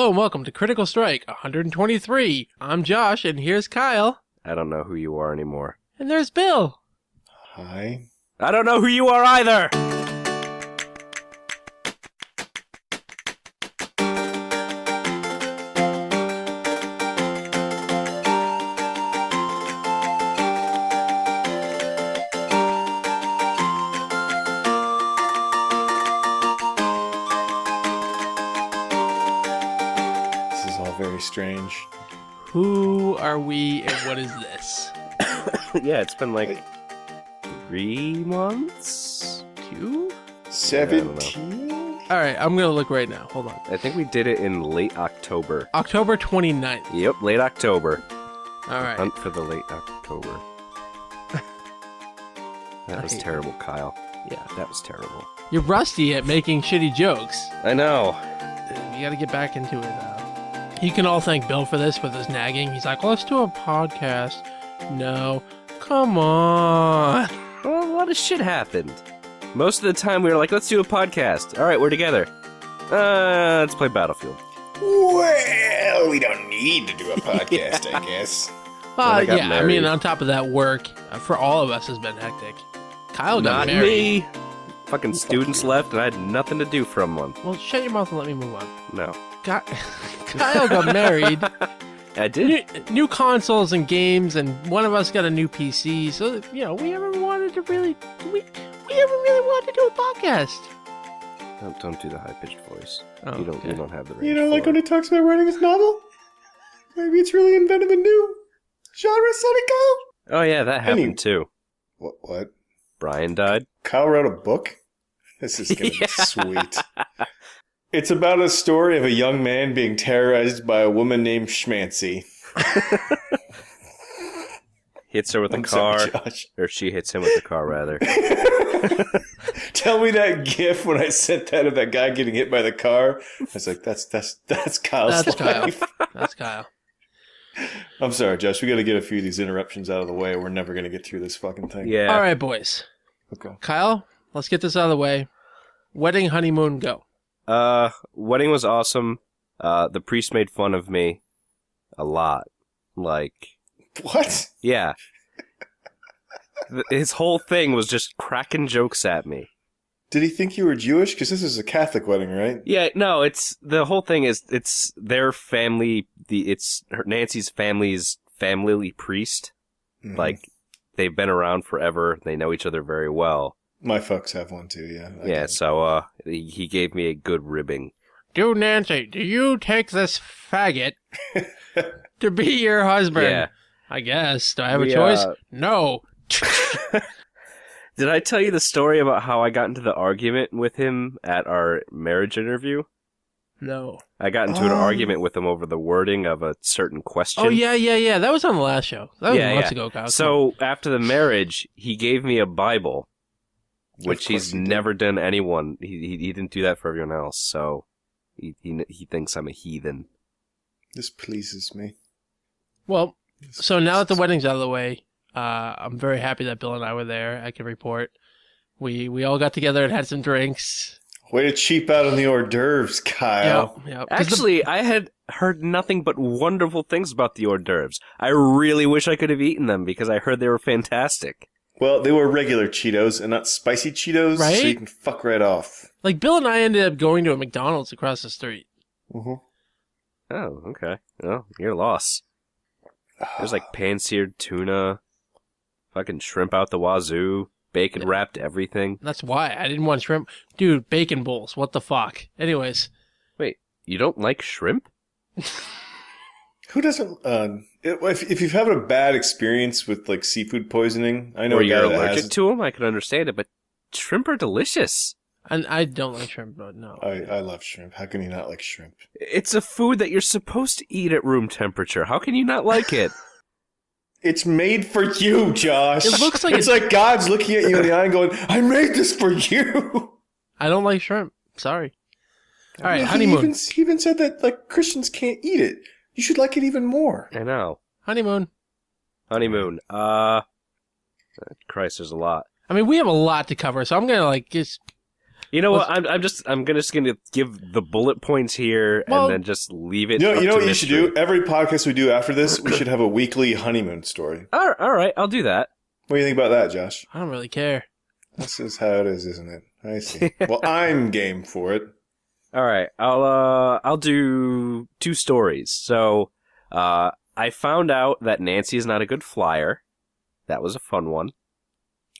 Hello and welcome to Critical Strike 123. I'm Josh, and here's Kyle. I don't know who you are anymore. And there's Bill. Hi. I don't know who you are either! This is all very strange. Who are we and what is this? Yeah, it's been like 3 months? 2? 17? Alright, I'm gonna look right now. Hold on. I think we did it in late October. October 29th. Yep, late October. Alright. Hunt for the late October. That was terrible, Kyle. Yeah. That was terrible. You're rusty at making shitty jokes. I know. You gotta get back into it. You can all thank Bill for this with his nagging. He's like, let's do a podcast. No. Come on. Well, a lot of shit happened. Most of the time we were like, let's do a podcast. Alright, we're together. Let's play Battlefield. Well, we don't need to do a podcast, I guess. I got Yeah, I married. mean, on top of that, work for all of us has been hectic. Kyle got Not married. me! Fucking students left and I had nothing to do for a month. Well, shut your mouth and let me move on. No. Kyle got married. I did? New consoles and games, and one of us got a new PC. So, we haven't really wanted to do a podcast. Don't do the high-pitched voice. Oh, You okay. don't have the range You know, like for when it. he talks about writing his novel? Maybe it's really inventive and new. Genre setting, Kyle? Oh yeah, that happened Any- too. What? Brian died. Kyle wrote a book? This is gonna be sweet. It's about a story of a young man being terrorized by a woman named Schmancy. Hits her with a I'm car, sorry, Josh. or she hits him with the car, rather. Tell me that gif when I sent that of that guy getting hit by the car. I was like, that's Kyle's That's Kyle. life. That's Kyle. I'm sorry, Josh. We got to get a few of these interruptions out of the way. We're never going to get through this fucking thing. Yeah. All right, boys. Okay. Kyle, let's get this out of the way. Wedding, honeymoon, go. Wedding was awesome. The priest made fun of me a lot. Like, What? yeah. His whole thing was just cracking jokes at me. Did he think you were Jewish? Because this is a Catholic wedding, right? Yeah, no, the whole thing is, it's their family, Nancy's family's family priest. Mhm. Like, they've been around forever. They know each other very well. My fucks have one too. Yeah. I Yeah, get it. so he gave me a good ribbing. Dude, Nancy, do you take this faggot to be your husband? Yeah. I guess. Do I have a We, choice? No. Did I tell you the story about how I got into the argument with him at our marriage interview? No. I got into an argument with him over the wording of a certain question. Oh, yeah. That was on the last show. That was months ago, Kyle. So after the marriage, he gave me a Bible, which Of course he's he did. never done anyone. He didn't do that for everyone else, so he thinks I'm a heathen. This pleases me. Well, so now that the wedding's out of the way, I'm very happy that Bill and I were there. I can report. We all got together and had some drinks. Way to cheap out on the hors d'oeuvres, Kyle. Yep. Actually, I had heard nothing but wonderful things about the hors d'oeuvres. I really wish I could have eaten them because I heard they were fantastic. Well, they were regular Cheetos and not spicy Cheetos, Right? so you can fuck right off. Like, Bill and I ended up going to a McDonald's across the street. Mm-hmm. Oh, okay. Well, your loss. There's like pan-seared tuna, fucking shrimp out the wazoo, bacon-wrapped everything. That's why. I didn't want shrimp. Dude, bacon bowls. What the fuck? Anyways. Wait, you don't like shrimp? Who doesn't? If you've had a bad experience with like seafood poisoning, I know Or a guy you're that allergic has. to them? I can understand it, but shrimp are delicious. And I don't like shrimp, but no. I love shrimp. How can you not like shrimp? It's a food that you're supposed to eat at room temperature. How can you not like it? It's made for you, Josh. It looks like it's like God's looking at you in the eye and going, "I made this for you." I don't like shrimp. Sorry. All right, He honeymoon. he even said that like Christians can't eat it. You should like it even more. I know. Honeymoon. Honeymoon. Christ, there's a lot. I mean, we have a lot to cover, so I'm going to, just... You know what? I'm just gonna give the bullet points here Well, and then just leave it. You know up what to you should mystery. do? Every podcast we do after this, we should have a weekly honeymoon story. All right, I'll do that. What do you think about that, Josh? I don't really care. This is how it is, isn't it? I see. Well, I'm game for it. All right, I'll do 2 stories. So, I found out that Nancy is not a good flyer. That was a fun one.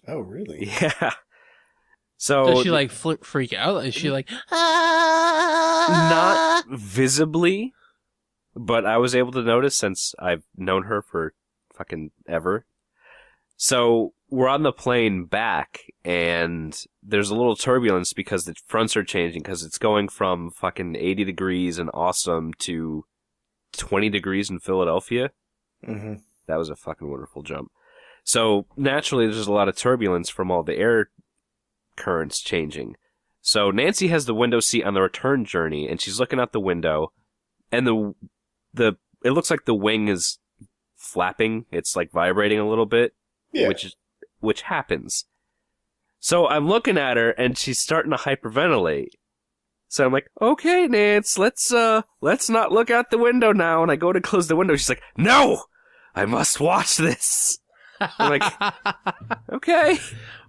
Oh, really? Yeah. So Does she like freak out? Is she like not visibly, but I was able to notice since I've known her for fucking ever. So we're on the plane back, and there's a little turbulence because the fronts are changing because it's going from fucking 80 degrees and awesome to 20 degrees in Philadelphia. Mm-hmm. That was a fucking wonderful jump. So naturally, there's a lot of turbulence from all the air currents changing. So Nancy has the window seat on the return journey, and she's looking out the window, and it looks like the wing is flapping. It's like vibrating a little bit, Yeah. which happens. So I'm looking at her, and she's starting to hyperventilate. So I'm like, okay, Nance, let's not look out the window now. And I go to close the window. She's like, no, I must watch this. I'm like, okay.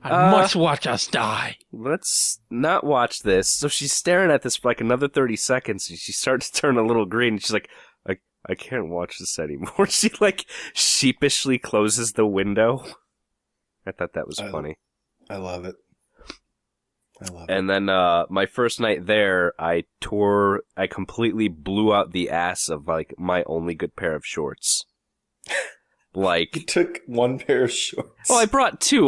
I must watch us die. Let's not watch this. So she's staring at this for like another 30 seconds. And she starts to turn a little green. She's like, I can't watch this anymore. She like sheepishly closes the window. I thought that was funny. I love it. I love And it. then my first night there, I completely blew out the ass of like my only good pair of shorts. You Like, took one pair of shorts. well, I brought 2.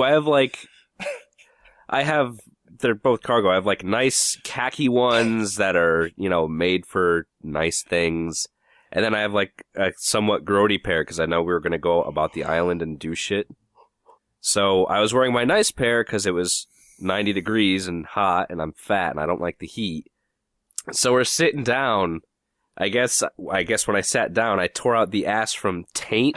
They're both cargo. I have like nice khaki ones that are, made for nice things. And then I have like a somewhat grody pair because I know we were going to go about the island and do shit. So I was wearing my nice pair because it was 90 degrees and hot and I'm fat and I don't like the heat. So we're sitting down. I guess when I sat down, I tore out the ass from taint.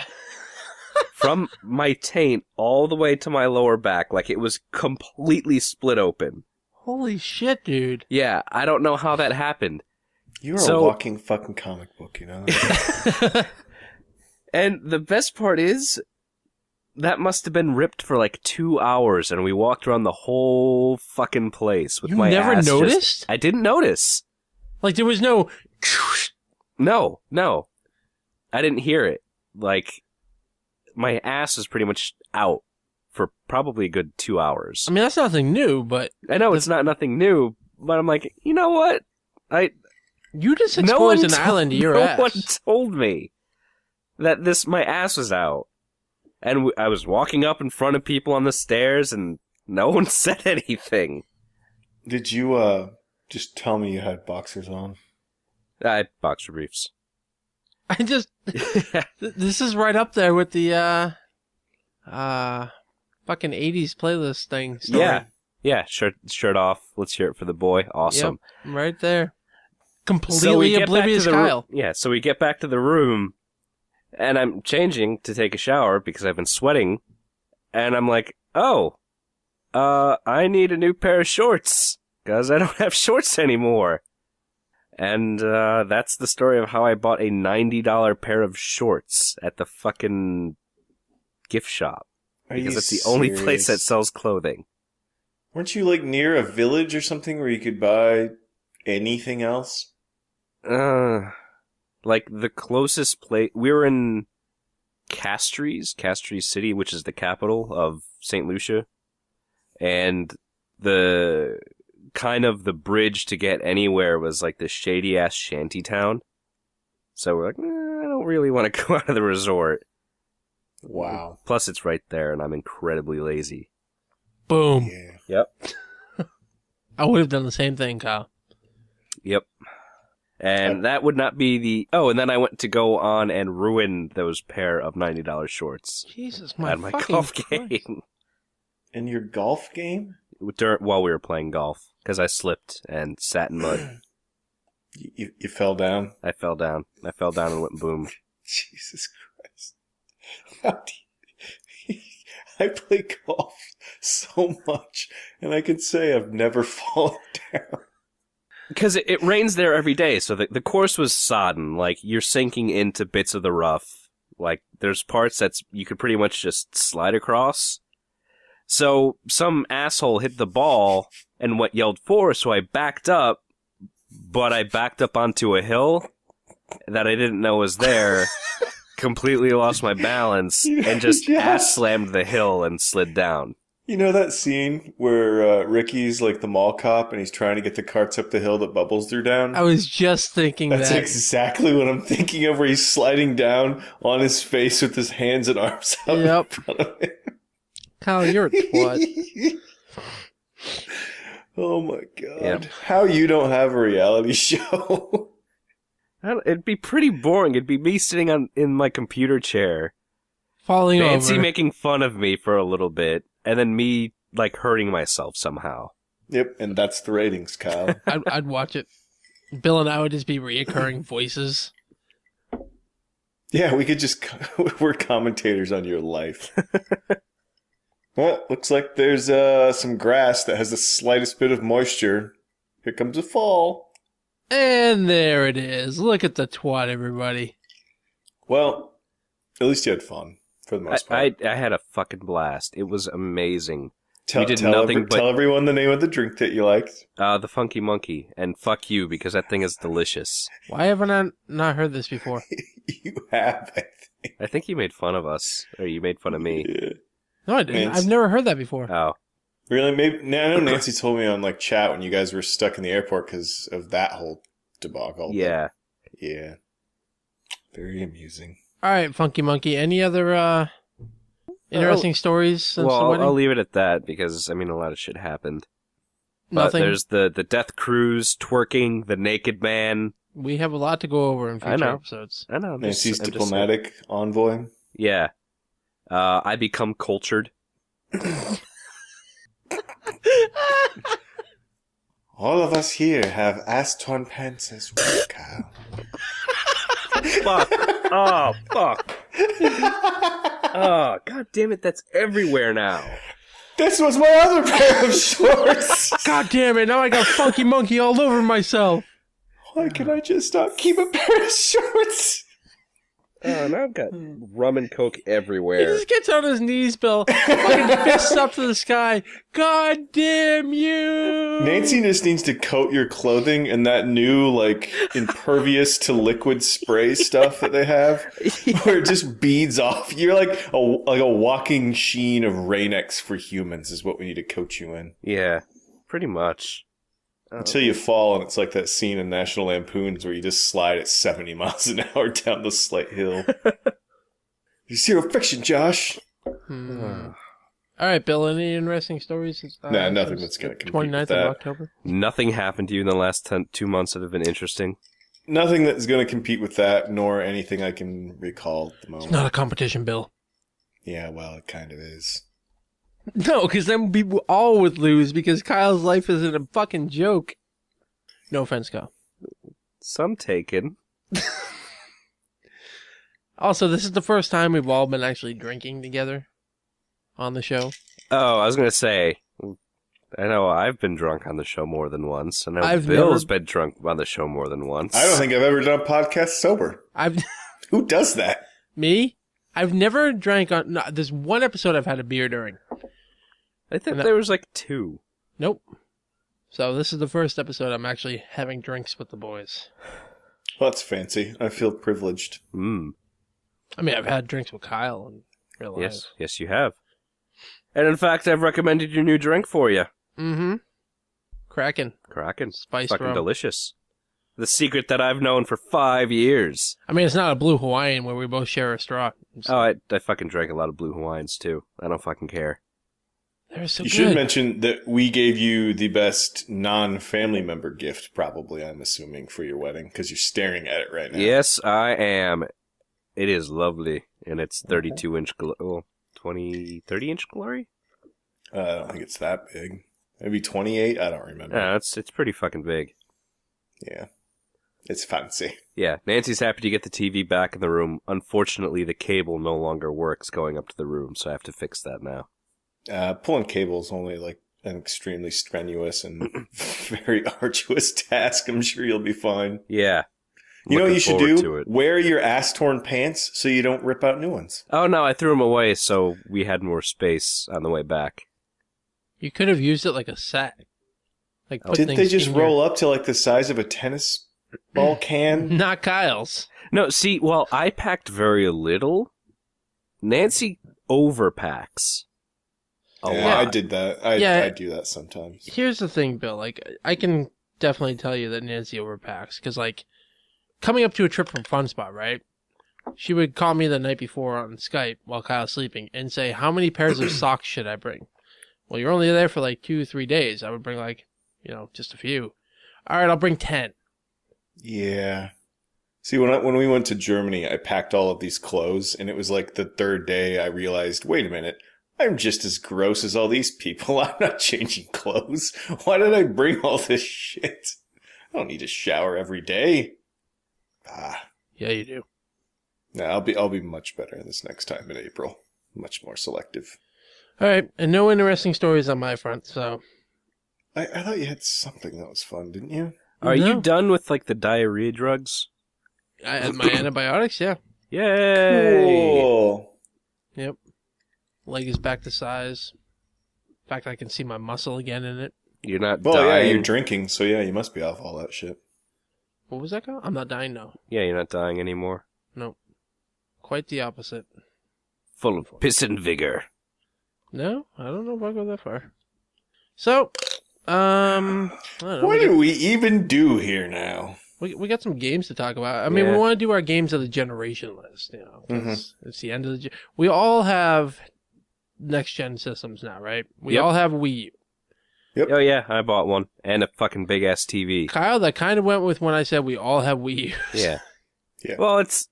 From my taint all the way to my lower back, like it was completely split open. Holy shit, dude. Yeah, I don't know how that happened. You are a walking fucking comic book, you know? And the best part is, that must have been ripped for like 2 hours, and we walked around the whole fucking place with You my never ass noticed? I didn't notice. Like there was no... No. I didn't hear it. Like, my ass is pretty much out for probably a good 2 hours. I mean, that's nothing new, but... I know it's not nothing new, but I'm like, you know what? You just exposed an told- island to your no ass. one told me that my ass was out. And I was walking up in front of people on the stairs, and no one said anything. Did you just tell me you had boxers on? I had boxer briefs. I just... This is right up there with the, fucking 80s playlist thing. Story. Yeah, shirt off. Let's hear it for the boy. Awesome. Yep, right there. So we Completely get oblivious back to the Kyle. so we get back to the room, and I'm changing to take a shower because I've been sweating, and I'm like, oh, I need a new pair of shorts because I don't have shorts anymore. And that's the story of how I bought a $90 pair of shorts at the fucking gift shop. Because it's the only place that sells clothing. Weren't you like near a village or something where you could buy anything else? Like the closest place, we were in Castries City, which is the capital of St. Lucia. And the bridge to get anywhere was like this shady ass shanty town. So we're like, I don't really want to go out of the resort. Wow. Plus it's right there and I'm incredibly lazy. Boom. Yeah. Yep. I would have done the same thing, Kyle. Yep. And that would not be the... Oh, and then I went to go on and ruin those pair of $90 shorts Jesus, at my fucking golf Christ. game. In your golf game? While we were playing golf, because I slipped and sat in mud. You fell down? I fell down and went boom. Jesus Christ. I play golf so much, and I can say I've never fallen down. Because it rains there every day, so the course was sodden. Like, you're sinking into bits of the rough. Like, there's parts you could pretty much just slide across. So, some asshole hit the ball and yelled for, so I backed up, but I backed up onto a hill that I didn't know was there, completely lost my balance, and just ass slammed the hill and slid down. You know that scene where Ricky's like the mall cop and he's trying to get the carts up the hill that Bubbles threw down? I was just thinking That's exactly what I'm thinking of, where he's sliding down on his face with his hands and arms out in front of him. Kyle, you're a twat. Oh my god. Yep. How you don't have a reality show. It'd be pretty boring. It'd be me sitting in my computer chair. Falling over. Nancy making fun of me for a little bit. And then me, like, hurting myself somehow. Yep, and that's the ratings, Kyle. I'd watch it. Bill and I would just be reoccurring voices. Yeah, we could just... We're commentators on your life. Well, looks like there's some grass that has the slightest bit of moisture. Here comes a fall. And there it is. Look at the twat, everybody. Well, at least you had fun. For the most part. I had a fucking blast. It was amazing. Tell everyone the name of the drink that you liked. The Funky Monkey. And fuck you, because that thing is delicious. Why haven't I not heard this before? You have, I think. I think you made fun of us. Or you made fun of me. Yeah. No, I didn't. I've never heard that before. Oh. Really? Maybe. I know Nancy told me on chat when you guys were stuck in the airport because of that whole debacle. Yeah. Yeah. Very amusing. All right, Funky Monkey. Any other interesting stories since the wedding? I'll leave it at that because, a lot of shit happened. Nothing. But there's the death cruise, twerking, the naked man. We have a lot to go over in future episodes. I know. Nancy's diplomatic envoy. Yeah. I become cultured. All of us here have ass-torn pants as well, Kyle. Fuck. Oh, fuck. Oh, god damn it, that's everywhere now. This was my other pair of shorts. God damn it, now I got Funky Monkey all over myself. Why can I just not keep a pair of shorts? Oh, now I've got rum and coke everywhere. He just gets on his knees, Bill. Fucking fists up to the sky. God damn you! Nancy just needs to coat your clothing in that new, impervious to liquid spray stuff that they have, where it just beads off. You're like a walking sheen of Rain-X for humans is what we need to coat you in. Yeah, pretty much. Until you fall, and it's like that scene in National Lampoons where you just slide at 70 miles an hour down the slight hill. Zero fiction, Josh. All right, Bill, any interesting stories? Nothing that's going to compete 29th with that. Of October? Nothing happened to you in the last 2 months that have been interesting? Nothing that's going to compete with that, nor anything I can recall at the moment. It's not a competition, Bill. Yeah, well, it kind of is. No, because then we all would lose because Kyle's life isn't a fucking joke. No offense, Kyle. Some taken. Also, this is the first time we've all been actually drinking together on the show. Oh, I was going to say, I know I've been drunk on the show more than once. I know Bill's been drunk on the show more than once. I don't think I've ever done a podcast sober. Who does that? Me? I've never drank on... No, there's one episode I've had a beer during. I think there was 2. Nope. So this is the first episode I'm actually having drinks with the boys. Well, that's fancy. I feel privileged. I've had drinks with Kyle in real life. Yes, you have. And in fact, I've recommended your new drink for you. Mm-hmm. Kraken. Spiced fucking rum. Delicious. The secret that I've known for 5 years. It's not a Blue Hawaiian where we both share a straw. Oh, I fucking drank a lot of Blue Hawaiians, too. I don't fucking care. They're so good. You should mention that we gave you the best non-family member gift, probably, I'm assuming, for your wedding, because you're staring at it right now. Yes, I am. It is lovely, and it's 32-inch, 30-inch glory? I don't think it's that big. Maybe 28? I don't remember. Yeah, it's pretty fucking big. Yeah. It's fancy. Yeah, Nancy's happy to get the TV back in the room. Unfortunately, the cable no longer works going up to the room, so I have to fix that now. Pulling cable is only like an extremely strenuous and very arduous task. I'm sure you'll be fine. Yeah. You know what you should do? To Wear your ass-torn pants so you don't rip out new ones. Oh, no, I threw them away so we had more space on the way back. You could have used it like a sack. Like put Didn't they things just in roll up to like the size of a tennis ball can? Not Kyle's. No, see, well, I packed very little. Nancy overpacks a Yeah, lot. I did that. I do that sometimes. Here's the thing, Bill. Like, I can definitely tell you that Nancy overpacks. Because, like, coming up to a trip from Fun Spot, right? She would call me the night before on Skype while Kyle's sleeping and say, how many pairs of socks should I bring? Well, you're only there for like 2-3 days. I would bring like, just a few. All right, I'll bring 10. Yeah. See, when we went to Germany, I packed all of these clothes, and it was like the third day I realized, wait a minute, I'm just as gross as all these people. I'm not changing clothes. Why did I bring all this shit? I don't need to shower every day. Yeah, you do. No, I'll be much better this next time in April. Much more selective. All right, and no interesting stories on my front, so. I thought you had something that was fun, didn't you? Are No. you done with, like, the diarrhea drugs? I had my antibiotics, yeah. Yay! Cool. Yep. Leg is back to size. In fact, I can see my muscle again in it. You're not Well, dying. yeah, you're drinking, so yeah, you must be off all that shit. What was that called? I'm not dying, no. Yeah, you're not dying anymore. No. Quite the opposite. Full of piss and vigor. No, I don't know if I'll go that far. So, I don't know. What do we even do here now? We got some games to talk about. I mean, Yeah. we want to do our games of the generation list, 'cause Mm-hmm. it's the end of the. We all have next gen systems now, right? We Yep. all have Wii U. Oh, yeah, I bought one. And a fucking big-ass TV. Kyle, that kind of went with when I said we all have Wii U. Yeah. Yeah. Well, it's...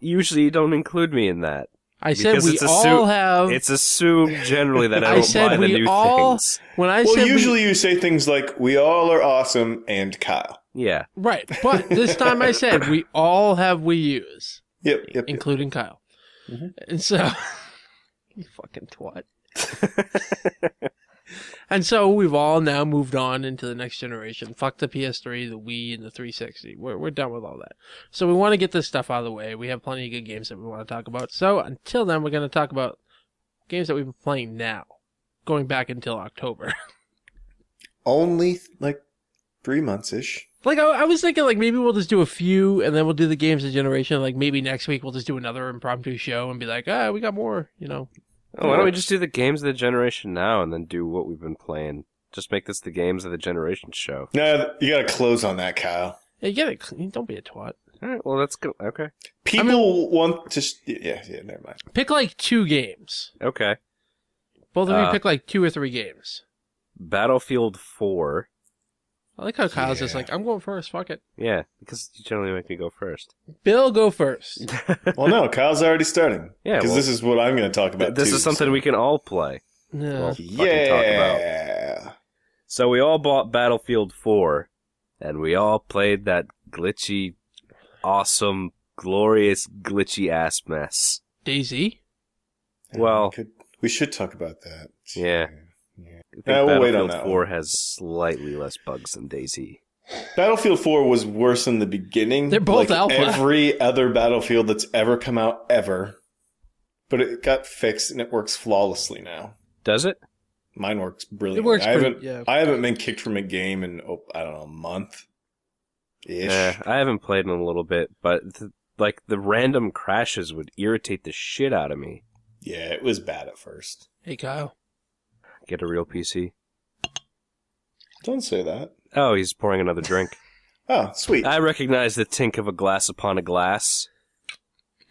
Usually you don't include me in that. I said Because we it's all have. It's assumed generally that I I don't said buy the we new all- things. When I Well, said usually you say things like, we all are awesome, and Kyle. Yeah. right, but this time I said we all have Wii U's, Yep. including Kyle, Mhm. and so you fucking twat. And so we've all now moved on into the next generation. Fuck the PS3, the Wii, and the 360. We're done with all that. So we want to get this stuff out of the way. We have plenty of good games that we want to talk about. So until then, we're going to talk about games that we've been playing now, going back until October. Only, 3 months-ish. Like, I was thinking, like, maybe we'll just do a few, and then we'll do the games of generation. Like, maybe next week we'll just do another impromptu show and be like, we got more, Oh, why don't we just do the games of the generation now and then do what we've been playing? Just make this the games of the generation show. No, you gotta close on that, Kyle. Hey, get it. Don't be a twat. All right, well, let's go. Okay. People want to... Yeah, never mind. Pick, like, 2 games. Okay. Both of you pick, like, 2 or 3 games. Battlefield 4. I like how Kyle's just Yeah. like, I'm going first, fuck it. Yeah, because you generally make me go first. Bill, go first. Well, no, Kyle's already starting. Yeah, Because well, this is what I'm going to talk about, This too, is something so- we can all play. No. Well, fucking talk about. Yeah. So we all bought Battlefield 4, and we all played that glitchy, awesome, glorious, glitchy-ass mess. DayZ? Well- We should talk about that. Yeah. I think Yeah, we'll wait on Battlefield that 4 one. has slightly less bugs than DayZ. Battlefield 4 was worse in the beginning. They're both like alpha. Every other Battlefield that's ever come out ever. But it got fixed and it works flawlessly now. Does it? Mine works brilliantly. It works I haven't, pretty- yeah. I haven't been kicked from a game in, I don't know, a month. Ish. I haven't played in a little bit, but the random crashes would irritate the shit out of me. Yeah, it was bad at first. Hey, Kyle. Get a real PC. Don't say that. Oh, he's pouring another drink. Oh, sweet. I recognize the tink of a glass upon a glass.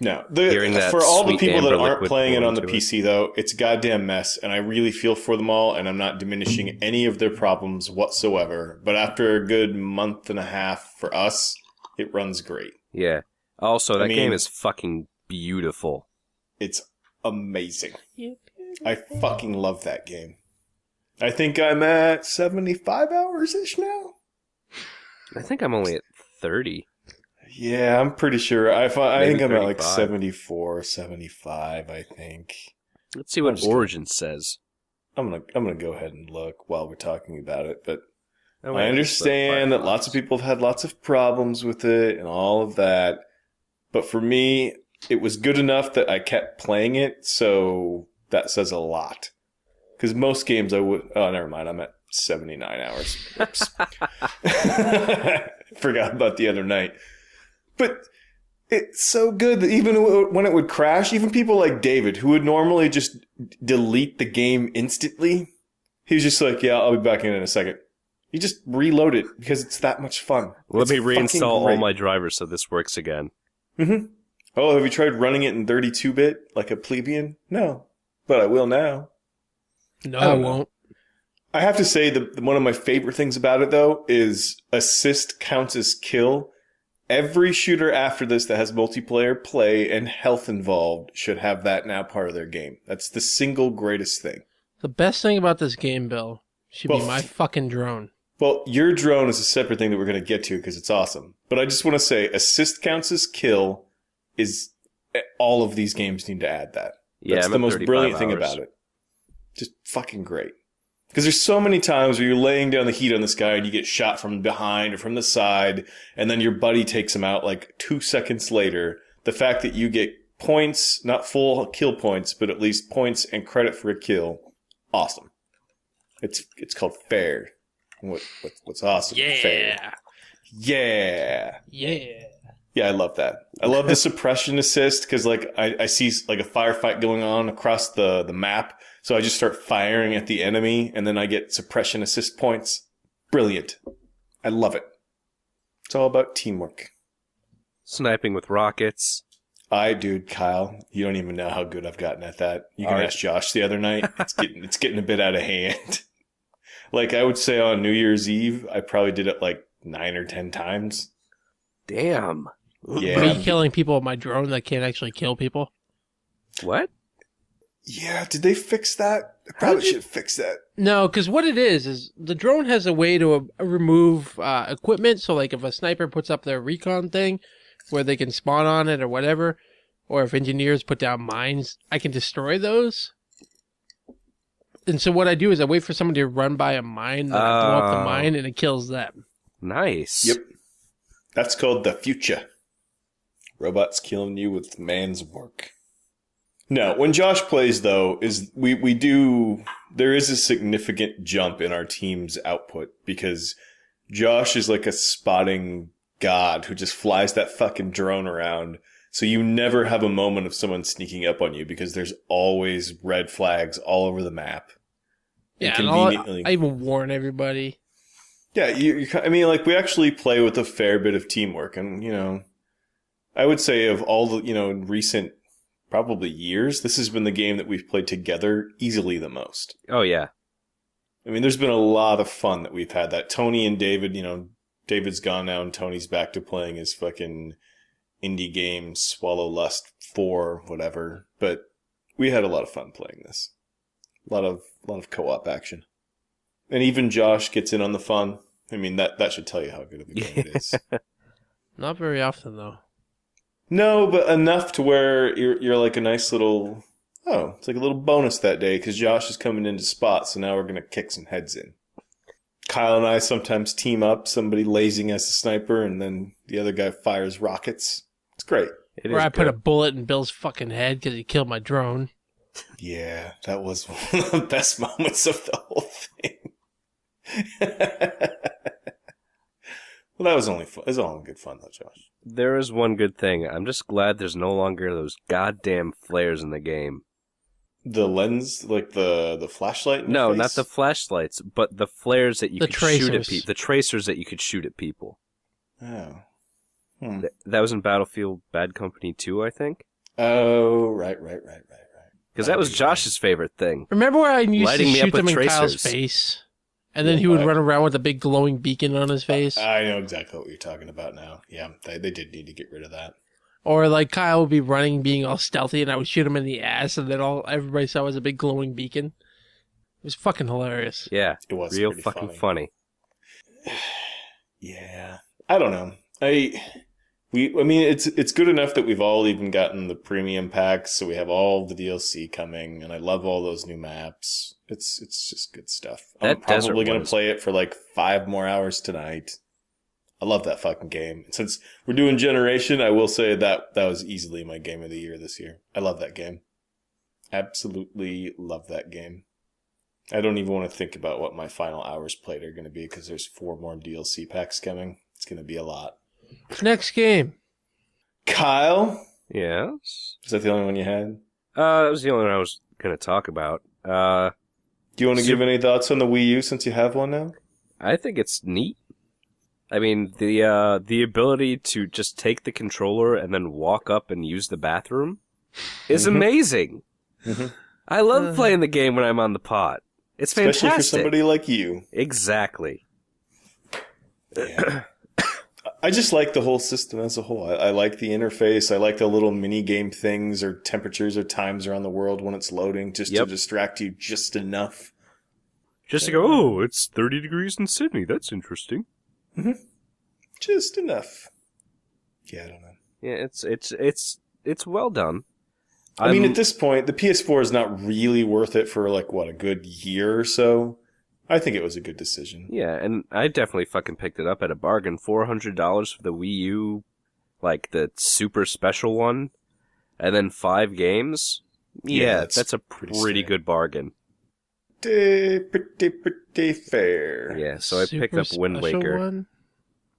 No, Hearing that for all the sweet people that amber aren't liquid playing it pour on the into it. PC, though, it's a goddamn mess, and I really feel for them all, and I'm not diminishing any of their problems whatsoever. But after a good month and a half for us, it runs great. Yeah. Also, that I mean- game is fucking beautiful. It's amazing. I fucking love that game. I think I'm at 75 hours-ish now. I think I'm only at 30. Yeah, I'm pretty sure. I Maybe think I'm at like 35. 74, 75, I think. Let's see what Origin says. I'm gonna go ahead and look while we're talking about it, but Oh, I wait, understand that lots of people have had lots of problems with it and all of that. But for me, it was good enough that I kept playing it, so that says a lot. Because most games I would... Oh, never mind. I'm at 79 hours. Oops. Forgot about the other night. But it's so good that even when it would crash, even people like David, who would normally just delete the game instantly, he was just like, yeah, I'll be back in a second. You just reload it because it's that much fun. Let me It's reinstall fucking all great. my drivers so this works again. Mm-hmm. Oh, have you tried running it in 32-bit like a plebeian? No, but I will now. No, I I don't know. won't. I have to say that one of my favorite things about it, though, is assist counts as kill. Every shooter after this that has multiplayer play and health involved should have that now part of their game. That's the single greatest thing. The best thing about this game, Bill, should Well, be my fucking drone. Well, your drone is a separate thing that we're going to get to because it's awesome. But I just want to say assist counts as kill is... All of these games need to add that. Yeah, That's I'm the at most 35 brilliant thing hours. about it. Just fucking great. Because there's so many times where you're laying down the heat on this guy and you get shot from behind or from the side, and then your buddy takes him out like 2 seconds later. The fact that you get points, not full kill points, but at least points and credit for a kill, awesome. It's called fair. What's awesome? Fair. Yeah. Yeah, I love that. I love the suppression assist because, like, I see like a firefight going on across the map, so I just start firing at the enemy, and then I get suppression assist points. Brilliant. I love it. It's all about teamwork. Sniping with rockets. Dude, Kyle, you don't even know how good I've gotten at that. You can All right. ask Josh the other night. It's getting a bit out of hand. Like, I would say on New Year's Eve, I probably did it like 9 or 10 times. Damn. Yeah. Me killing people with my drone that can't actually kill people. What? Yeah, did they fix that? I probably should fix that. No, because what it is the drone has a way to remove equipment. So, like, if a sniper puts up their recon thing where they can spawn on it or whatever, or if engineers put down mines, I can destroy those. And so what I do is I wait for somebody to run by a mine, then I blow up the mine, and it kills them. Nice. Yep. That's called the future. Robots killing you with man's work. No, when Josh plays, though, there is a significant jump in our team's output because Josh is like a spotting god who just flies that fucking drone around. So you never have a moment of someone sneaking up on you because there's always red flags all over the map. Yeah, And and I even warn everybody. Yeah, I mean, like, we actually play with a fair bit of teamwork. And, you know, I would say of all the, you know, recent probably years, this has been the game that we've played together easily the most. Oh, yeah. I mean, there's been a lot of fun that we've had. That Tony and David, you know, David's gone now and Tony's back to playing his fucking indie game, Swallow Lust 4, whatever. But we had a lot of fun playing this. A lot of co-op action. And even Josh gets in on the fun. I mean, that should tell you how good of a game it is. Not very often, though. No, but enough to where you're like a nice little... Oh, it's like a little bonus that day because Josh is coming into spot, so now we're going to kick some heads in. Kyle and I sometimes team up, somebody lazing as a sniper, and then the other guy fires rockets. It's great. Or I put a bullet in Bill's fucking head because he killed my drone. Yeah, that was one of the best moments of the whole thing. Well, that was only fun. It was all good fun, though, Josh. There is one good thing. I'm just glad there's no longer those goddamn flares in the game. The lens, like the flashlight? In No, the face? not the flashlights, but the flares that you could shoot at people. The tracers that you could shoot at people. Oh. That was in Battlefield Bad Company 2, I think. Oh, right. Because that was Josh's favorite thing. Remember where I used Lighting to me up shoot them with in Kyle's tracers. face? And then he would run around with a big glowing beacon on his face? I know exactly what you're talking about now. Yeah, they did need to get rid of that. Or like Kyle would be running, being all stealthy, and I would shoot him in the ass, and then everybody saw was a big glowing beacon. It was fucking hilarious. Yeah, It was real pretty fucking funny. Yeah, I don't know. I mean, it's good enough that we've all even gotten the premium packs, so we have all the DLC coming, and I love all those new maps. It's just good stuff. I'm That desert probably gonna one is- play it for like 5 more hours tonight. I love that fucking game. And since we're doing Generation, I will say that was easily my game of the year this year. I love that game. Absolutely love that game. I don't even want to think about what my final hours played are going to be because there's 4 more DLC packs coming. It's going to be a lot. Next game. Kyle? Yes. Is that the only one you had? That was the only one I was going to talk about. Do you want to give any thoughts on the Wii U since you have one now? I think it's neat. I mean, the ability to just take the controller and then walk up and use the bathroom is amazing. Mm-hmm. I love playing the game when I'm on the pot. It's fantastic. Especially for somebody like you. Exactly. Yeah. I just like the whole system as a whole. I like the interface. I like the little mini game things or temperatures or times around the world when it's loading just to distract you just enough. Just to go, oh, it's 30 degrees in Sydney. That's interesting. Mm-hmm. Just enough. Yeah, I don't know. Yeah, it's well done. I mean, at this point, the PS4 is not really worth it for like a good year or so. I think it was a good decision. Yeah, and I definitely fucking picked it up at a bargain. $400 for the Wii U, like the super special one, and then 5 games. Yeah, that's a pretty good bargain. Pretty fair. Yeah, so I picked up Wind Super Waker. one?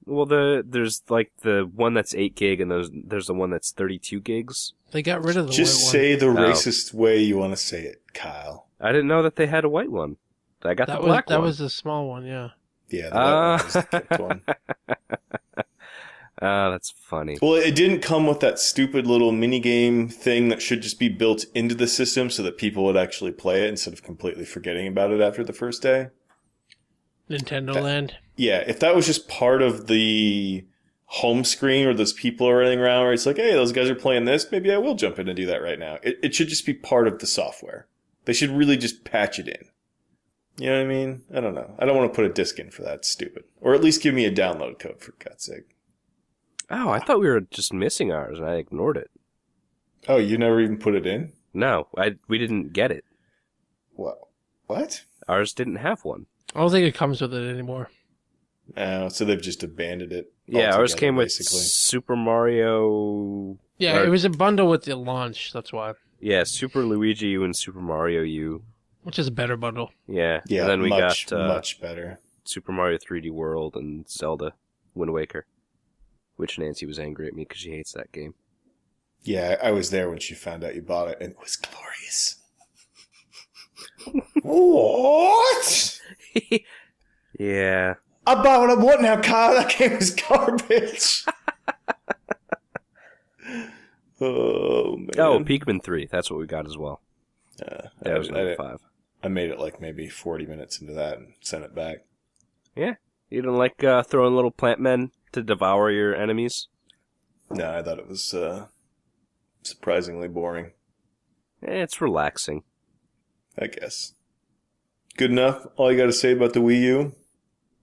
Well, there's like the one that's 8 gig, and there's the one that's 32 gigs. They got rid of the Just white say one. the racist way you want to say it, Kyle. I didn't know that they had a white one. I got the black one. That was the small one, yeah. Yeah, the white one was the kept one. That's funny. Well, it didn't come with that stupid little minigame thing that should just be built into the system so that people would actually play it instead of completely forgetting about it after the first day. Nintendo Land. Yeah, if that was just part of the home screen where those people are running around where it's like, hey, those guys are playing this, maybe I will jump in and do that right now. It should just be part of the software. They should really just patch it in. You know what I mean? I don't know. I don't want to put a disc in for that. It's stupid. Or at least give me a download code, for God's sake. Oh, I thought we were just missing ours, and I ignored it. Oh, you never even put it in? No, we didn't get it. What? Ours didn't have one. I don't think it comes with it anymore. Oh, so they've just abandoned it. Yeah, ours came with basically. Super Mario... Yeah, it was a bundle with the launch, that's why. Yeah, Super Luigi U and Super Mario U. Which is a better bundle. Yeah, Yeah, and then we much got better. Super Mario 3D World and Zelda Wind Waker. Which Nancy was angry at me because she hates that game. Yeah, I was there when she found out you bought it, and it was glorious. What? Yeah. I bought what I want now, Kyle. That game is garbage. Oh, man. Oh, Pikmin 3. That's what we got as well. That was number 5. I made it like maybe 40 minutes into that and sent it back. Yeah. You don't like throwing little plant men to devour your enemies? No, I thought it was surprisingly boring. It's relaxing. I guess. Good enough? All you got to say about the Wii U?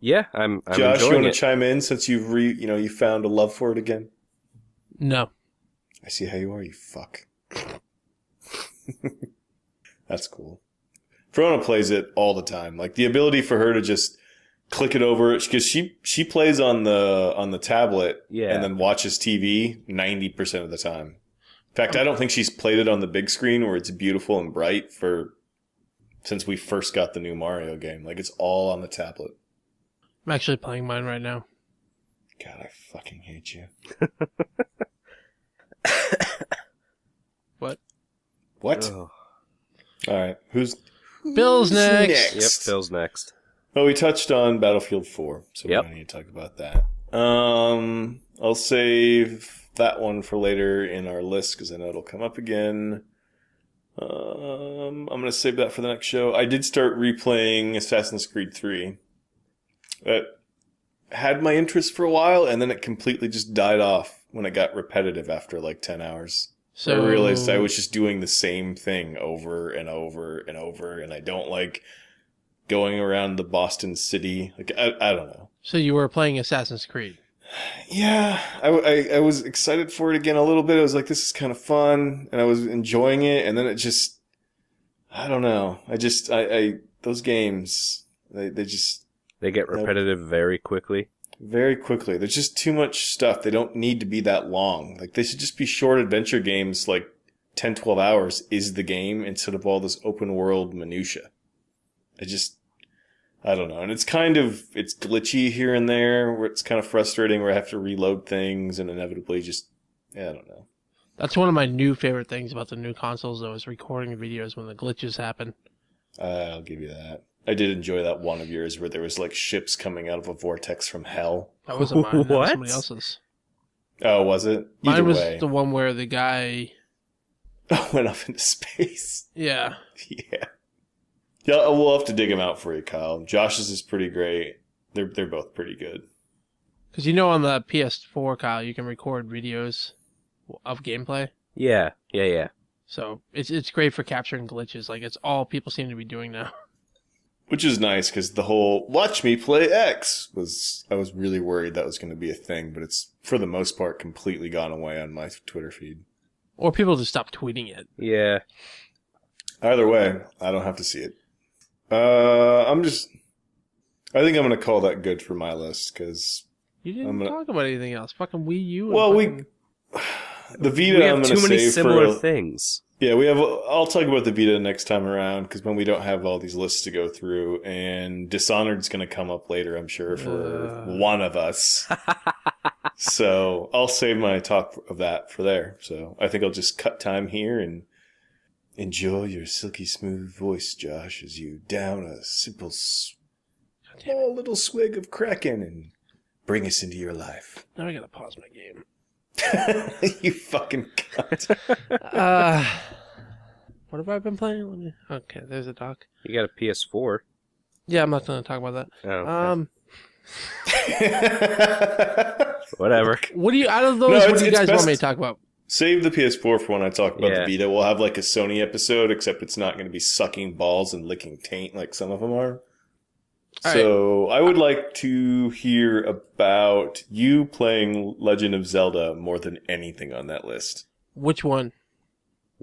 Yeah, I'm Josh, you enjoying want it. to chime in since you've you found a love for it again? No. I see how you are, you fuck. That's cool. Verona plays it all the time. Like the ability for her to just click it over, because she plays on the tablet and then watches TV 90% of the time. In fact, I don't think she's played it on the big screen where it's beautiful and bright since we first got the new Mario game. Like it's all on the tablet. I'm actually playing mine right now. God, I fucking hate you. What? What? Oh. All right. Who's Bill's next. Yep, Phil's next. Well, we touched on Battlefield 4, so we don't need to talk about that. I'll save that one for later in our list because I know it'll come up again. I'm going to save that for the next show. I did start replaying Assassin's Creed 3. It had my interest for a while, and then it completely just died off when it got repetitive after like 10 hours. So I realized I was just doing the same thing over and over and over, and I don't like going around the Boston city. Like I don't know. So you were playing Assassin's Creed? Yeah, I was excited for it again a little bit. I was like, this is kind of fun, and I was enjoying it, and then it just, I don't know. I those games, they just They get repetitive very quickly. very quickly. There's just too much stuff. They don't need to be that long. Like, they should just be short adventure games, like 10, 12 hours is the game instead of all this open world minutia. I don't know. And it's glitchy here and there where it's kind of frustrating where I have to reload things and inevitably I don't know. That's one of my new favorite things about the new consoles, though, is recording videos when the glitches happen. I'll give you that. I did enjoy that one of yours where there was like ships coming out of a vortex from hell. That wasn't mine. That was What? somebody else's. Oh, was it? Either Mine was way. the one where the guy... Went up into space. Yeah. Yeah. Yeah, we'll have to dig them out for you, Kyle. Josh's is pretty great. They're both pretty good. Because on the PS4, Kyle, you can record videos of gameplay. Yeah. So it's great for capturing glitches. Like, it's all people seem to be doing now. Which is nice because the whole "watch me play X" I was really worried that was going to be a thing, but it's for the most part completely gone away on my Twitter feed. Or people just stop tweeting it. Yeah. Either way, I don't have to see it. I think I'm going to call that good for my list because You didn't talk about anything else. Fucking Wii U. The Vita. We have I'm going too to many save similar for things. Yeah, I'll talk about the Vita next time around because when we don't have all these lists to go through, and Dishonored's going to come up later, I'm sure, for one of us. So I'll save my talk of that for there. So I think I'll just cut time here and enjoy your silky smooth voice, Josh, as you down a simple, small little swig of Kraken and bring us into your life. Now I gotta pause my game. You fucking cunt. What have I been playing? Okay, there's a doc. You got a PS4. Yeah, I'm not gonna talk about that. Oh, okay. Whatever. What do you out of those? No, what do you it's guys best- want me to talk about? Save the PS4 for when I talk about Yeah. the Vita. We'll have like a Sony episode, except it's not going to be sucking balls and licking taint like some of them are. All So I would like to hear about you playing Legend of Zelda more than anything on that list. Which one?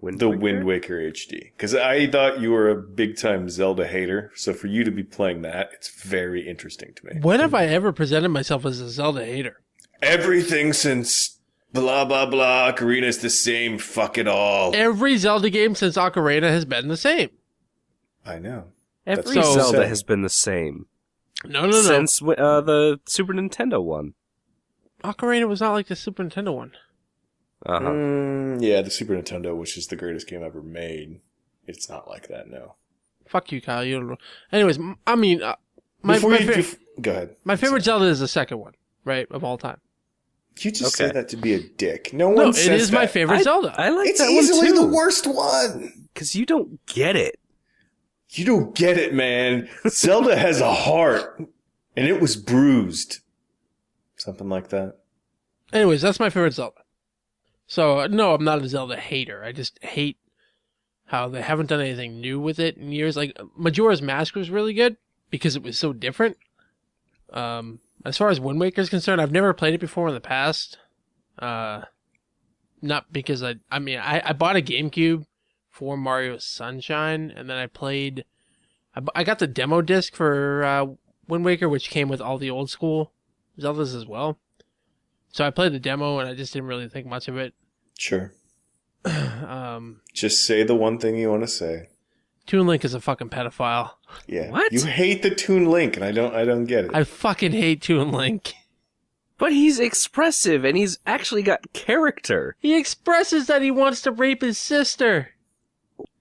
The Wind Waker HD. Because I thought you were a big time Zelda hater. So for you to be playing that, it's very interesting to me. When have I ever presented myself as a Zelda hater? Everything since blah, blah, blah, Ocarina's the same, fuck it all. Every Zelda game since Ocarina has been the same. I know. Every That's so Zelda sad. has been the same. No. Since the Super Nintendo one. Ocarina was not like the Super Nintendo one. Uh-huh. Yeah, the Super Nintendo, which is the greatest game ever made. It's not like that, no. Fuck you, Kyle. You don't know. Anyways, I mean, Go ahead. my favorite Zelda is the second one, right, of all time. You just Okay. say that to be a dick. No No, one it says is my that. favorite Zelda. I like It's that easily one too. the worst one. Because you don't get it. You don't get it, man. Zelda has a heart, and it was bruised. Something like that. Anyways, that's my favorite Zelda. So, no, I'm not a Zelda hater. I just hate how they haven't done anything new with it in years. Like, Majora's Mask was really good because it was so different. As far as Wind Waker is concerned, I've never played it before in the past. Not because I bought a GameCube for Mario Sunshine, and then I got the demo disc for Wind Waker, which came with all the old school Zeldas as well. So I played the demo, and I just didn't really think much of it. Sure. Just say the one thing you want to say. Toon Link is a fucking pedophile. Yeah. What? You hate the Toon Link, and I don't get it. I fucking hate Toon Link. But he's expressive, and he's actually got character. He expresses that he wants to rape his sister.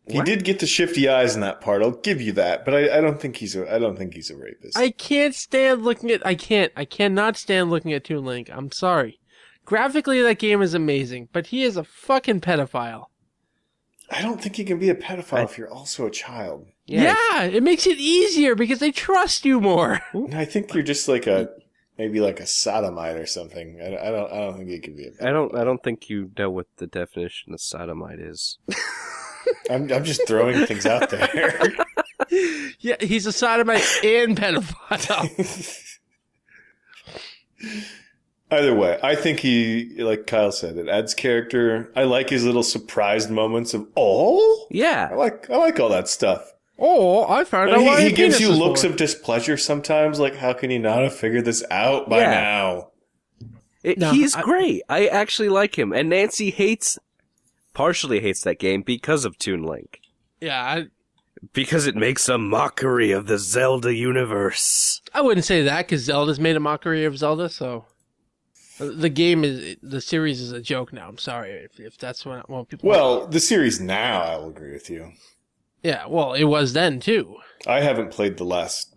He did get the shifty eyes in that part. I'll give you that, but I don't think he's a rapist. I cannot stand looking at Toon Link. I'm sorry. Graphically, that game is amazing, but he is a fucking pedophile. I don't think you can be a pedophile if you're also a child. Yeah, it makes it easier because they trust you more. I think you're just like maybe like a sodomite or something. I don't think you can be a pedophile. I don't think you know what the definition of sodomite is. I'm just throwing things out there. Yeah, he's a sodomite and pedophile. Either way, I think he, like Kyle said, it adds character. I like his little surprised moments of, I Yeah. like all that stuff. Oh, I found out why He gives you penis is looks for. of displeasure sometimes, like, how can he not have figured this out by now? He's great. I actually like him. And Nancy partially hates that game because of Toon Link. Yeah, Because it makes a mockery of the Zelda universe. I wouldn't say that because Zelda's made a mockery of Zelda, so the series is a joke now. I'm sorry if that's what people. Well, the series now, I will agree with you. Yeah, well, it was then too. I haven't played the last,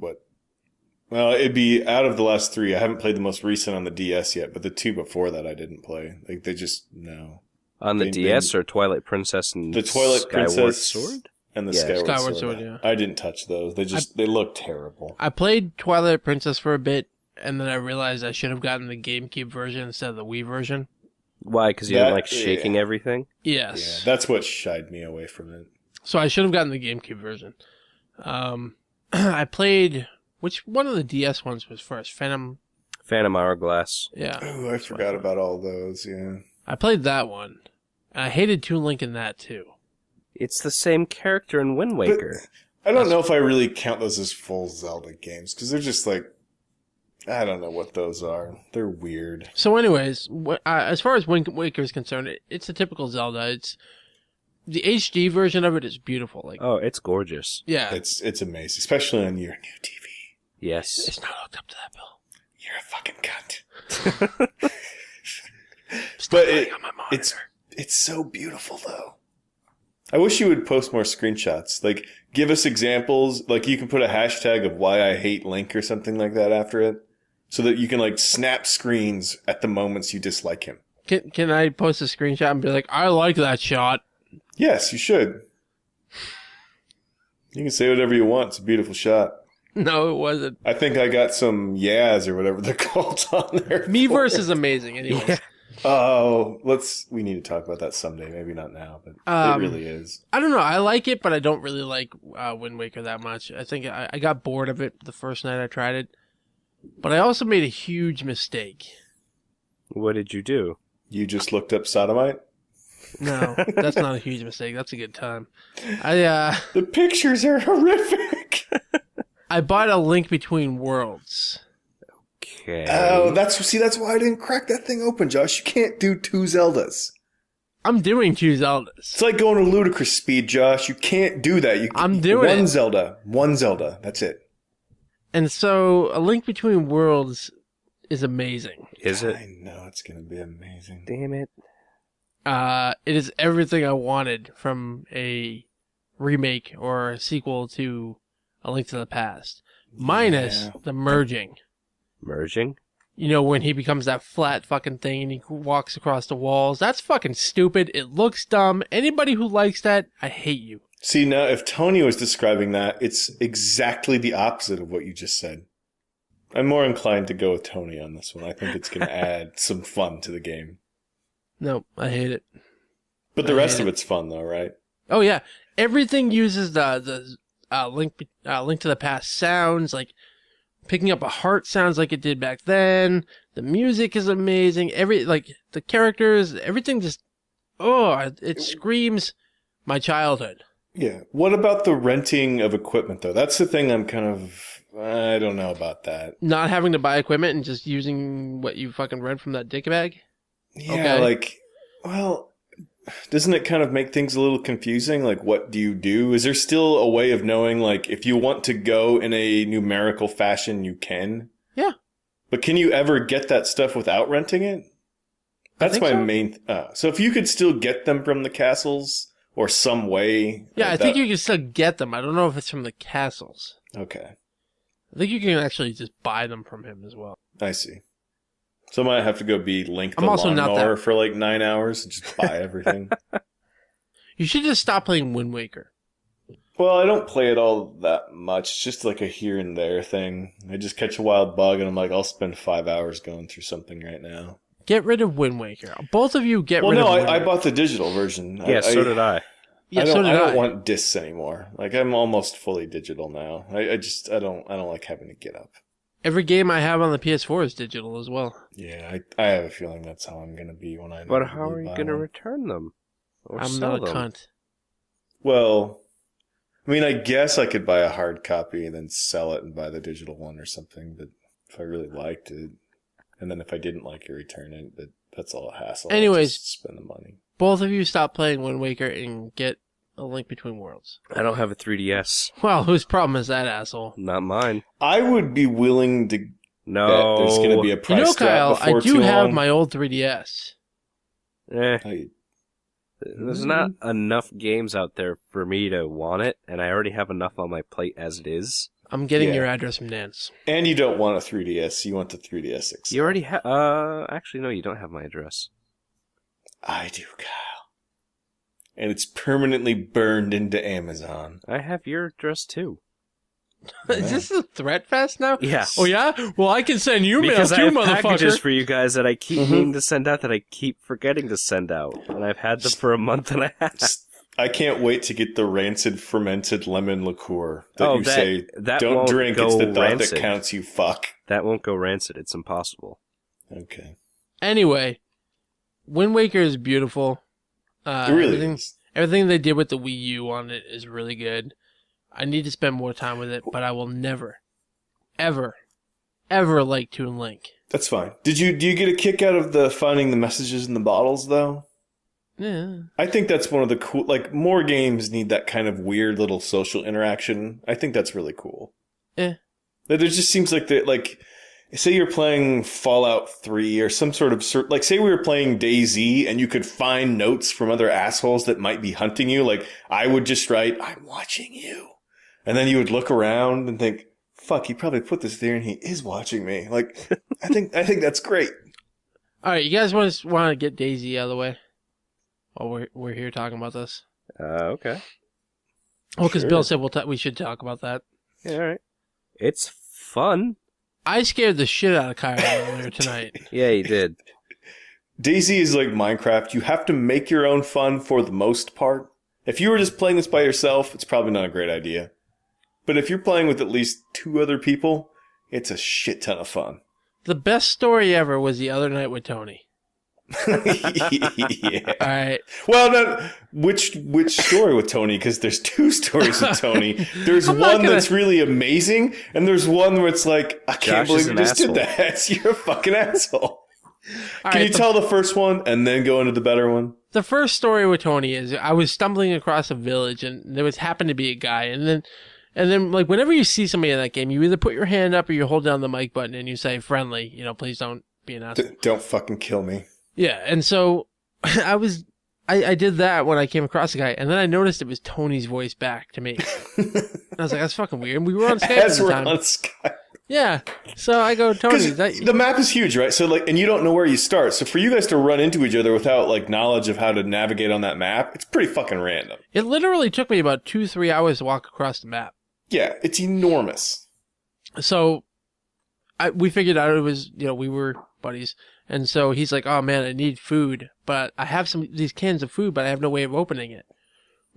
well, it'd be out of the last 3. I haven't played the most recent on the DS yet, but the 2 before that I didn't play. Like, they just, no. On the DS or Twilight Princess and the Twilight Skyward Princess Sword? and the Yeah. Skyward Sword. Yeah. I didn't touch those. They look terrible. I played Twilight Princess for a bit, and then I realized I should have gotten the GameCube version instead of the Wii version. Why? Because you didn't like shaking everything? Yes. Yeah, that's what shied me away from it. So I should have gotten the GameCube version. I played... Which one of the DS ones was first? Phantom Hourglass. Yeah. Oh, I forgot about all those, yeah. I played that one. And I hated Toon Link in that, too. It's the same character in Wind Waker. I don't know if I really count those as full Zelda games, because they're just like, I don't know what those are. They're weird. So anyways, as far as Wind Waker is concerned, it's a typical Zelda. It's the HD version of it is beautiful. Like, Oh, it's gorgeous. yeah. It's amazing, especially on your new TV. Yes. It's not hooked up to that, Bill. You're a fucking cunt. But On my monitor. it's so beautiful, though. I wish you would post more screenshots. Like, give us examples. Like, you can put a hashtag of why I hate Link or something like that after it, so that you can, like, snap screens at the moments you dislike him. Can I post a screenshot and be like, I like that shot? Yes, you should. You can say whatever you want. It's a beautiful shot. No, it wasn't. I think I got some yas or whatever they're called on there. Miiverse is amazing, anyways. Yeah. Oh, we need to talk about that someday. Maybe not now, but it really is. I don't know. I like it, but I don't really like Wind Waker that much. I think I got bored of it the first night I tried it. But I also made a huge mistake. What did you do? You just looked up sodomite? No, that's not a huge mistake. That's a good time. The pictures are horrific. I bought A Link Between Worlds. Okay. Oh, that's why I didn't crack that thing open, Josh. You can't do 2 Zeldas. I'm doing 2 Zeldas. It's like going to ludicrous speed, Josh. You can't do that. I'm doing one it. One Zelda. That's it. And so A Link Between Worlds is amazing. Is it? I know it's going to be amazing. Damn it. It is everything I wanted from a remake or a sequel to A Link to the Past. Minus the merging. Merging? You know, when he becomes that flat fucking thing and he walks across the walls. That's fucking stupid. It looks dumb. Anybody who likes that, I hate you. See, now, if Tony was describing that, it's exactly the opposite of what you just said. I'm more inclined to go with Tony on this one. I think it's going to add some fun to the game. No, I hate it. But the rest of it's fun, though, right? Oh, yeah. Everything uses the Link to the Past sounds, like picking up a heart sounds like it did back then. The music is amazing. The characters, everything just, it screams my childhood. Yeah. What about the renting of equipment, though? That's the thing I don't know about that. Not having to buy equipment and just using what you fucking rent from that dick bag? Yeah, Okay. Doesn't it kind of make things a little confusing? Like, what do you do? Is there still a way of knowing, like, if you want to go in a numerical fashion, you can? Yeah. But can you ever get that stuff without renting it? That's my main... so if you could still get them from the castles or some way... Yeah, I think you can still get them. I don't know if it's from the castles. Okay. I think you can actually just buy them from him as well. I see. So I might have to go be Link the I'm also not lawnmower that- for like 9 hours and just buy everything. You should just stop playing Wind Waker. Well, I don't play it all that much. It's just like a here and there thing. I just catch a wild bug and I'm like, I'll spend 5 hours going through something right now. Get rid of Wind Waker. Both of you get rid of Well, Wind no, I Waker. bought the digital version. Yeah, so did I. Yeah, I so did I I. don't want discs anymore. Like, I'm almost fully digital now. I don't like having to get up. Every game I have on the PS4 is digital as well. Yeah, I have a feeling that's how I'm going to be when I But how are you buy going to one. return them? Or I'm sell not a them? cunt. Well, I mean, I guess I could buy a hard copy and then sell it and buy the digital one or something, but if I really liked it, and then if I didn't like it, return it, but that's all a hassle. Anyways, just spend the money. Both of you stop playing Wind Waker and get A Link Between Worlds. I don't have a 3DS. Well, whose problem is that, asshole? Not mine. I would be willing to No. bet there's going to be a price drop Kyle, before I do too have long. my old 3DS. There's not enough games out there for me to want it, and I already have enough on my plate as it is. I'm getting Yeah. your address from Nance. And you don't want a 3DS, you want the 3DS XL. You already have... actually, no, you don't have my address. I do, Kyle. And it's permanently burned into Amazon. I have your address, too. Is this a threat fest now? Yeah. Oh, yeah? Well, I can send you mail Because I too, have packages motherfucker. for you guys that I keep needing to send out that I keep forgetting to send out. And I've had them for a month and a half. I can't wait to get the rancid fermented lemon liqueur that you say, that don't won't drink, go it's the thought rancid. that counts, you fuck. That won't go rancid. It's impossible. Okay. Anyway, Wind Waker is beautiful. It really everything, is. everything they did with the Wii U on it is really good. I need to spend more time with it, but I will never, ever, ever like Toon Link. That's fine. Do you get a kick out of the finding the messages in the bottles, though? Yeah. I think that's one of the cool, like, more games need that kind of weird little social interaction. I think that's really cool. Yeah. There just seems like that, like, say you're playing Fallout 3 or some sort of, like, say we were playing DayZ and you could find notes from other assholes that might be hunting you. Like, I would just write, I'm watching you. And then you would look around and think, fuck, he probably put this there and he is watching me. Like, I think that's great. All right, you guys want to get DayZ out of the way while we're here talking about this? Okay. Well, because Sure. Bill said we should talk about that. Yeah, all right. It's fun. I scared the shit out of Kyle earlier tonight. Yeah, you did. DayZ is like Minecraft. You have to make your own fun for the most part. If you were just playing this by yourself, it's probably not a great idea. But if you're playing with at least 2 other people, it's a shit ton of fun. The best story ever was the other night with Tony. Yeah. All right. Well, no, which story with Tony? Because there's 2 stories with Tony. There's I'm not one that's really amazing, and there's one where it's like, I can't Josh is believe you an just asshole. did that. You're a fucking asshole. All Can right, you tell the first one and then go into the better one? The first story with Tony is I was stumbling across a village and there was happened to be a guy and then like whenever you see somebody in that game, you either put your hand up or you hold down the mic button and you say friendly, please don't be an asshole. Don't fucking kill me. Yeah, and so I did that when I came across the guy, and then I noticed it was Tony's voice back to me. And I was like, that's fucking weird. And we were on Skype at As the we're time. on Skype. Yeah. So I go, Tony, is Because that the map is huge, right? So like, and you don't know where you start. So for you guys to run into each other without like knowledge of how to navigate on that map, it's pretty fucking random. it literally took me about 2-3 hours to walk across the map. Yeah, it's enormous. So we figured out it was, we were buddies. And so he's like, oh man, I need food, but I have these cans of food, but I have no way of opening it.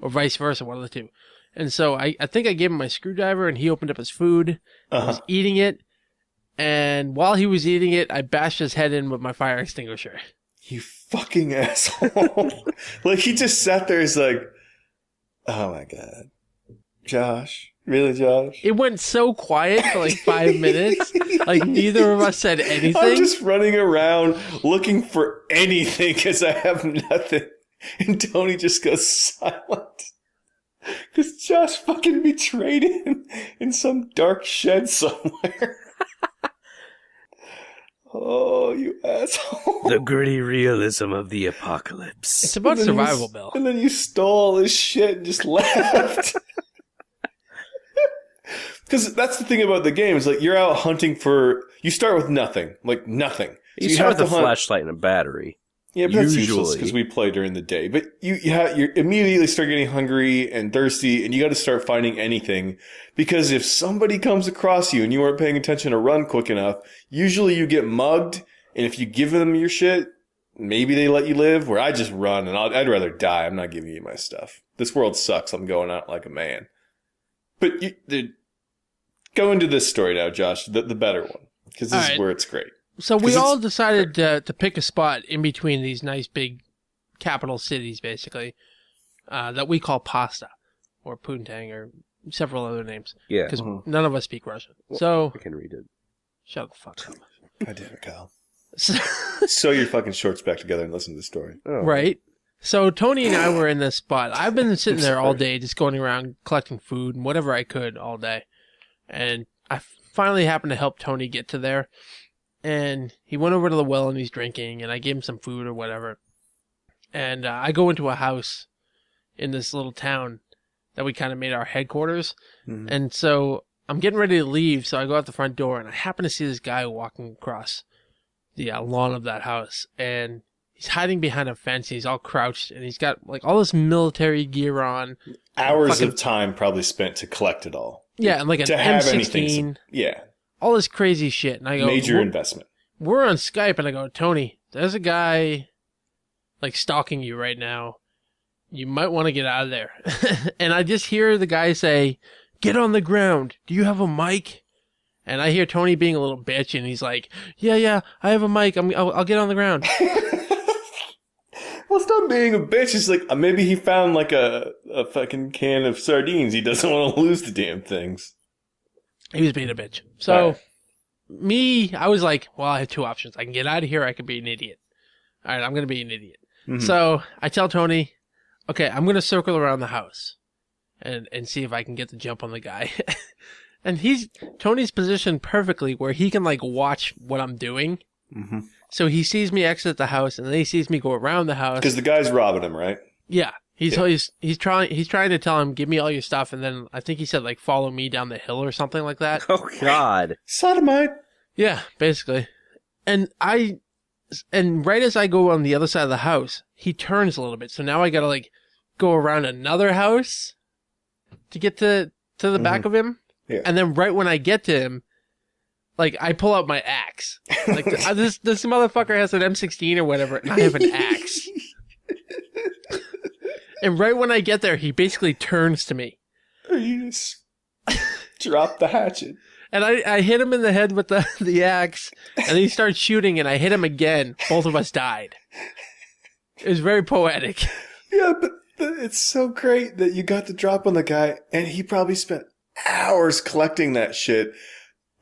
Or vice versa, one of the two. And so I think I gave him my screwdriver and he opened up his food. I was eating it. And while he was eating it, I bashed his head in with my fire extinguisher. You fucking asshole. Like he just sat there, he's like, oh my God. Josh? Really, Josh? It went so quiet for like 5 minutes. Like neither of us said anything. I'm just running around looking for anything because I have nothing. And Tony just goes silent. Because Josh fucking betrayed him in some dark shed somewhere. Oh, you asshole. The gritty realism of the apocalypse. It's about survival, Bill. And then you stole all his shit and just left. Because that's the thing about the game is like you're out hunting for. You start with nothing, like nothing. You So start have with a to hunt. flashlight and a battery. Yeah, but that's useless Usually. because we play during the day. But you immediately start getting hungry and thirsty, and you got to start finding anything. Because if somebody comes across you and you weren't paying attention to run quick enough, usually you get mugged. And if you give them your shit, maybe they let you live. Where I just run, and I'd rather die. I'm not giving you my stuff. This world sucks. I'm going out like a man. But go into this story now, Josh, the better one, because this is where it's great. So we all decided to pick a spot in between these nice big capital cities, basically, that we call Pasta or Poontang or several other names. Yeah. Because none of us speak Russian. So I can read it. Shut the fuck up. God damn it, Kyle. Sew your fucking shorts back together and listen to the story. Oh. Right. So Tony and I were in this spot. I've been sitting there all day just going around collecting food and whatever I could all day. And I finally happened to help Tony get to there. And he went over to the well and he's drinking, and I gave him some food or whatever. And I go into a house in this little town that we kind of made our headquarters. Mm-hmm. And so I'm getting ready to leave, so I go out the front door, and I happen to see this guy walking across the lawn of that house. And he's hiding behind a fence, and he's all crouched, and he's got like all this military gear on. Hours of time probably spent to collect it all. Yeah, and like an M16. Yeah. All this crazy shit. And I go, major investment. We're on Skype, and I go, Tony, there's a guy like stalking you right now. You might want to get out of there. And I just hear the guy say, get on the ground. Do you have a mic? And I hear Tony being a little bitch, and he's like, yeah, I have a mic. I'll get on the ground. Well, stop being a bitch. It's like, maybe he found like a fucking can of sardines. He doesn't want to lose the damn things. He was being a bitch. So, I was like, well, I have two options. I can get out of here, or I could be an idiot. All right, I'm going to be an idiot. Mm-hmm. So I tell Tony, okay, I'm going to circle around the house and see if I can get the jump on the guy. And Tony's positioned perfectly where he can like watch what I'm doing. Mm-hmm. So he sees me exit the house, and then he sees me go around the house. Because the guy's robbing him, right? Yeah. He's trying to tell him, give me all your stuff, and then I think he said like follow me down the hill or something like that. Oh God. Sodomite. Yeah, basically. And right as I go on the other side of the house, he turns a little bit. So now I gotta like go around another house to get to the back of him. Yeah. And then right when I get to him, like I pull out my axe. Like this motherfucker has an M16 or whatever, and I have an axe. And right when I get there, he basically turns to me. You just drop the hatchet. And I hit him in the head with the axe, and he starts shooting, and I hit him again. Both of us died. It was very poetic. Yeah, but it's so great that you got the drop on the guy, and he probably spent hours collecting that shit,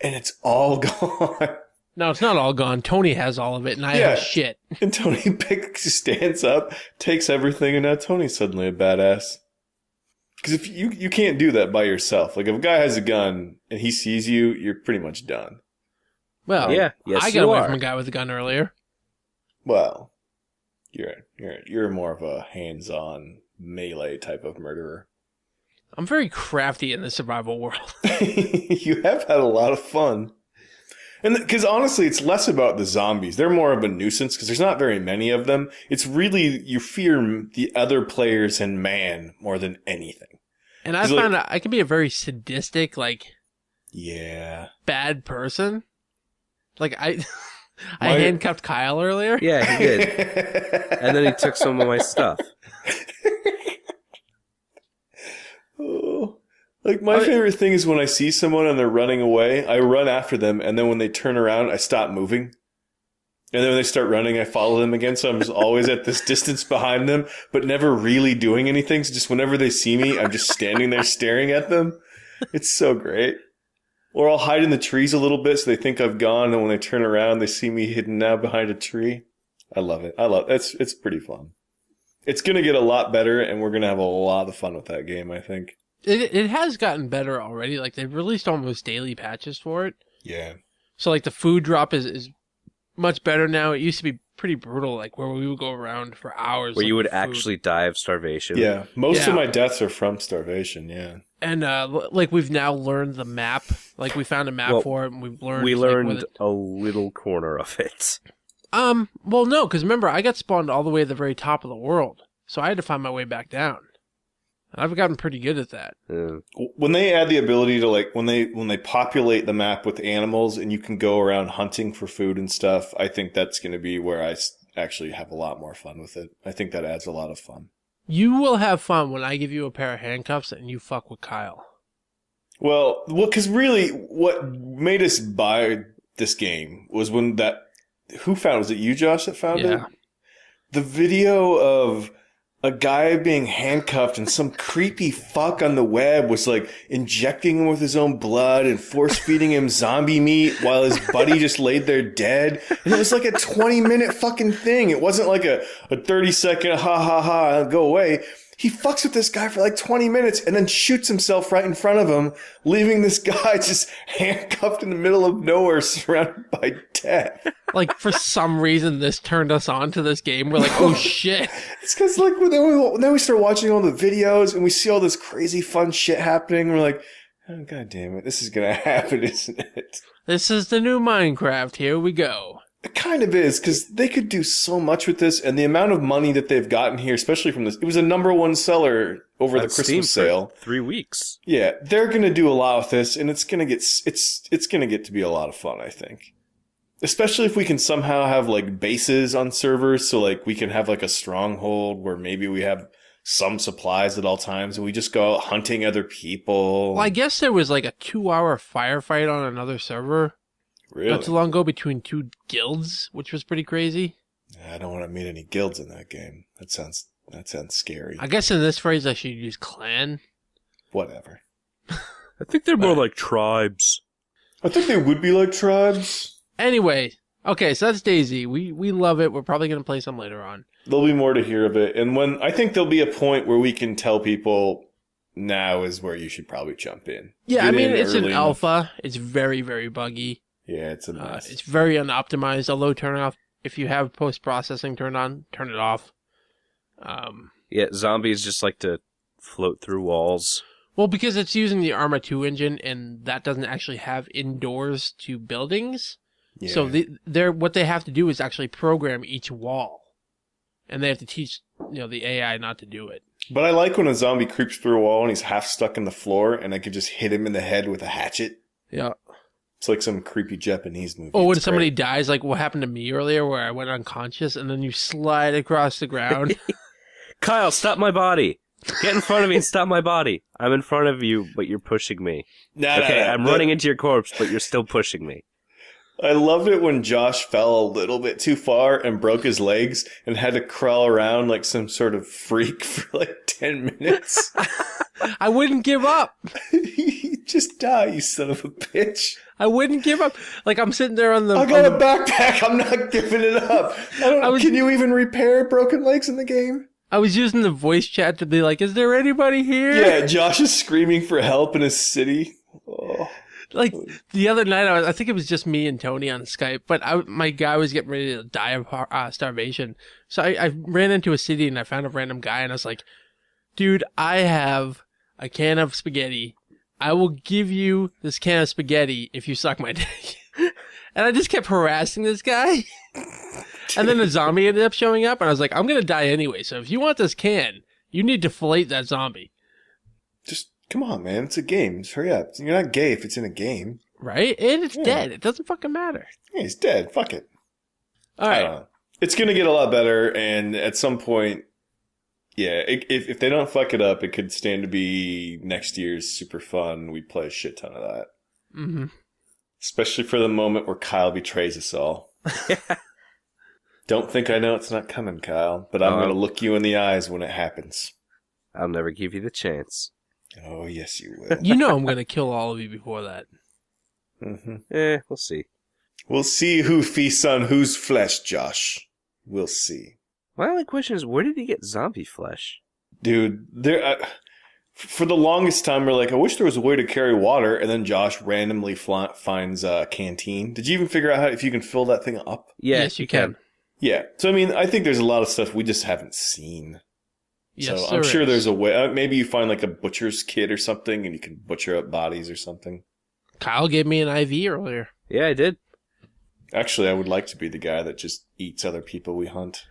and it's all gone. No, it's not all gone. Tony has all of it, and I have shit. And Tony stands up, takes everything, and now Tony's suddenly a badass. Because if you can't do that by yourself. Like if a guy has a gun and he sees you, you're pretty much done. Well, yeah, yes, I got away from a guy with a gun earlier. Well, you're more of a hands-on melee type of murderer. I'm very crafty in the survival world. You have had a lot of fun. And because honestly, it's less about the zombies. They're more of a nuisance because there's not very many of them. It's really, you fear the other players and man more than anything. And I found out I can be a very sadistic, bad person. Like I handcuffed Kyle earlier. Yeah, he did. And then he took some of my stuff. Oh. Like, my favorite thing is when I see someone and they're running away, I run after them, and then when they turn around, I stop moving. And then when they start running, I follow them again, so I'm just always at this distance behind them, but never really doing anything. So just whenever they see me, I'm just standing there staring at them. It's so great. Or I'll hide in the trees a little bit so they think I've gone, and when they turn around, they see me hidden now behind a tree. I love it. It's pretty fun. It's going to get a lot better, and we're going to have a lot of fun with that game, I think. It has gotten better already. Like, they've released almost daily patches for it. Yeah. So, like, the food drop is much better now. It used to be pretty brutal, like, where we would go around for hours. Where you would actually die of starvation. Yeah. Most of my deaths are from starvation, yeah. And, like, we've now learned the map. Like, we found a map for it, and we've learned... We learned a little corner of it. Well, no, because remember, I got spawned all the way at the very top of the world. So I had to find my way back down. I've gotten pretty good at that. Yeah. When they add the ability to when they populate the map with animals and you can go around hunting for food and stuff, I think that's going to be where I actually have a lot more fun with it. I think that adds a lot of fun. You will have fun when I give you a pair of handcuffs and you fuck with Kyle. Well, because really, what made us buy this game was when that. Who found? Was it you, Josh, that found it? Yeah. The video of a guy being handcuffed and some creepy fuck on the web was like injecting him with his own blood and force feeding him zombie meat while his buddy just laid there dead. And it was like a 20-minute fucking thing. It wasn't like a 30-second ha ha ha go away. He fucks with this guy for like 20 minutes and then shoots himself right in front of him, leaving this guy just handcuffed in the middle of nowhere surrounded by death. Like, for some reason, this turned us on to this game. We're like, oh, shit. It's because, like, then we start watching all the videos and we see all this crazy fun shit happening. We're like, oh, God damn it. This is going to happen, isn't it? This is the new Minecraft. Here we go. It kind of is, because they could do so much with this, and the amount of money that they've gotten here, especially from this, it was a #1 seller over the Christmas sale. 3 weeks. Yeah, they're going to do a lot with this, and it's going to get to be a lot of fun, I think. Especially if we can somehow have, like, bases on servers, so, like, we can have, like, a stronghold where maybe we have some supplies at all times, and we just go out hunting other people. Well, I guess there was, like, a 2-hour firefight on another server. Really? Not too long ago between 2 guilds, which was pretty crazy. I don't want to meet any guilds in that game. That sounds scary. I guess in this phrase I should use clan. Whatever. I think they're more like tribes. I think they would be like tribes. Anyway, okay, so that's DayZ. We love it. We're probably going to play some later on. There'll be more to hear of it. And I think there'll be a point where we can tell people now is where you should probably jump in. Yeah, Get I mean, in it's an early enough. alpha. It's very, very buggy. Yeah, it's a mess. It's very unoptimized. A low turn off. If you have post-processing turned on, turn it off. Yeah, zombies just like to float through walls. Well, because it's using the Arma 2 engine, and that doesn't actually have indoors to buildings. Yeah. So what they have to do is actually program each wall. And they have to teach the AI not to do it. But I like when a zombie creeps through a wall and he's half stuck in the floor and I can just hit him in the head with a hatchet. Yeah. It's like some creepy Japanese movie. Oh, when It's somebody great. dies, like what happened to me earlier where I went unconscious and then you slide across the ground. Kyle, stop my body. Get in front of me and stop my body. I'm in front of you, but you're pushing me. Okay, I'm running into your corpse, but you're still pushing me. I loved it when Josh fell a little bit too far and broke his legs and had to crawl around like some sort of freak for like 10 minutes. I wouldn't give up. You just die, you son of a bitch. I wouldn't give up. Like, I'm sitting there on the... I got a backpack. I'm not giving it up. Can you even repair broken legs in the game? I was using the voice chat to be like, is there anybody here? Yeah, Josh is screaming for help in his city. Oh. Like, the other night, I think it was just me and Tony on Skype, but my guy was getting ready to die of starvation. So I ran into a city and I found a random guy and I was like, dude, I have a can of spaghetti. I will give you this can of spaghetti if you suck my dick. And I just kept harassing this guy. And then the zombie ended up showing up and I was like, I'm going to die anyway. So if you want this can, you need to fillet that zombie. Just come on, man. It's a game. Just hurry up. You're not gay if it's in a game. Right? And it's dead. It doesn't fucking matter. Yeah, he's dead. Fuck it. All I right. don't know. It's going to get a lot better. And at some point, yeah, if they don't fuck it up, it could stand to be next year's super fun. We'd play a shit ton of that. Mm-hmm. Especially for the moment where Kyle betrays us all. Don't think I know it's not coming, Kyle, but I'm going to look you in the eyes when it happens. I'll never give you the chance. Oh, yes, you will. You know I'm going to kill all of you before that. Mm-hmm. We'll see. We'll see who feasts on whose flesh, Josh. We'll see. My only question is, where did he get zombie flesh? Dude, for the longest time, we're like, I wish there was a way to carry water, and then Josh randomly finds a canteen. Did you even figure out if you can fill that thing up? Yeah, Yes, you can. Yeah. So, I mean, I think there's a lot of stuff we just haven't seen. Yes, so I'm sure there's a way. Maybe you find like a butcher's kit or something, and you can butcher up bodies or something. Kyle gave me an IV earlier. Yeah, I did. Actually, I would like to be the guy that just eats other people we hunt.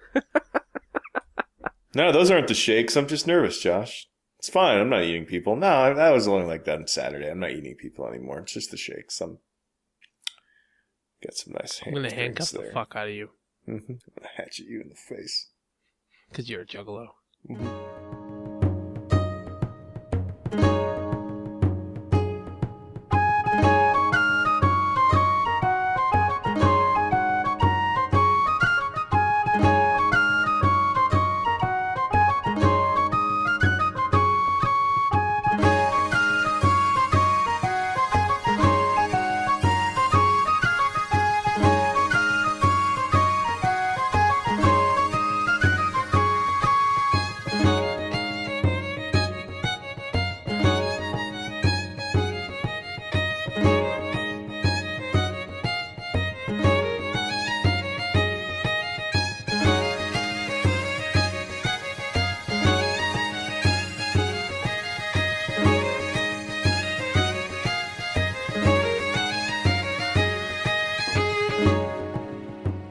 No, those aren't the shakes. I'm just nervous, Josh. It's fine. I'm not eating people. No, I was only like that on Saturday. I'm not eating people anymore. It's just the shakes. Got some nice I'm going to handcuff the fuck out of you. I'm going to hatchet you in the face. Because you're a juggalo.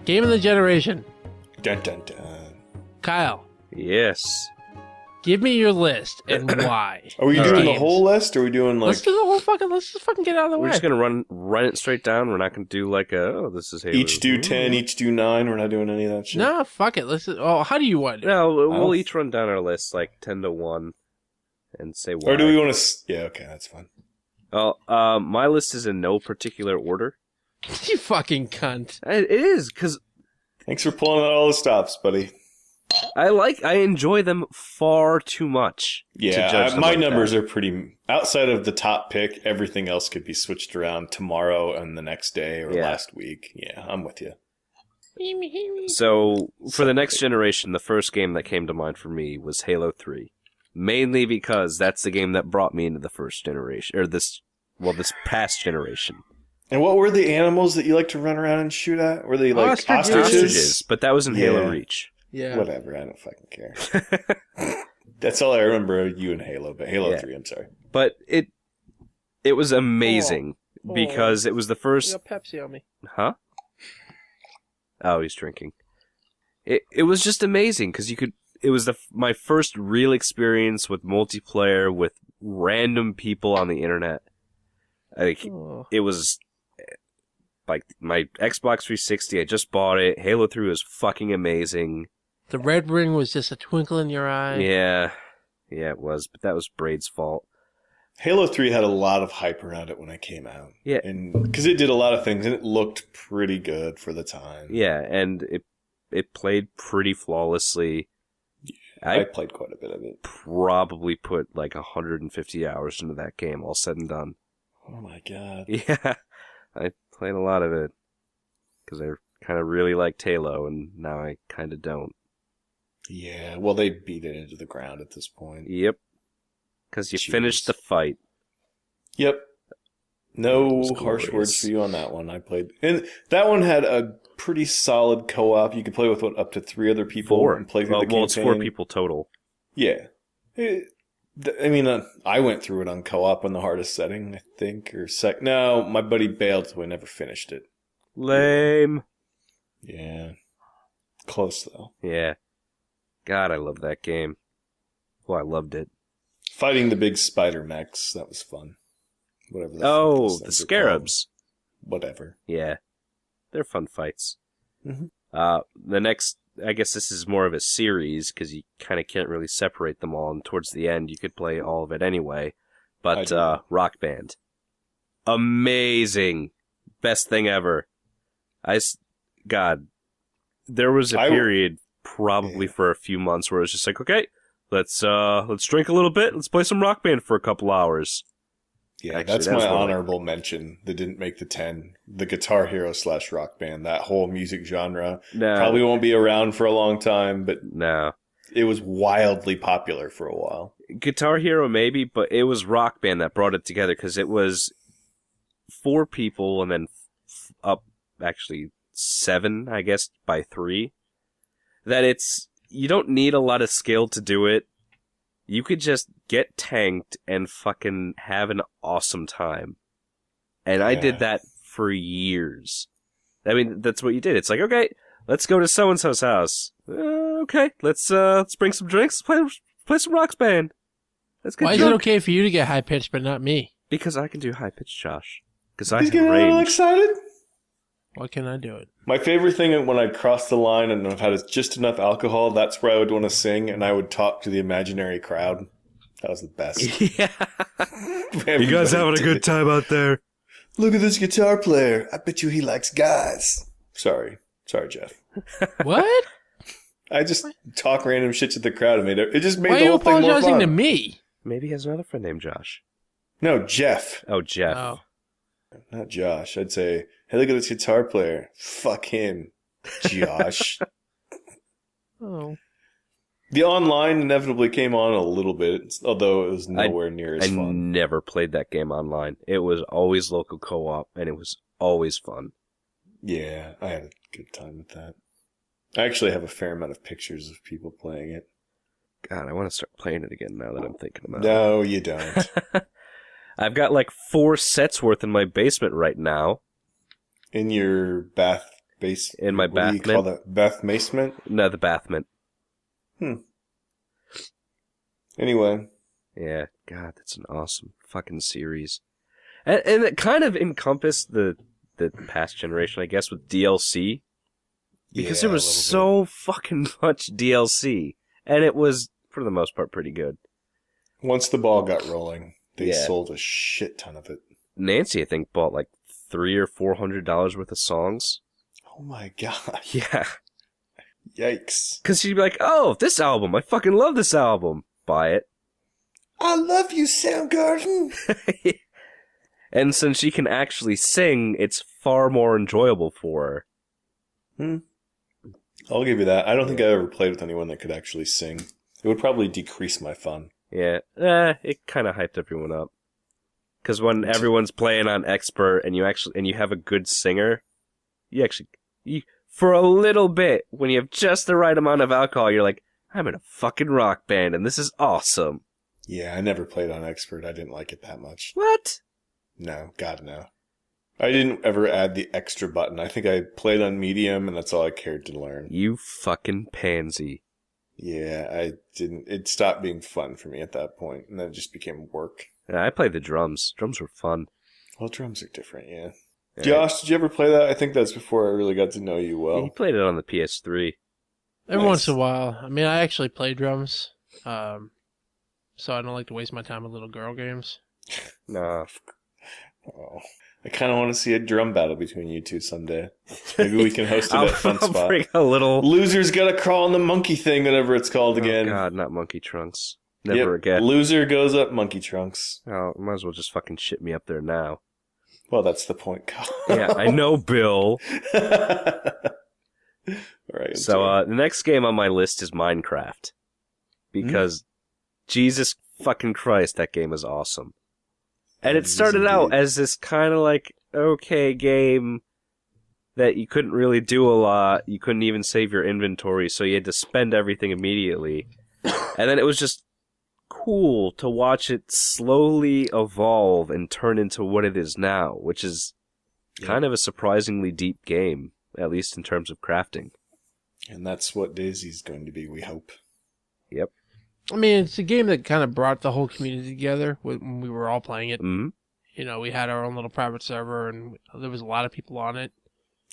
Game of the generation. Dun dun dun. Kyle, Yes. give me your list and why. Are we These doing the games. whole list, or are we doing like Let's do the whole fucking. Let's just fucking get out of the We're way. just gonna run it straight down. We're not gonna do like this is Halo. each do 10, each do 9? We're not doing any of that shit. No, fuck it. Let's. Oh, how do you want it? No, we'll Oh. each run down our list like 10 to 1 and say why. Or do we want to? Yeah, okay, that's fine. Well, my list is in no particular order. You fucking cunt. It is because Thanks for pulling out all the stops, buddy. I enjoy them far too much. to judge Yeah, them my like numbers that. are pretty. Outside of the top pick, everything else could be switched around tomorrow and the next day or Yeah. last week. Yeah, I'm with you. So for the next generation, the first game that came to mind for me was Halo 3. Mainly because that's the game that brought me into the first generation, or this past generation. And what were the animals that you like to run around and shoot at? Were they like Ostriches. ostriches? But that was in Halo Yeah. Reach. Yeah. Whatever, I don't fucking care. That's all I remember of you and Halo, but Halo Yeah. 3, I'm sorry. But it was amazing because it was the You first. got Pepsi on me. Huh? Oh, he's drinking. It was just amazing because you could. It was my first real experience with multiplayer with random people on the internet. Like Oh. it was like my Xbox 360. I just bought it. Halo 3 was fucking amazing. The red ring was just a twinkle in your eye. Yeah, it was. But that was Braid's fault. Halo 3 had a lot of hype around it when it came out. Yeah. And because it did a lot of things and it looked pretty good for the time. Yeah, and it played pretty flawlessly. I played quite a bit of it. Probably put like 150 hours into that game, all said and done. Oh my god. Yeah, I played a lot of it because I kind of really liked Halo, and now I kind of don't. Yeah, well, they beat it into the ground at this point. Yep, because you Jeez. finished the fight. Yep. No It was harsh glorious. words for you on that one. I played. And that one had a pretty solid co-op. You could play with up to 3 other people 4. and play through the Well, it's campaign. 4 people total. Yeah. I mean, I went through it on co-op on the hardest setting, I think, or No, my buddy bailed, so I never finished it. Lame. Yeah. Close, though. Yeah. God, I love that game. Well, I loved it. Fighting the big spider mechs, that was fun. Whatever the fuck Oh, those the things are scarabs. called. Whatever. Yeah. They're fun fights. Mhm. The next, I guess this is more of a series, because you kind of can't really separate them all, and towards the end you could play all of it anyway. But, I do. Rock Band. Amazing. Best thing ever. God, there was a period, probably for a few months, where it was just like, okay, let's drink a little bit, let's play some Rock Band for a couple hours. Yeah, Actually, that's that was my more like- honorable mention that didn't make the 10. The Guitar Hero / Rock Band, that whole music genre. No, Probably won't be around for a long time, but no. it was wildly popular for a while. Guitar Hero maybe, but it was Rock Band that brought it together, because it was 4 people and then up, actually 7, I guess, by 3. That you don't need a lot of skill to do it. You could just get tanked and fucking have an awesome time. And I did Yeah. that for years. I mean, that's what you did. It's like, okay, let's go to so-and-so's house. Okay, let's bring some drinks, play some Rock Band. Let's get Why is drunk. it okay for you to get high pitched but not me? Because I can do high pitch, Josh. Because I He's have getting a little range. excited. Why can't I do it? My favorite thing when I cross the line and I've had just enough alcohol, that's where I would want to sing and I would talk to the imaginary crowd. That was the best. Yeah. Everybody did it. time out there? Look at this guitar player. I bet you he likes guys. Sorry, Jeff. What? I just talk random shit to the crowd and it just made Why are the you whole thing more apologizing fun. to me? Maybe he has another friend named Josh. No, Jeff, Oh, Jeff. Oh. not Josh. I'd say, hey, look at this guitar player. Fuck him, Josh. Oh. The online inevitably came on a little bit, although it was nowhere near as I fun. never played that game online. It was always local co-op, and it was always fun. Yeah, I had a good time with that. I actually have a fair amount of pictures of people playing it. God, I want to start playing it again now that I'm thinking about No, you don't. it. I've got like 4 sets worth in my basement right now. In your base In my what do you bathment. call that? Bathmasement? No, the bathment. Anyway. Yeah, God, that's an awesome fucking series. And it kind of encompassed the past generation, I guess, with DLC. Because there was so fucking much DLC. And it was, for the most part, pretty good. Once the ball got rolling, they Yeah. sold a shit ton of it. Nancy, I think, bought like $300 or $400 worth of songs. Oh my god. Yeah. Yikes. Because she'd be like, oh, this album, I fucking love this album. Buy it. I love you, Soundgarden. And since she can actually sing, it's far more enjoyable for her. I'll give you that. I don't think I ever played with anyone that could actually sing. It would probably decrease my fun. Yeah, it kind of hyped everyone up. Because when everyone's playing on expert and you have a good singer, you for a little bit, when you have just the right amount of alcohol, you're like, I'm in a fucking rock band and this is awesome. Yeah, I never played on expert. I didn't like it that much. What? No, God, no. I didn't ever add the extra button. I think I played on medium, and that's all I cared to learn. You fucking pansy. Yeah, I didn't. It stopped being fun for me at that point, and then it just became work. Yeah, I played the drums. Drums were fun. Well, drums are different, yeah. Yeah. Josh, did you ever play that? I think that's before I really got to know you well. He played it on the PS3. Every once in a while. I mean, I actually play drums, so I don't like to waste my time with little girl games. Nah. Oh, I kind of want to see a drum battle between you two someday. Maybe we can host it at Fun I'll Spot. bring a little... Loser's gotta crawl on the monkey thing, whatever it's called again. Oh God, not monkey trunks. Never again. Loser goes up monkey trunks. Oh, might as well just fucking shit me up there now. Well, that's the point, Kyle. Yeah, I know, Bill. All right. So, the next game on my list is Minecraft. Because, Jesus fucking Christ, that game is awesome. And it started out as this kind of like, okay game that you couldn't really do a lot. You couldn't even save your inventory, so you had to spend everything immediately. And then it was just cool to watch it slowly evolve and turn into what it is now, which is kind of a surprisingly deep game, at least in terms of crafting. And that's what DayZ's going to be, we hope. Yep. I mean, it's a game that kind of brought the whole community together when we were all playing it. Mm-hmm. You know, we had our own little private server, and there was a lot of people on it.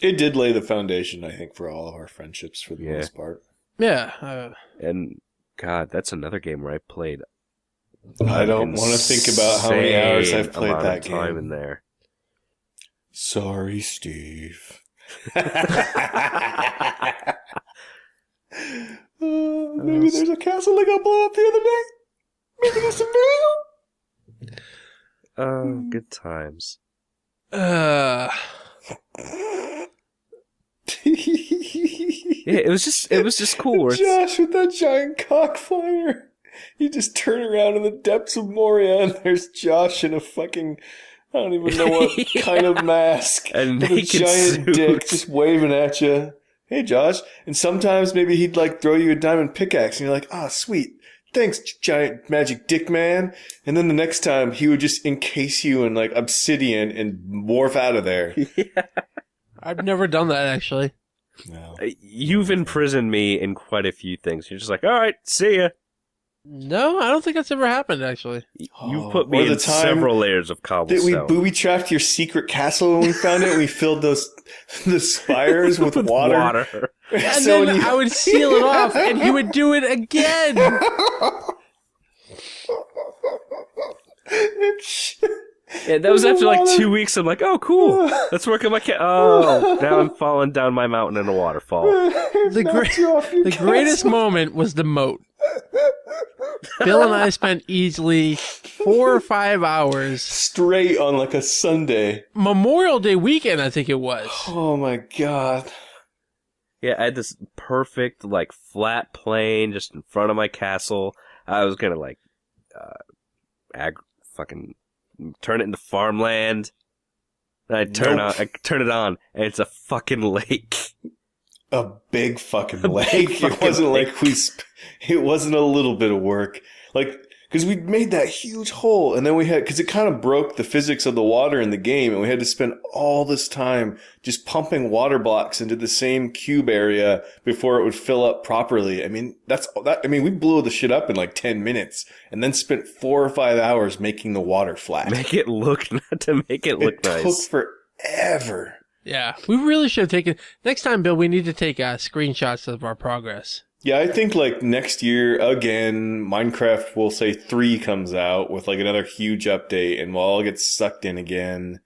It did lay the foundation, I think, for all of our friendships for the most part. Yeah. And, God, that's another game where I played. I don't want to think about how many hours I've played amount that of game. time in there. Sorry, Steve. Maybe there's a castle that got blown up the other day. Maybe there's some mail. Oh, good times. Uh, Yeah, it was just cool. Where Josh with that giant cock flyer. You just turn around in the depths of Moria and there's Josh in a fucking, I don't even know what kind of mask. A with a naked giant suit. dick just waving at you. Hey, Josh. And sometimes maybe he'd like throw you a diamond pickaxe and you're like, ah, sweet. Thanks, giant magic dick man. And then the next time he would just encase you in like obsidian and morph out of there. Yeah. I've never done that, actually. No. You've imprisoned me in quite a few things. You're just like, all right, see ya. No, I don't think that's ever happened, actually. You've put Or me the in time several layers of Did cobblestone. we booby trapped your secret castle when we found it? We filled the spires with water. And So then I would seal it off, and he would do it again. Yeah, that was after like 2 weeks. I'm like, oh, cool. Let's work on my Oh, now I'm falling down my mountain in a waterfall. The greatest moment was the moat. Bill and I spent easily 4 or 5 hours straight on like a Sunday. Memorial Day weekend, I think it was. Oh my god. Yeah, I had this perfect, like, flat plain just in front of my castle. I was gonna, like, fucking turn it into farmland. And I turn it on, and it's a fucking lake. A big fucking lake. It wasn't like it wasn't a little bit of work. Like, Because we made that huge hole, and then because it kind of broke the physics of the water in the game, and we had to spend all this time just pumping water blocks into the same cube area before it would fill up properly. I mean, we blew the shit up in like 10 minutes, and then spent 4 or 5 hours making the water flat. Make it look nice. It took forever. Yeah, we really should have taken... Next time, Bill, we need to take screenshots of our progress. Yeah, I think like next year, again, Minecraft, we'll say 3 comes out with like another huge update, and we'll all get sucked in again.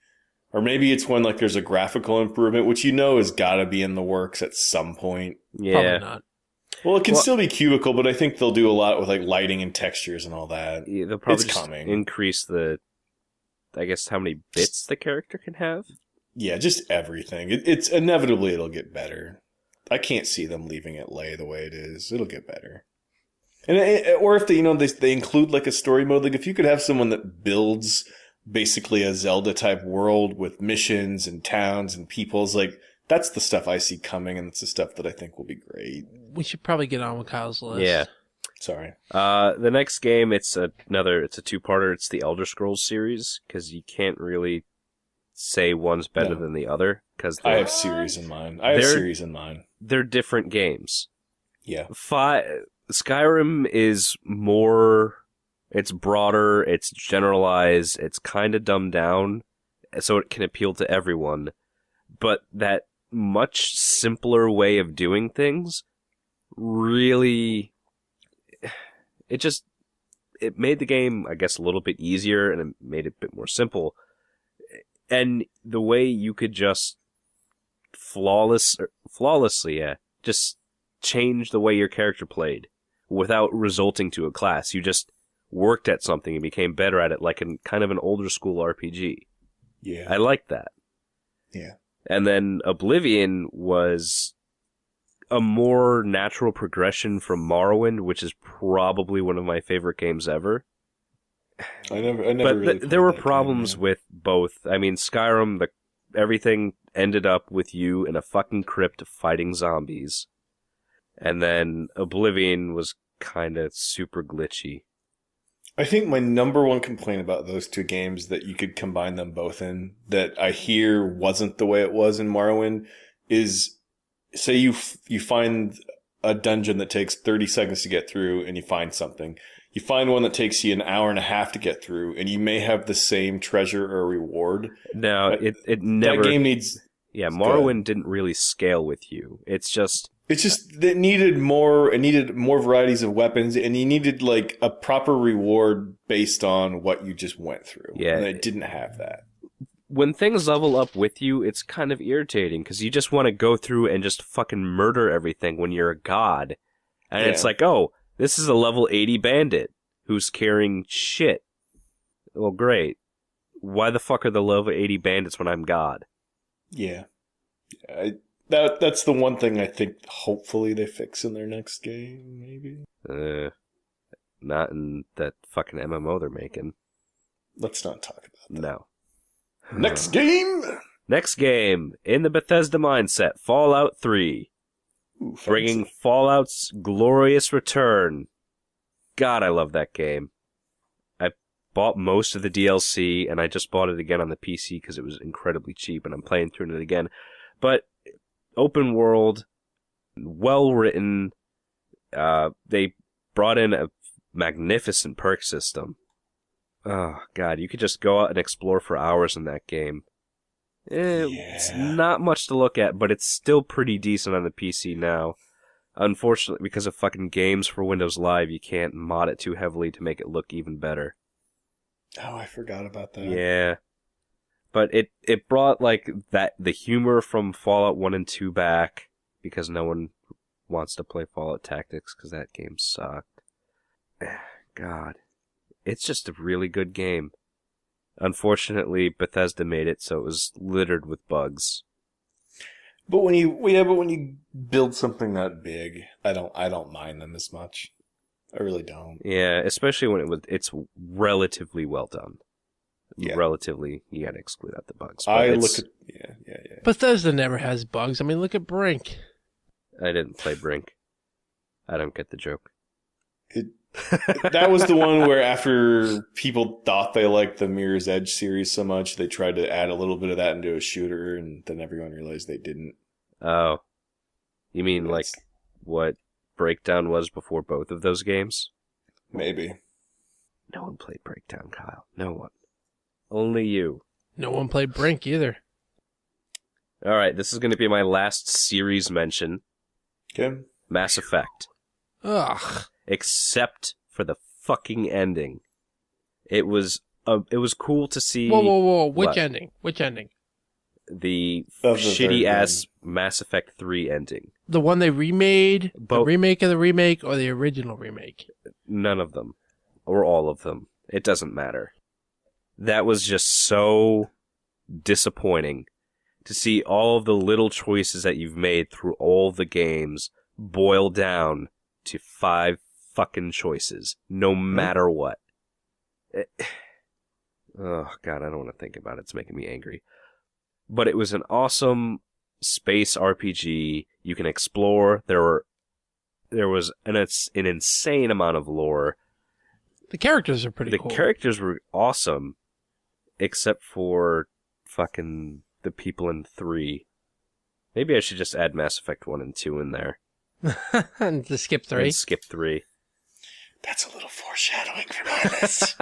Or maybe it's when like there's a graphical improvement, which has got to be in the works at some point. Yeah. Probably not. Well, it can still be cubicle, but I think they'll do a lot with like lighting and textures and all that. Yeah, they'll probably just increase I guess, how many bits the character can have. Yeah, just everything. It's inevitably it'll get better. I can't see them leaving it lay the way it is. It'll get better. And or if they include like a story mode, like if you could have someone that builds basically a Zelda type world with missions and towns and peoples, like that's the stuff I see coming, and it's the stuff that I think will be great. We should probably get on with Kyle's list. Yeah. Sorry. The next game, it's a 2-parter. It's the Elder Scrolls series, because you can't really say one's better than the other. Because I have series in mind. They're different games. Yeah. Skyrim is more... It's broader, it's generalized, it's kind of dumbed down, so it can appeal to everyone. But that much simpler way of doing things really... It made the game, I guess, a little bit easier, and it made it a bit more simple. And the way you could just flawlessly, just change the way your character played without resulting to a class. You just worked at something and became better at it, like in kind of an older school RPG. Yeah. I like that. Yeah. And then Oblivion was a more natural progression from Morrowind, which is probably one of my favorite games ever. I never but really there were problems with both. I mean, Skyrim, everything ended up with you in a fucking crypt fighting zombies. And then Oblivion was kind of super glitchy. I think my number one complaint about those two games that you could combine them both in, that I hear wasn't the way it was in Morrowind, is say you find a dungeon that takes 30 seconds to get through and you find something. You find one that takes you an hour and a half to get through, and you may have the same treasure or reward. No, it never... That game needs... Yeah, Morrowind didn't really scale with you. It's just it needed more. It needed more varieties of weapons, and you needed like a proper reward based on what you just went through. Yeah, and it didn't have that. When things level up with you, it's kind of irritating because you just want to go through and just fucking murder everything when you're a god, and it's like, oh, this is a level 80 bandit who's carrying shit. Well, great. Why the fuck are the level 80 bandits when I'm god? Yeah. That's the one thing I think hopefully they fix in their next game, maybe. Not in that fucking MMO they're making. Let's not talk about that. No. Next game! Next game, in the Bethesda mindset, Fallout 3. Ooh, bringing Fallout's glorious return. God, I love that game. I bought most of the DLC, and I just bought it again on the PC because it was incredibly cheap, and I'm playing through it again. But open world, well written. They brought in a magnificent perk system. Oh God, you could just go out and explore for hours in that game. It's not much to look at, but it's still pretty decent on the PC now. Unfortunately, because of fucking games for Windows Live, you can't mod it too heavily to make it look even better. Oh, I forgot about that. Yeah. But it brought like the humor from Fallout 1 and 2 back, because no one wants to play Fallout Tactics because that game sucked. God. It's just a really good game. Unfortunately, Bethesda made it, so it was littered with bugs. But when you build something that big, I don't mind them as much. I really don't. Yeah, especially when it's relatively well done. Yeah. Relatively, you gotta exclude out the bugs. Yeah. Bethesda never has bugs. I mean, look at Brink. I didn't play Brink. I don't get the joke. That was the one where after people thought they liked the Mirror's Edge series so much, they tried to add a little bit of that into a shooter, and then everyone realized they didn't. Oh. You mean like It's- what Breakdown was before both of those games? Maybe. No one played Breakdown, Kyle. No one. Only you. No one played Brink either. Alright, this is going to be my last series mention. Okay. Mass Effect. Ugh. Except for the fucking ending. It was cool to see Whoa. Which What? ending? Which ending? the Of the third shitty-ass Mass Effect 3 ending. The one they remade? The Both. remake of the remake or the original remake? None of them. Or all of them. It doesn't matter. That was just so disappointing to see all of the little choices that you've made through all the games boil down to 5 fucking choices, no matter what. Oh, God, I don't want to think about it. It's making me angry. But it was an awesome space RPG. You can explore. There was an insane amount of lore. The characters are pretty The cool. characters were awesome, except for fucking the people in 3. Maybe I should just add Mass Effect 1 and 2 in there. And to skip 3. And skip 3. That's a little foreshadowing for my list.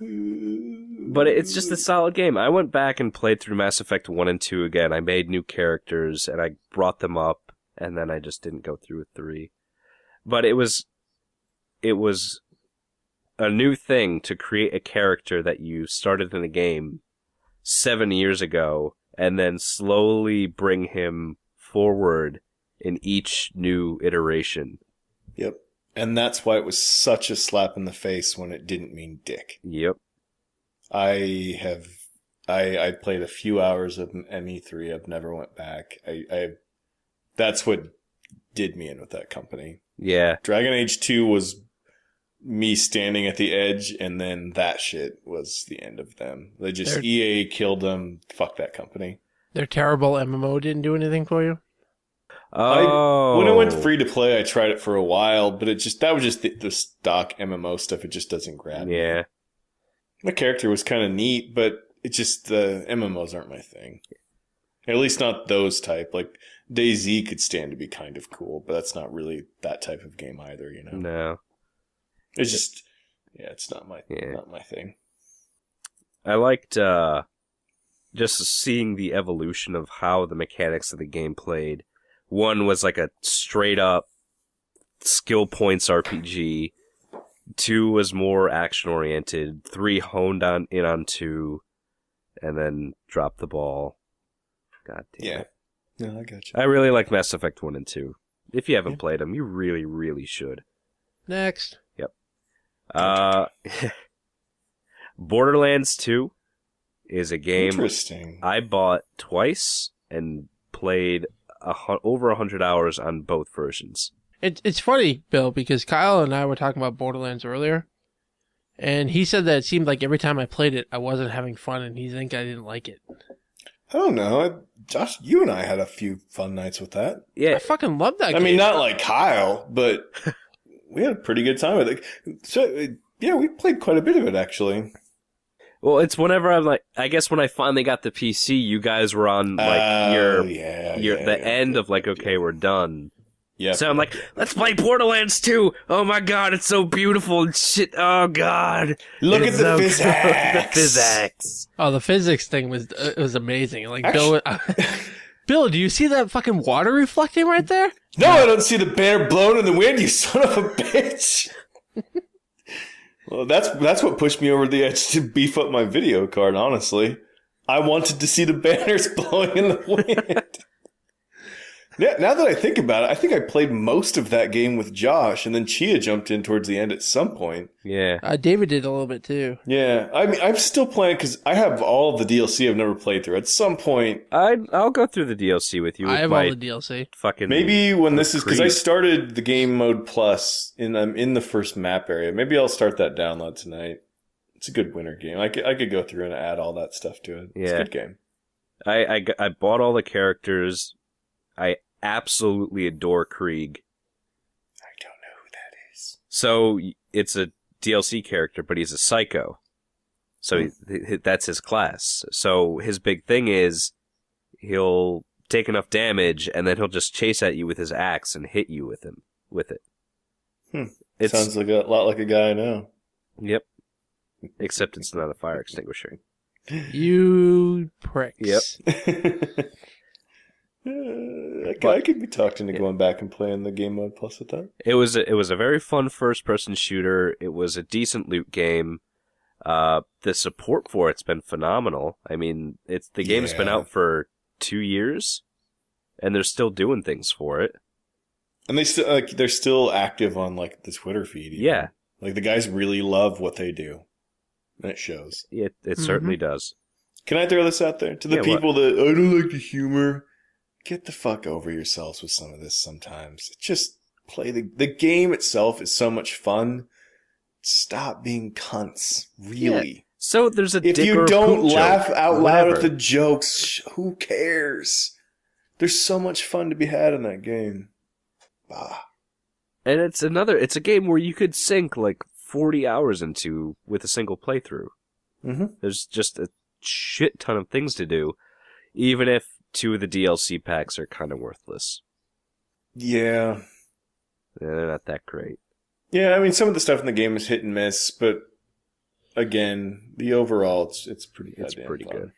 But it's just a solid game. I went back and played through Mass Effect 1 and 2 again. I made new characters, and I brought them up, and then I just didn't go through with 3. But it was a new thing to create a character that you started in a game 7 years ago, and then slowly bring him forward in each new iteration. Yep. And that's why it was such a slap in the face when it didn't mean dick. Yep. I played a few hours of ME3. I've never went back. That's what did me in with that company. Yeah. Dragon Age 2 was me standing at the edge, and then that shit was the end of them. EA killed them. Fuck that company. Their terrible MMO didn't do anything for you? Oh. When it went free to play, I tried it for a while, but that was just the stock MMO stuff. It just doesn't grab me. Yeah. The character was kind of neat, but it just, the MMOs aren't my thing. At least not those type. Like, DayZ could stand to be kind of cool, but that's not really that type of game either, you know? No. It's just, yeah, it's not my thing. I liked just seeing the evolution of how the mechanics of the game played. 1 was like a straight up skill points RPG. 2 was more action oriented. 3 honed in on 2, and then dropped the ball. God damn Yeah. it. No, I got you. I really like Mass Effect 1 and 2. If you haven't played them, you really, really should. Next. Borderlands 2 is a game Interesting. I bought twice and played over 100 hours on both versions. It's funny, Bill, because Kyle and I were talking about Borderlands earlier, and he said that it seemed like every time I played it, I wasn't having fun, and he think I didn't like it. I don't know. Josh, you and I had a few fun nights with that. Yeah, I fucking love that I game. mean, not like Kyle, but we had a pretty good time with it. So, yeah, we played quite a bit of it, actually. well, it's whenever I'm like, I guess when I finally got the PC, you guys were on like the end of like, okay, we're done. Yeah. So I'm like, let's play Borderlands 2. Oh my god, it's so beautiful and shit. Oh god. Look It's at the so physics. good. The physics. Oh, the physics thing was amazing. Like Actually- Bill, do you see that fucking water reflecting right there? No, I don't see the banner blown in the wind, you son of a bitch. Well, that's what pushed me over the edge to beef up my video card, honestly. I wanted to see the banners blowing in the wind. Yeah, now that I think about it, I think I played most of that game with Josh, and then Chia jumped in towards the end at some point. Yeah. David did a little bit too. Yeah, I mean, I'm still playing because I have all of the DLC I've never played through. At some point, I'll go through the DLC with you. I with have my all the DLC. fucking maybe when this is because I Creed. started the game mode plus, and I'm in the first map area. Maybe I'll start that download tonight. It's a good winter game. I could go through and add all that stuff to it. It's Yeah. a good game. I bought all the characters. I absolutely adore Krieg. So it's a DLC character, but he's a psycho. So that's his class. So his big thing is he'll take enough damage, and then he'll just chase at you with his axe and hit you with it. It sounds like a lot like a guy I know. Yep. Except it's not a fire extinguisher. You pricks. Yep. I could be talked into going back and playing the game mode plus with that. It was a very fun first-person shooter. It was a decent loot game. The support for it's been phenomenal. I mean, the game's been out for 2 years, and they're still doing things for it. And they're still active on like the Twitter feed. Even. Yeah, like the guys really love what they do, and it shows. It certainly does. Can I throw this out there to the people that I don't like the humor? Get the fuck over yourselves with some of this. Sometimes just play the game itself is so much fun. Stop being cunts, really. Yeah. So there's a if dick you or don't poop laugh joke, out whatever. loud at the jokes, who cares? There's so much fun to be had in that game. And it's a game where you could sink like 40 hours into with a single playthrough. Mm-hmm. There's just a shit ton of things to do, even if 2 of the DLC packs are kind of worthless. Yeah, they're not that great. Yeah, I mean, some of the stuff in the game is hit and miss, but again, the overall, it's pretty good. It's pretty fun. good.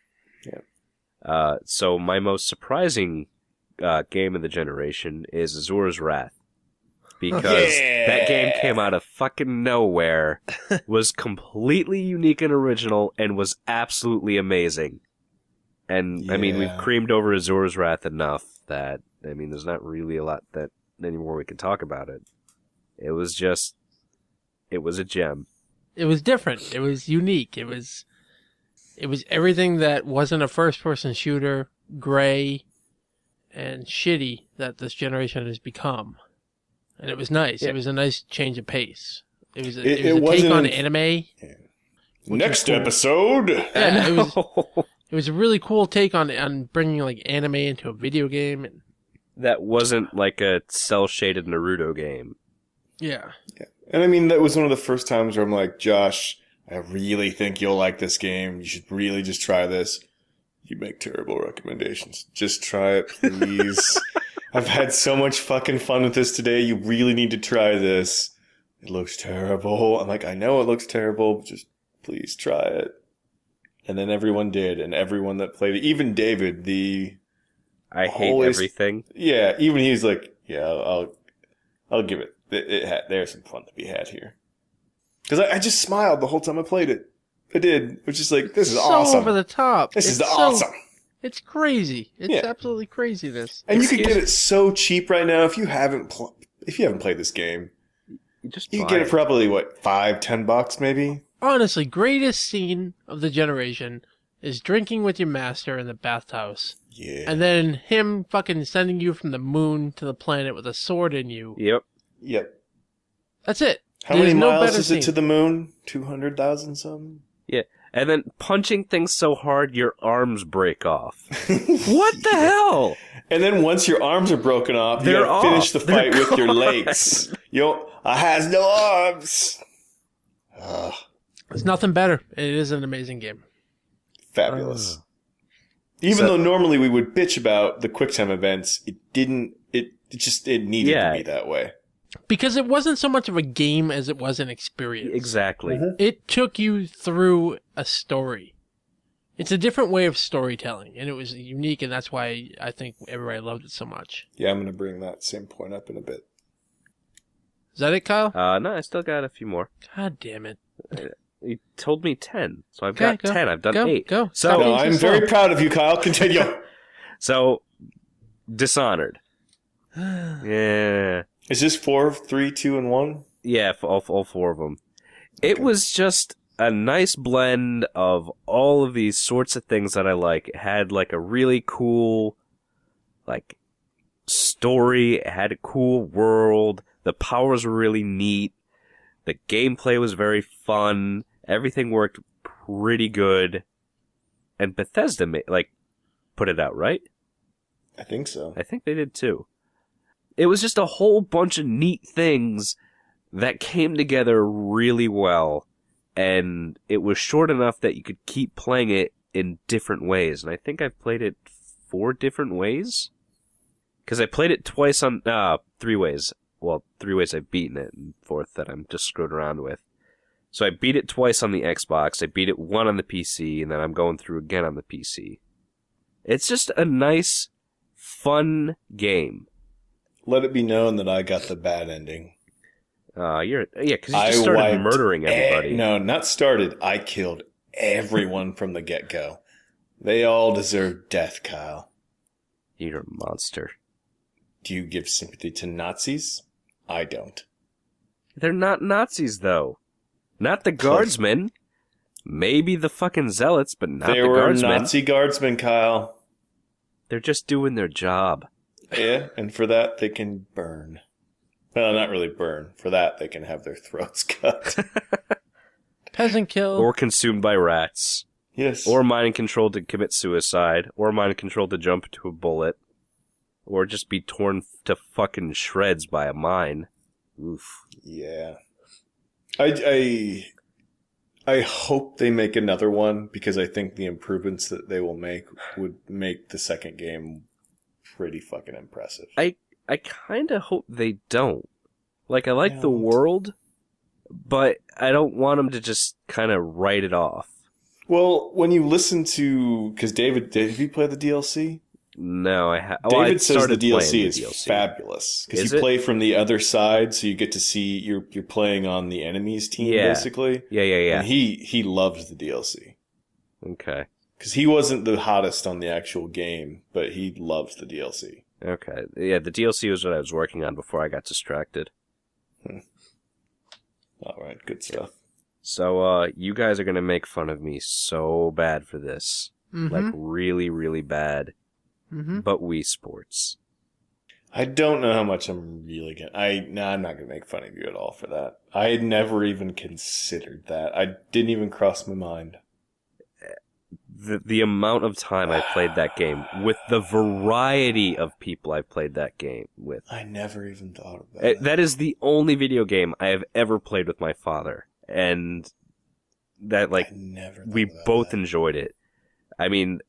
Yeah. So my most surprising game of the generation is Azura's Wrath. Because that game came out of fucking nowhere, was completely unique and original, and was absolutely amazing. And, I mean, we've creamed over Azura's Wrath enough that, I mean, there's not really a lot that anymore we can talk about it. It was a gem. It was different. It was unique. It was everything that wasn't a first-person shooter, gray, and shitty that this generation has become. And it was nice. Yeah. It was a nice change of pace. It was a take on anime. Yeah. Next episode. Yeah, it was a really cool take on bringing like anime into a video game. That wasn't like a cel-shaded Naruto game. Yeah. And I mean, that was one of the first times where I'm like, Josh, I really think you'll like this game. You should really just try this. You make terrible recommendations. Just try it, please. I've had so much fucking fun with this today. You really need to try this. It looks terrible. I'm like, I know it looks terrible, but just please try it. And then everyone did, and everyone that played it, even David, I hate everything. Yeah, even he's like, yeah, I'll give it. There's some fun to be had here. Because I just smiled the whole time I played it. I did. It was just like, this is awesome. So over the top. This is awesome. It's crazy. It's absolutely craziness. And you can get it so cheap right now. If you haven't played this game, you can get it for probably $5-10 maybe. Honestly, greatest scene of the generation is drinking with your master in the bathhouse. Yeah. And then him fucking sending you from the moon to the planet with a sword in you. Yep. That's it. How many miles is it to the moon? 200,000 something? Yeah. And then punching things so hard your arms break off. What the hell? And then once your arms are broken off, you gotta finish the fight with your legs. I has no arms. It's nothing better. It is an amazing game. Fabulous. Even though normally we would bitch about the QuickTime events, it didn't. It needed to be that way. Because it wasn't so much of a game as it was an experience. Exactly. Mm-hmm. It took you through a story. It's a different way of storytelling, and it was unique, and that's why I think everybody loved it so much. Yeah, I'm going to bring that same point up in a bit. Is that it, Kyle? No, I still got a few more. God damn it. You told me 10, so I've got 10. I've done 8. Go. So I'm very proud of you, Kyle. Continue. So, Dishonored. Yeah. Is this 4, 3, 2, and 1? Yeah, all 4 of them. Okay. It was just a nice blend of all of these sorts of things that I like. It had like a really cool story. It had a cool world. The powers were really neat. The gameplay was very fun. Everything worked pretty good. And Bethesda put it out, right? I think so. I think they did too. It was just a whole bunch of neat things that came together really well, and it was short enough that you could keep playing it in different ways. And I think I've played it 4 different ways. Because I played it twice on 3 ways. Well, 3 ways I've beaten it, and 4th that I'm just screwed around with. So I beat it twice on the Xbox, I beat it 1 on the PC, and then I'm going through again on the PC. It's just a nice, fun game. Let it be known that I got the bad ending. Because you just started murdering everybody. No, not started. I killed everyone from the get-go. They all deserve death, Kyle. You're a monster. Do you give sympathy to Nazis? I don't. They're not Nazis, though. Not the guardsmen. Maybe the fucking zealots, but not the guardsmen. They were Nazi guardsmen, Kyle. They're just doing their job. Yeah, and for that they can burn. Well, not really burn. For that they can have their throats cut. Peasant kill. Or consumed by rats. Yes. Or mind controlled to commit suicide. Or mind controlled to jump into a bullet. Or just be torn to fucking shreds by a mine. Oof. Yeah. I hope they make another one, because I think the improvements that they will make would make the second game pretty fucking impressive. I kind of hope they don't. Like, I like the world, but I don't want them to just kind of write it off. Well, when you listen to... Because David, have you played the DLC? No, I have. David says the DLC is fabulous because you play from the other side, so you get to see you're playing on the enemy's team, basically. Yeah. And he loves the DLC. Okay. Because he wasn't the hottest on the actual game, but he loves the DLC. Okay. Yeah, the DLC was what I was working on before I got distracted. All right, good stuff. So, you guys are gonna make fun of me so bad for this, like really, really bad. But Wii Sports. I don't know how much I'm really gonna... I'm not gonna make fun of you at all for that. I had never even considered that. I didn't even cross my mind. The amount of time I played that game, with the variety of people I've played that game with. I never even thought about that. That is the only video game I have ever played with my father. And that, like, we both enjoyed it. I mean...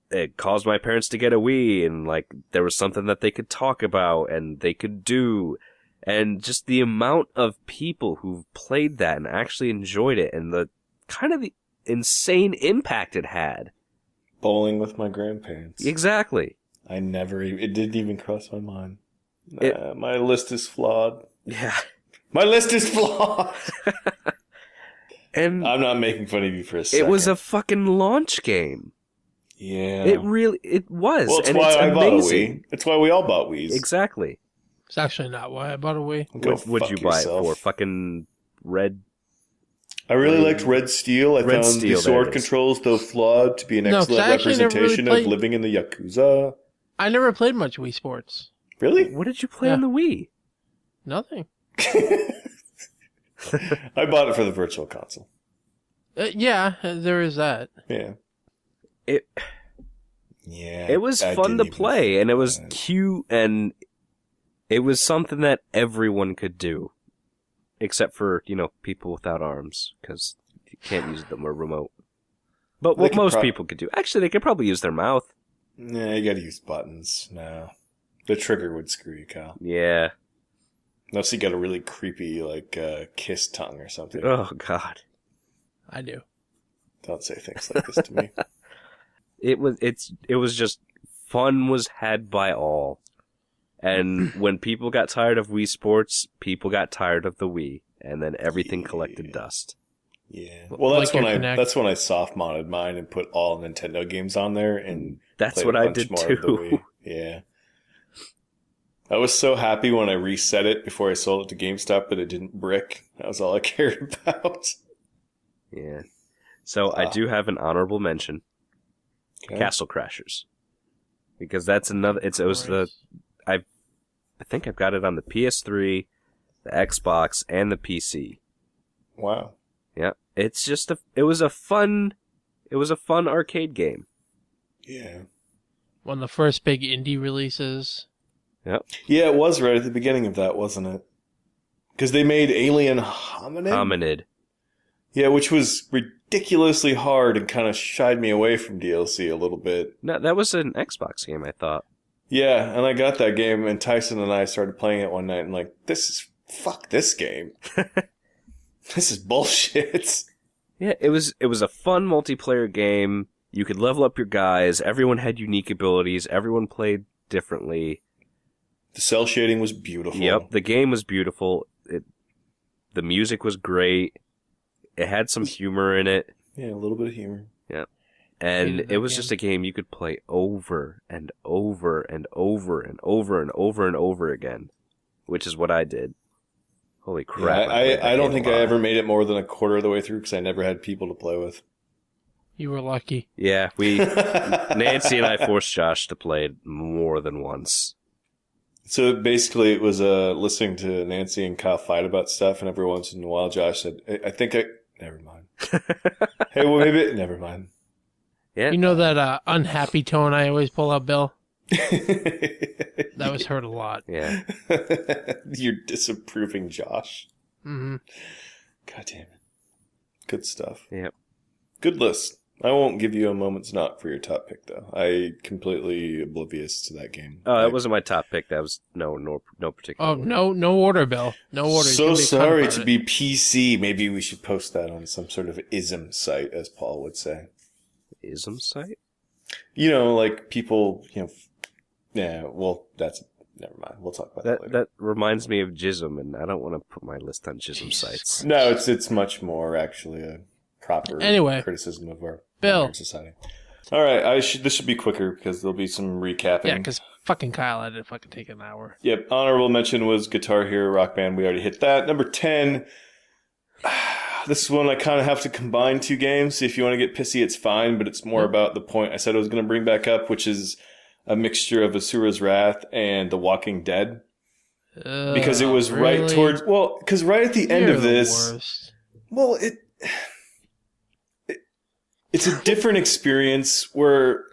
It caused my parents to get a Wii, and like there was something that they could talk about and they could do, and just the amount of people who've played that and actually enjoyed it, and the kind of the insane impact it had. Bowling with my grandparents. Exactly. It didn't even cross my mind. My list is flawed. Yeah. My list is flawed! And I'm not making fun of you for a second. It was a fucking launch game. Yeah. It was. Well, it's and why it's I bought a amazing. Wii. It's why we all bought Wiis. Exactly. It's actually not why I bought a Wii. What would you buy it for? Fucking red? I really liked Red Steel. I found the sword controls, though flawed, to be an excellent representation of living in the Yakuza. I never played much Wii Sports. Really? What did you play on the Wii? Nothing. I bought it for the Virtual Console. There is that. Yeah. It was fun to play, and it was cute, and it was something that everyone could do, except for, people without arms, because you can't use them or remote. But what most people could do, actually, they could probably use their mouth. Yeah, you gotta use buttons. No. The trigger would screw you, Kyle. Yeah. Unless you got a really creepy, kiss tongue or something. Oh, God. I do. Don't say things like this to me. It was just fun was had by all. And when people got tired of Wii Sports, people got tired of the Wii, and then everything collected dust. Yeah. Well, that's when I soft modded mine and put all Nintendo games on there, and that's what I did too. Yeah. I was so happy when I reset it before I sold it to GameStop that it didn't brick. That was all I cared about. Yeah. So I do have an honorable mention. Okay. Castle Crashers, because that's another. I think I've got it on the PS3, the Xbox, and the PC. Wow. Yeah, it's just it was a fun arcade game. Yeah. One of the first big indie releases. Yep. Yeah, it was right at the beginning of that, wasn't it? Because they made Alien Hominid? Hominid. Yeah, which was ridiculously hard and kind of shied me away from DLC a little bit. No, that was an Xbox game, I thought. Yeah, and I got that game, and Tyson and I started playing it one night, and like, fuck this game. This is bullshit. Yeah, it was a fun multiplayer game. You could level up your guys. Everyone had unique abilities. Everyone played differently. The cell shading was beautiful. Yep, the game was beautiful. The music was great. It had some humor in it. Yeah, a little bit of humor. Yeah. And it was just a game you could play over and over and over and over and over and over again, which is what I did. Holy crap. Yeah, I don't think I ever made it more than a quarter of the way through because I never had people to play with. You were lucky. Yeah, Nancy and I forced Josh to play it more than once. So basically it was listening to Nancy and Kyle fight about stuff, and every once in a while Josh said, never mind. Hey, well, maybe, never mind. Yeah. You know that unhappy tone I always pull out, Bill? That was hurt a lot. Yeah. You're disapproving Josh. Mm-hmm. God damn it. Good stuff. Yep. Good list. I won't give you a moment's not for your top pick, though. I completely oblivious to that game. Oh, that wasn't my top pick. That was no particular. Oh, no order, Bill. No order. So sorry to be PC. Maybe we should post that on some sort of ism site, as Paul would say. Ism site? You know, like people, yeah, well, never mind. We'll talk about that later. That reminds me of Jism, and I don't want to put my list on Jism sites. No, it's much more actually a proper criticism of our Bill society. All right, this should be quicker because there'll be some recapping. Yeah, because fucking Kyle had to fucking take an hour. Yep, honorable mention was Guitar Hero Rock Band. We already hit that. Number 10. This is one I kind of have to combine two games. If you want to get pissy, it's fine, but it's more about the point I said I was going to bring back up, which is a mixture of Asura's Wrath and The Walking Dead. Because it was really? right towards... Well, because right at the end of this... Worst. Well, it's a different experience where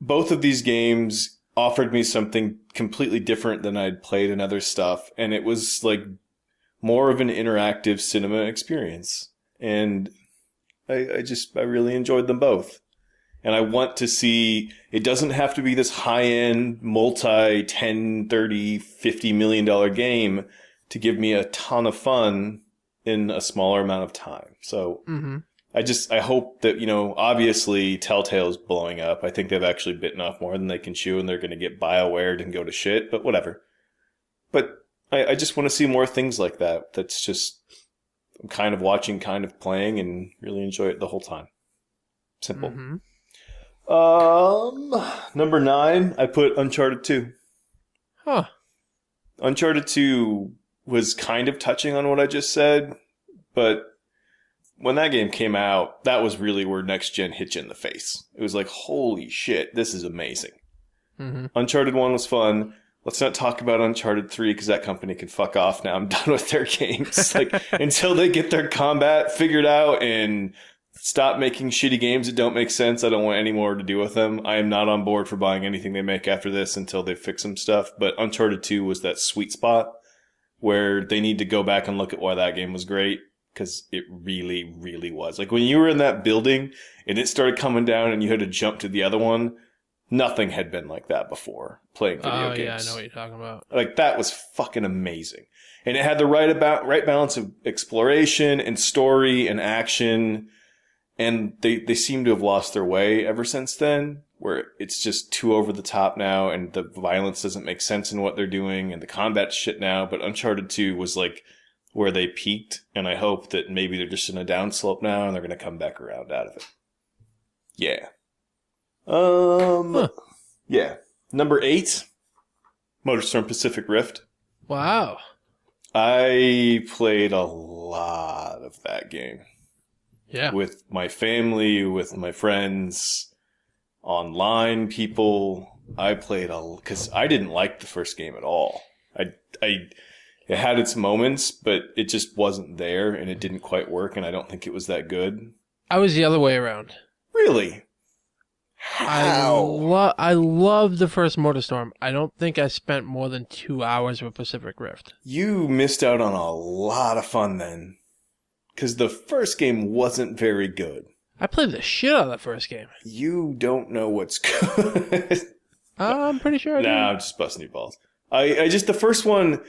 both of these games offered me something completely different than I'd played in other stuff. And it was like more of an interactive cinema experience. And I really enjoyed them both. And I want to see, it doesn't have to be this high-end, multi-10, 30, $50 million game to give me a ton of fun in a smaller amount of time. So I hope that, obviously Telltale's blowing up. I think they've actually bitten off more than they can chew, and they're going to get BioWared and go to shit, but whatever. But I just want to see more things like that. That's just, I'm kind of watching, kind of playing, and really enjoy it the whole time. Simple. Number 9, I put Uncharted 2. Huh. Uncharted 2 was kind of touching on what I just said, but when that game came out, that was really where next gen hit you in the face. It was like, holy shit, this is amazing. Uncharted 1 was fun. Let's not talk about Uncharted 3 because that company can fuck off now. I'm done with their games. Until they get their combat figured out and stop making shitty games that don't make sense, I don't want any more to do with them. I am not on board for buying anything they make after this until they fix some stuff. But Uncharted 2 was that sweet spot where they need to go back and look at why that game was great, because it really, really was. Like when you were in that building and it started coming down and you had to jump to the other one, nothing had been like that before playing video games. Yeah, I know what you're talking about. Like that was fucking amazing. And it had the right balance of exploration and story and action. And they seem to have lost their way ever since then, where it's just too over the top now and the violence doesn't make sense in what they're doing and the combat's shit now. But Uncharted 2 was like where they peaked, and I hope that maybe they're just in a downslope now and they're going to come back around out of it. Yeah. Yeah. Number 8, MotorStorm Pacific Rift. Wow. I played a lot of that game. Yeah. With my family, with my friends, online people. I played because I didn't like the first game at all. It had its moments, but it just wasn't there, and it didn't quite work, and I don't think it was that good. I was the other way around. Really? How? I love the first MotorStorm. I don't think I spent more than 2 hours with Pacific Rift. You missed out on a lot of fun then. Because the first game wasn't very good. I played the shit out of the first game. You don't know what's good. I'm pretty sure I did. Nah, I'm just busting your balls. I just, the first one,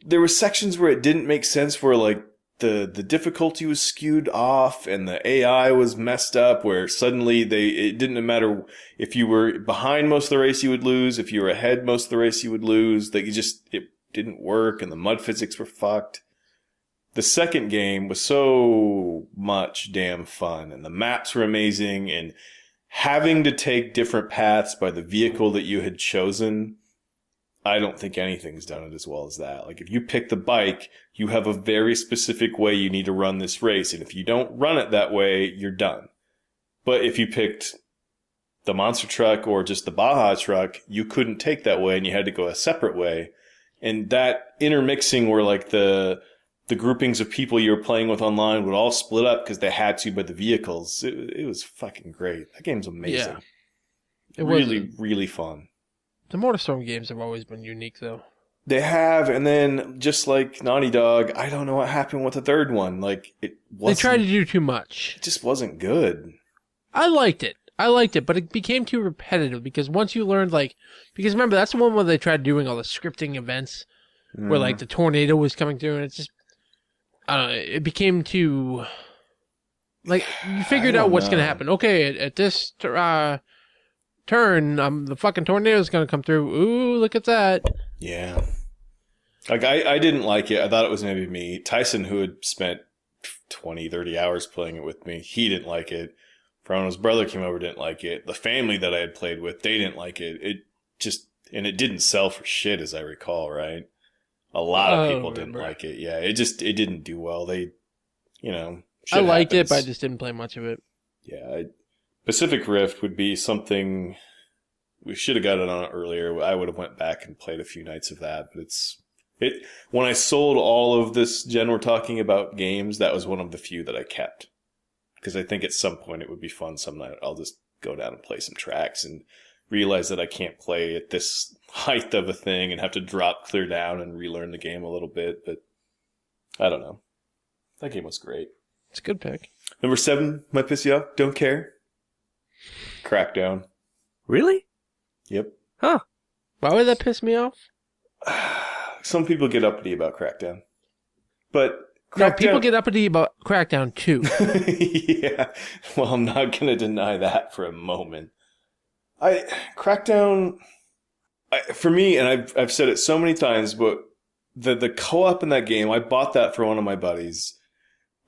there were sections where it didn't make sense, where like the difficulty was skewed off and the AI was messed up, where suddenly it didn't matter if you were behind most of the race you would lose, if you were ahead most of the race you would lose, that it didn't work and the mud physics were fucked. The second game was so much damn fun, and the maps were amazing, and having to take different paths by the vehicle that you had chosen, I don't think anything's done it as well as that. Like, if you pick the bike, you have a very specific way you need to run this race, and if you don't run it that way, you're done. But if you picked the monster truck or just the Baja truck, you couldn't take that way, and you had to go a separate way. And that intermixing where, like, the groupings of people you were playing with online would all split up because they had to by the vehicles. It was fucking great. That game's amazing. Yeah. It really, really fun. The MotorStorm games have always been unique, though. They have, and then just like Naughty Dog, I don't know what happened with the third one. Like, it wasn't. They tried to do too much. It just wasn't good. I liked it, but it became too repetitive because once you learned, like, because remember, that's the one where they tried doing all the scripting events where, like, the tornado was coming through, and it's just, I don't know, it became too, like, you figured out what's going to happen. Okay, at this turn, the fucking tornado's going to come through. Ooh, look at that. Yeah. Like, I didn't like it. I thought it was maybe me. Tyson, who had spent 20, 30 hours playing it with me, he didn't like it. Frono's brother came over, didn't like it. The family that I had played with, they didn't like it. And it didn't sell for shit, as I recall, right? A lot of people didn't like it. Yeah, it didn't do well. They, I liked it, but I just didn't play much of it. Yeah, Pacific Rift would be something we should have got it on earlier. I would have went back and played a few nights of that, but when I sold all of this gen we're talking about games, that was one of the few that I kept. Because I think at some point it would be fun some night. I'll just go down and play some tracks and realize that I can't play at this height of a thing and have to drop clear down and relearn the game a little bit. But I don't know. That game was great. It's a good pick. Number 7 might piss you off. Don't care. Crackdown. Really? Yep. Huh. Why would that piss me off? Some people get uppity about Crackdown. But Crackdown... No, people get uppity about Crackdown too. Yeah. Well, I'm not going to deny that for a moment. Crackdown, for me, and I've said it so many times, but the co-op in that game, I bought that for one of my buddies.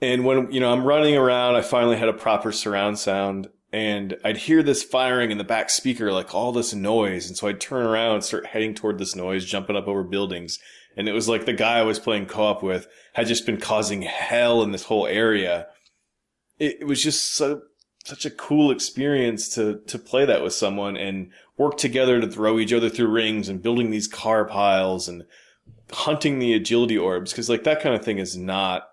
And when, I'm running around, I finally had a proper surround sound, and I'd hear this firing in the back speaker, like all this noise. And so I'd turn around and start heading toward this noise, jumping up over buildings. And it was like the guy I was playing co-op with had just been causing hell in this whole area. It was just such a cool experience to play that with someone and work together to throw each other through rings and building these car piles and hunting the agility orbs. Cause like that kind of thing is not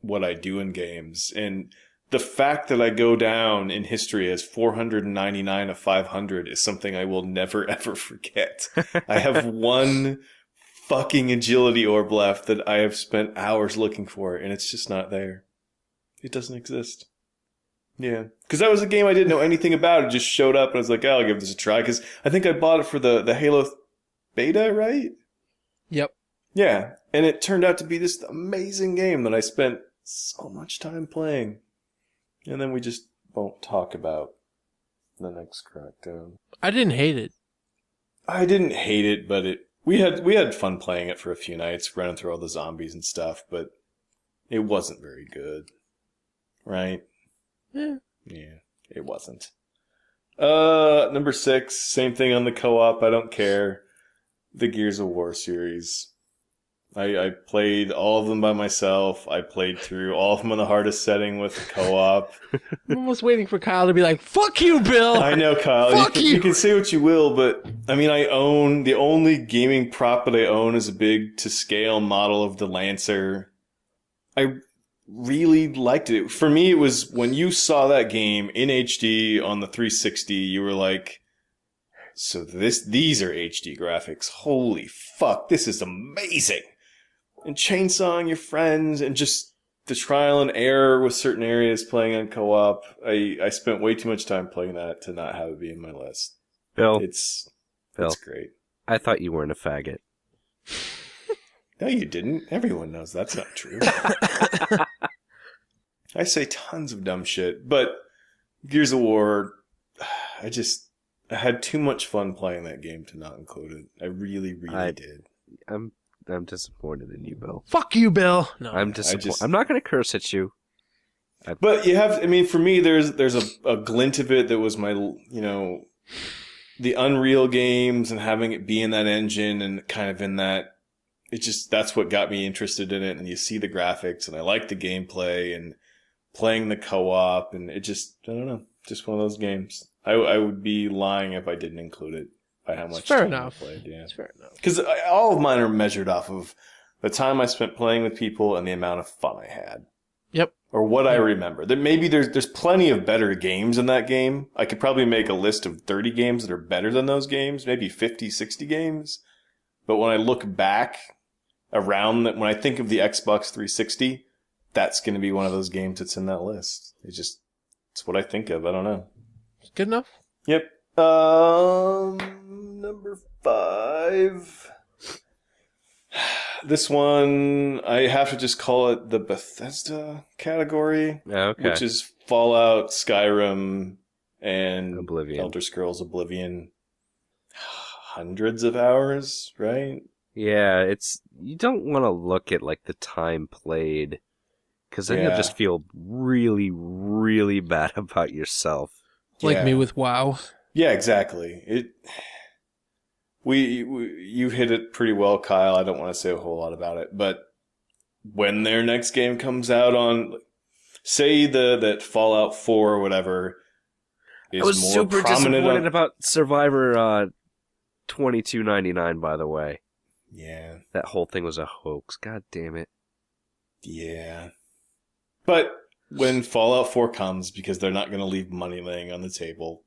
what I do in games. And the fact that I go down in history as 499 of 500 is something I will never ever forget. I have one fucking agility orb left that I have spent hours looking for, and it's just not there. It doesn't exist. Yeah. Because that was a game I didn't know anything about. It just showed up, and I was like, I'll give this a try. Because I think I bought it for the Halo beta, right? Yep. Yeah. And it turned out to be this amazing game that I spent so much time playing. And then we just won't talk about the next Crackdown. I didn't hate it. I didn't hate it, but we had fun playing it for a few nights, running through all the zombies and stuff, but it wasn't very good. Right? Yeah. Yeah, it wasn't. Number 6, same thing on the co-op, I don't care. The Gears of War series. I played all of them by myself. I played through all of them on the hardest setting with the co-op. I'm almost waiting for Kyle to be like, fuck you, Bill! I know, Kyle. Fuck you! You can say what you will, but I mean, the only gaming prop that I own is a big to scale model of the Lancer. really liked it. For me, it was when you saw that game in HD on the 360, you were like, so these are HD graphics. Holy fuck, this is amazing. And chainsawing your friends and just the trial and error with certain areas playing on co-op. I spent way too much time playing that to not have it be in my list. Bill, It's great. I thought you weren't a faggot. No, you didn't. Everyone knows that's not true. I say tons of dumb shit, but Gears of War, I had too much fun playing that game to not include it. I really, really did. I'm disappointed in you, Bill. Fuck you, Bill. No, I'm disappointed. I'm not going to curse at you. But you have, I mean, for me, there's a glint of it that was my, the Unreal games and having it be in that engine and kind of in that, that's what got me interested in it. And you see the graphics and I like the gameplay and playing the co-op and I don't know, just one of those games. I would be lying if I didn't include it by how much time I played. Yeah, it's fair enough. Because all of mine are measured off of the time I spent playing with people and the amount of fun I had. Yep. Or what I remember. Maybe there's plenty of better games in that game. I could probably make a list of 30 games that are better than those games, maybe 50, 60 games. But when I look back around that, when I think of the Xbox 360, that's going to be one of those games that's in that list. It's what I think of. I don't know. Good enough? Yep. Number 5. This one, I have to just call it the Bethesda category, which is Fallout, Skyrim, and Oblivion. Elder Scrolls Oblivion. Hundreds of hours, right? Yeah, you don't want to look at like the time played, because then you'll just feel really, really bad about yourself. Like me with WoW. Yeah, exactly. You hit it pretty well, Kyle. I don't want to say a whole lot about it, but when their next game comes out on, say that Fallout 4 or whatever is more prominent. I was super disappointed about Survivor 2299, by the way. Yeah. That whole thing was a hoax. God damn it. Yeah. But when Fallout 4 comes, because they're not going to leave money laying on the table,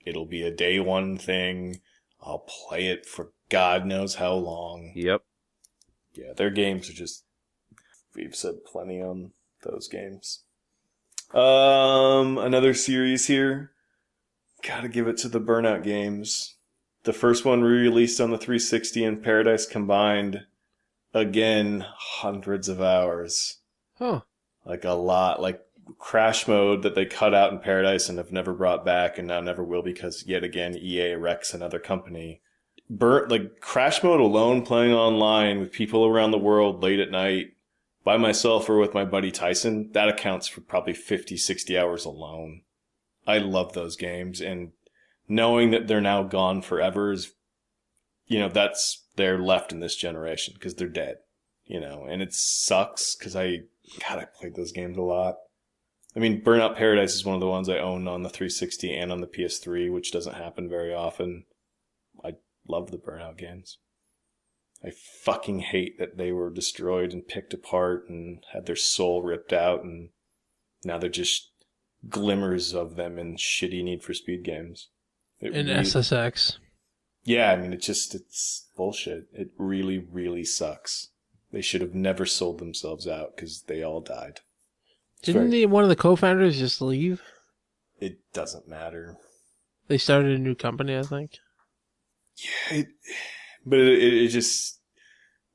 it'll be a day one thing. I'll play it for God knows how long. Yep. Yeah, their games are we've said plenty on those games. Another series here. Gotta give it to the Burnout games. The first one re-released on the 360 and Paradise combined. Again, hundreds of hours. Huh. Like a lot. Like Crash Mode that they cut out in Paradise and have never brought back and now never will because, yet again, EA wrecks another company. Crash Mode alone, playing online with people around the world late at night, by myself or with my buddy Tyson, that accounts for probably 50, 60 hours alone. I love those games, and knowing that they're now gone forever is, they're left in this generation because they're dead, and it sucks because I played those games a lot. I mean, Burnout Paradise is one of the ones I own on the 360 and on the PS3, which doesn't happen very often. I love the Burnout games. I fucking hate that they were destroyed and picked apart and had their soul ripped out, and now they're just glimmers of them in shitty Need for Speed games. SSX. Yeah, I mean, it's bullshit. It really, really sucks. They should have never sold themselves out because they all died. Didn't one of the co-founders just leave? It doesn't matter. They started a new company, I think. Yeah, but it just...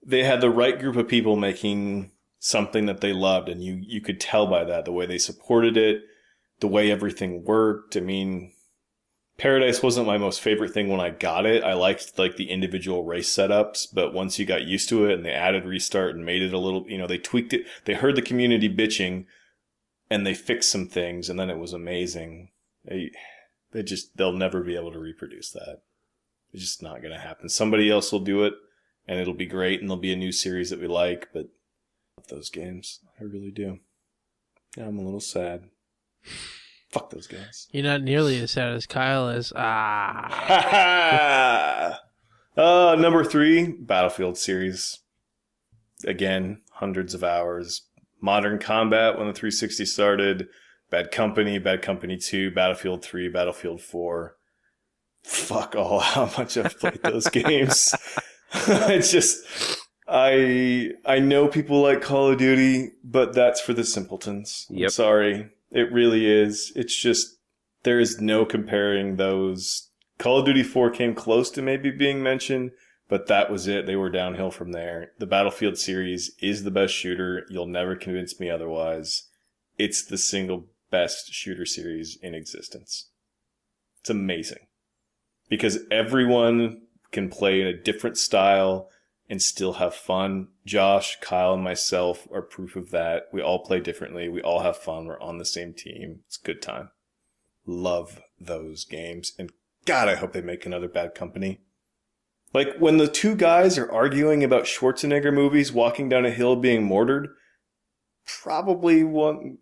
They had the right group of people making something that they loved, and you could tell by that, the way they supported it, the way everything worked. I mean, Paradise wasn't my most favorite thing when I got it. I liked the individual race setups, but once you got used to it and they added Restart and made it a little, they tweaked it. They heard the community bitching and they fixed some things, and then it was amazing. They'll never be able to reproduce that. It's just not going to happen. Somebody else will do it and it'll be great and there'll be a new series that we like, but I love those games. I really do. Yeah, I'm a little sad. Fuck those guys. You're not nearly as sad as Kyle is. Number 3, Battlefield series. Again, hundreds of hours. Modern Combat when the 360 started, Bad Company, Bad Company 2, Battlefield 3, Battlefield 4. Fuck all how much I've played those games. It's just, I know people like Call of Duty, but that's for the simpletons. Yep. I'm sorry. It really is. It's just, there is no comparing those. Call of Duty 4 came close to maybe being mentioned, but that was it. They were downhill from there. The Battlefield series is the best shooter. You'll never convince me otherwise. It's the single best shooter series in existence. It's amazing. Because everyone can play in a different style and still have fun. Josh, Kyle, and myself are proof of that. We all play differently. We all have fun. We're on the same team. It's a good time. Love those games. And God, I hope they make another Bad Company. Like, when the two guys are arguing about Schwarzenegger movies, walking down a hill being mortared, probably one,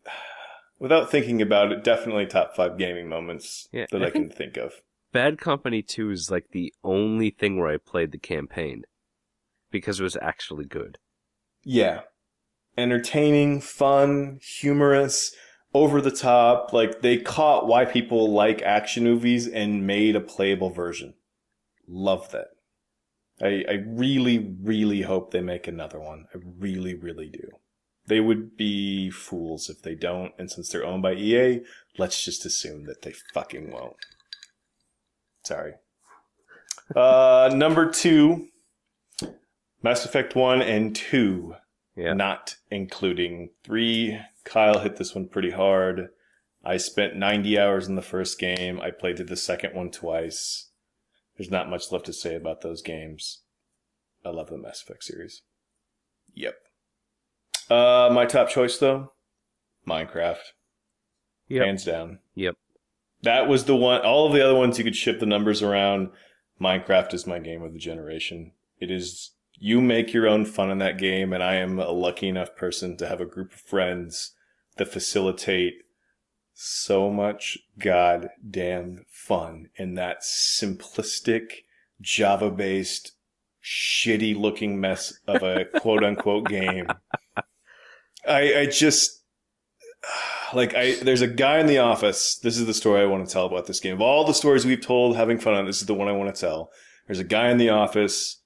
without thinking about it, definitely top 5 gaming moments that I can think of. Bad Company 2 is like the only thing where I played the campaign because it was actually good. Yeah. Entertaining, fun, humorous, over the top. Like, they caught why people like action movies and made a playable version. Love that. I really, really hope they make another one. I really, really do. They would be fools if they don't, and since they're owned by EA, let's just assume that they fucking won't. Sorry. Number 2, Mass Effect 1 and 2, not including 3. Kyle hit this one pretty hard. I spent 90 hours in the first game. I played the second one twice. There's not much left to say about those games. I love the Mass Effect series. Yep. My top choice, though, Minecraft. Yep. Hands down. Yep. That was the one. All of the other ones you could shift the numbers around. Minecraft is my game of the generation. It is, you make your own fun in that game, and I am a lucky enough person to have a group of friends that facilitate so much goddamn fun in that simplistic, Java-based, shitty-looking mess of a quote-unquote game. I just... there's a guy in the office. This is the story I want to tell about this game. Of all the stories we've told having fun on, this is the one I want to tell. There's a guy in the office.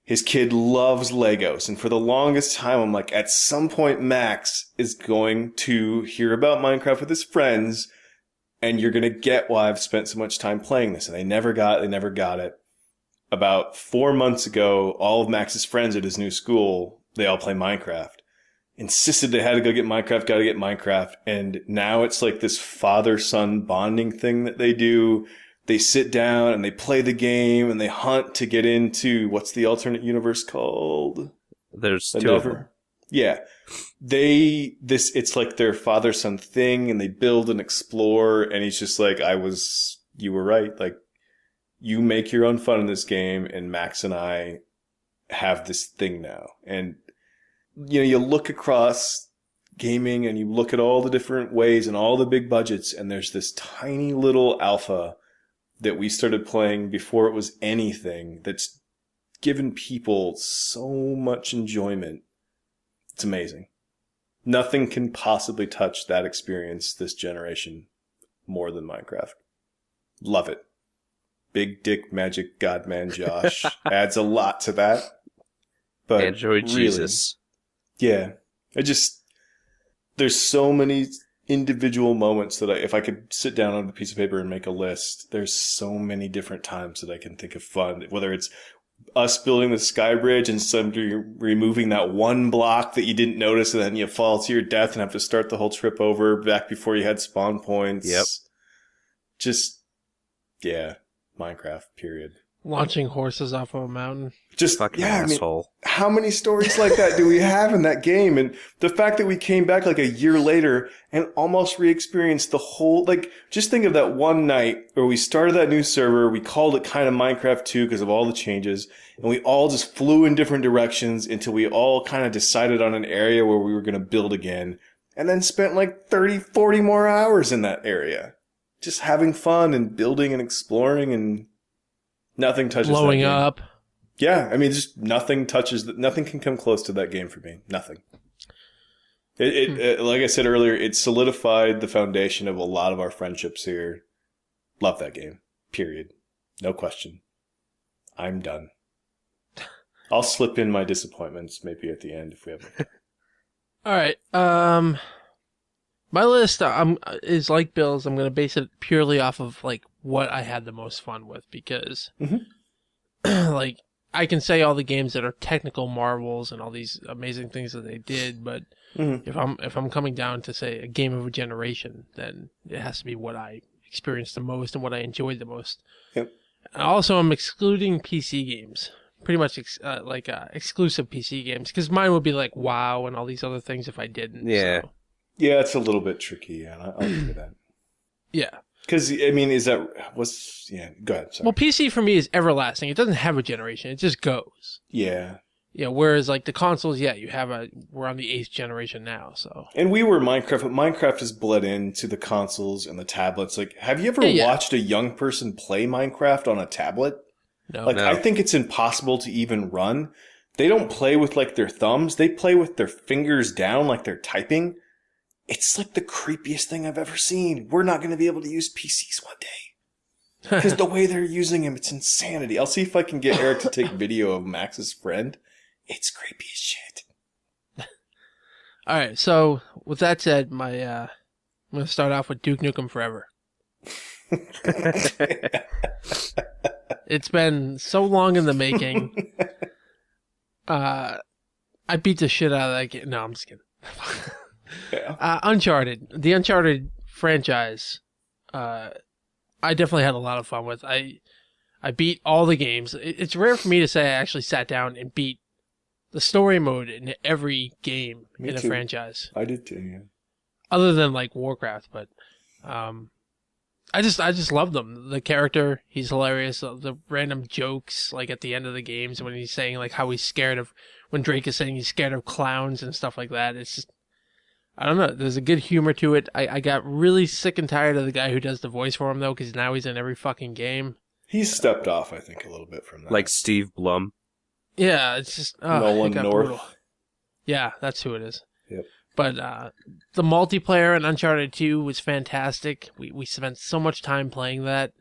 His kid loves Legos. And for the longest time, I'm like, at some point, Max is going to hear about Minecraft with his friends, and you're going to get why I've spent so much time playing this. And they never got it. About 4 months ago, all of Max's friends at his new school, they all play Minecraft. Insisted they had to gotta get Minecraft. And now it's like this father-son bonding thing that they do. They sit down and they play the game and they hunt to get into, what's the alternate universe called? There's 2 of them. Yeah. It's like their father-son thing, and they build and explore, and he's just like, you were right. Like, you make your own fun in this game, and Max and I have this thing now. And you know, you look across gaming and you look at all the different ways and all the big budgets, and there's this tiny little alpha that we started playing before it was anything that's given people so much enjoyment. It's amazing. Nothing can possibly touch that experience this generation more than Minecraft. Love it. Big Dick Magic Godman Josh adds a lot to that. But Android really, Jesus. Yeah. There's so many individual moments that if I could sit down on a piece of paper and make a list, there's so many different times that I can think of fun. Whether it's us building the sky bridge and somebody removing that one block that you didn't notice, and then you fall to your death and have to start the whole trip over back before you had spawn points. Yep. Just, yeah, Minecraft, period. Launching horses off of a mountain. Just, Fucking yeah, asshole. I mean, how many stories like that do we have in that game? And the fact that we came back like a year later and almost re-experienced the whole, like, just think of that one night where we started that new server, we called it kind of Minecraft 2 because of all the changes, and we all just flew in different directions until we all kind of decided on an area where we were going to build again, and then spent like 30, 40 more hours in that area. Just having fun and building and exploring, and nothing touches Blowing that game. up. Yeah, I mean, just nothing can come close to that game for me. Nothing. Like I said earlier, it solidified the foundation of a lot of our friendships here. Love that game. Period. No question. I'm done. I'll slip in my disappointments maybe at the end if we have. All right. My list is like Bill's. I'm going to base it purely off of like what I had the most fun with because, like, I can say all the games that are technical marvels and all these amazing things that they did, but if I'm coming down to say a game of a generation, then it has to be what I experienced the most and what I enjoyed the most. Yep. Also, I'm excluding PC games, pretty much exclusive PC games, because mine would be like WoW and all these other things if I didn't. Yeah. So. Yeah, it's a little bit tricky. Yeah, I'll give you that. Yeah. Because, I mean, yeah, go ahead. Sorry. Well, PC for me is everlasting. It doesn't have a generation. It just goes. Yeah. Yeah, whereas like the consoles, yeah, we're on the 8th generation now, so. And we were Minecraft, but Minecraft has bled into the consoles and the tablets. Like, have you ever watched a young person play Minecraft on a tablet? No. Like, I think it's impossible to even run. They don't play with, like, their thumbs. They play with their fingers down like they're typing. It's like the creepiest thing I've ever seen. We're not going to be able to use PCs one day. Because the way they're using them, it's insanity. I'll see if I can get Eric to take video of Max's friend. It's creepy as shit. All right, so with that said, I'm going to start off with Duke Nukem Forever. It's been so long in the making. I beat the shit out of that game. No, I'm just kidding. Yeah. Uncharted. The Uncharted franchise, I definitely had a lot of fun with. I beat all the games. It's rare for me to say I actually sat down and beat the story mode in every game in a franchise. I did too, yeah. Other than like Warcraft, but I just love them. The character, he's hilarious. The random jokes like at the end of the games when he's saying like how he's scared of when Drake is saying he's scared of clowns and stuff like that. It's just I don't know. There's a good humor to it. I got really sick and tired of the guy who does the voice for him though, because now he's in every fucking game. He's stepped off, I think, a little bit from that. Like Steve Blum. Yeah, it's just Nolan North. brutal. Yeah, that's who it is. Yep. But the multiplayer in Uncharted 2 was fantastic. We spent so much time playing that.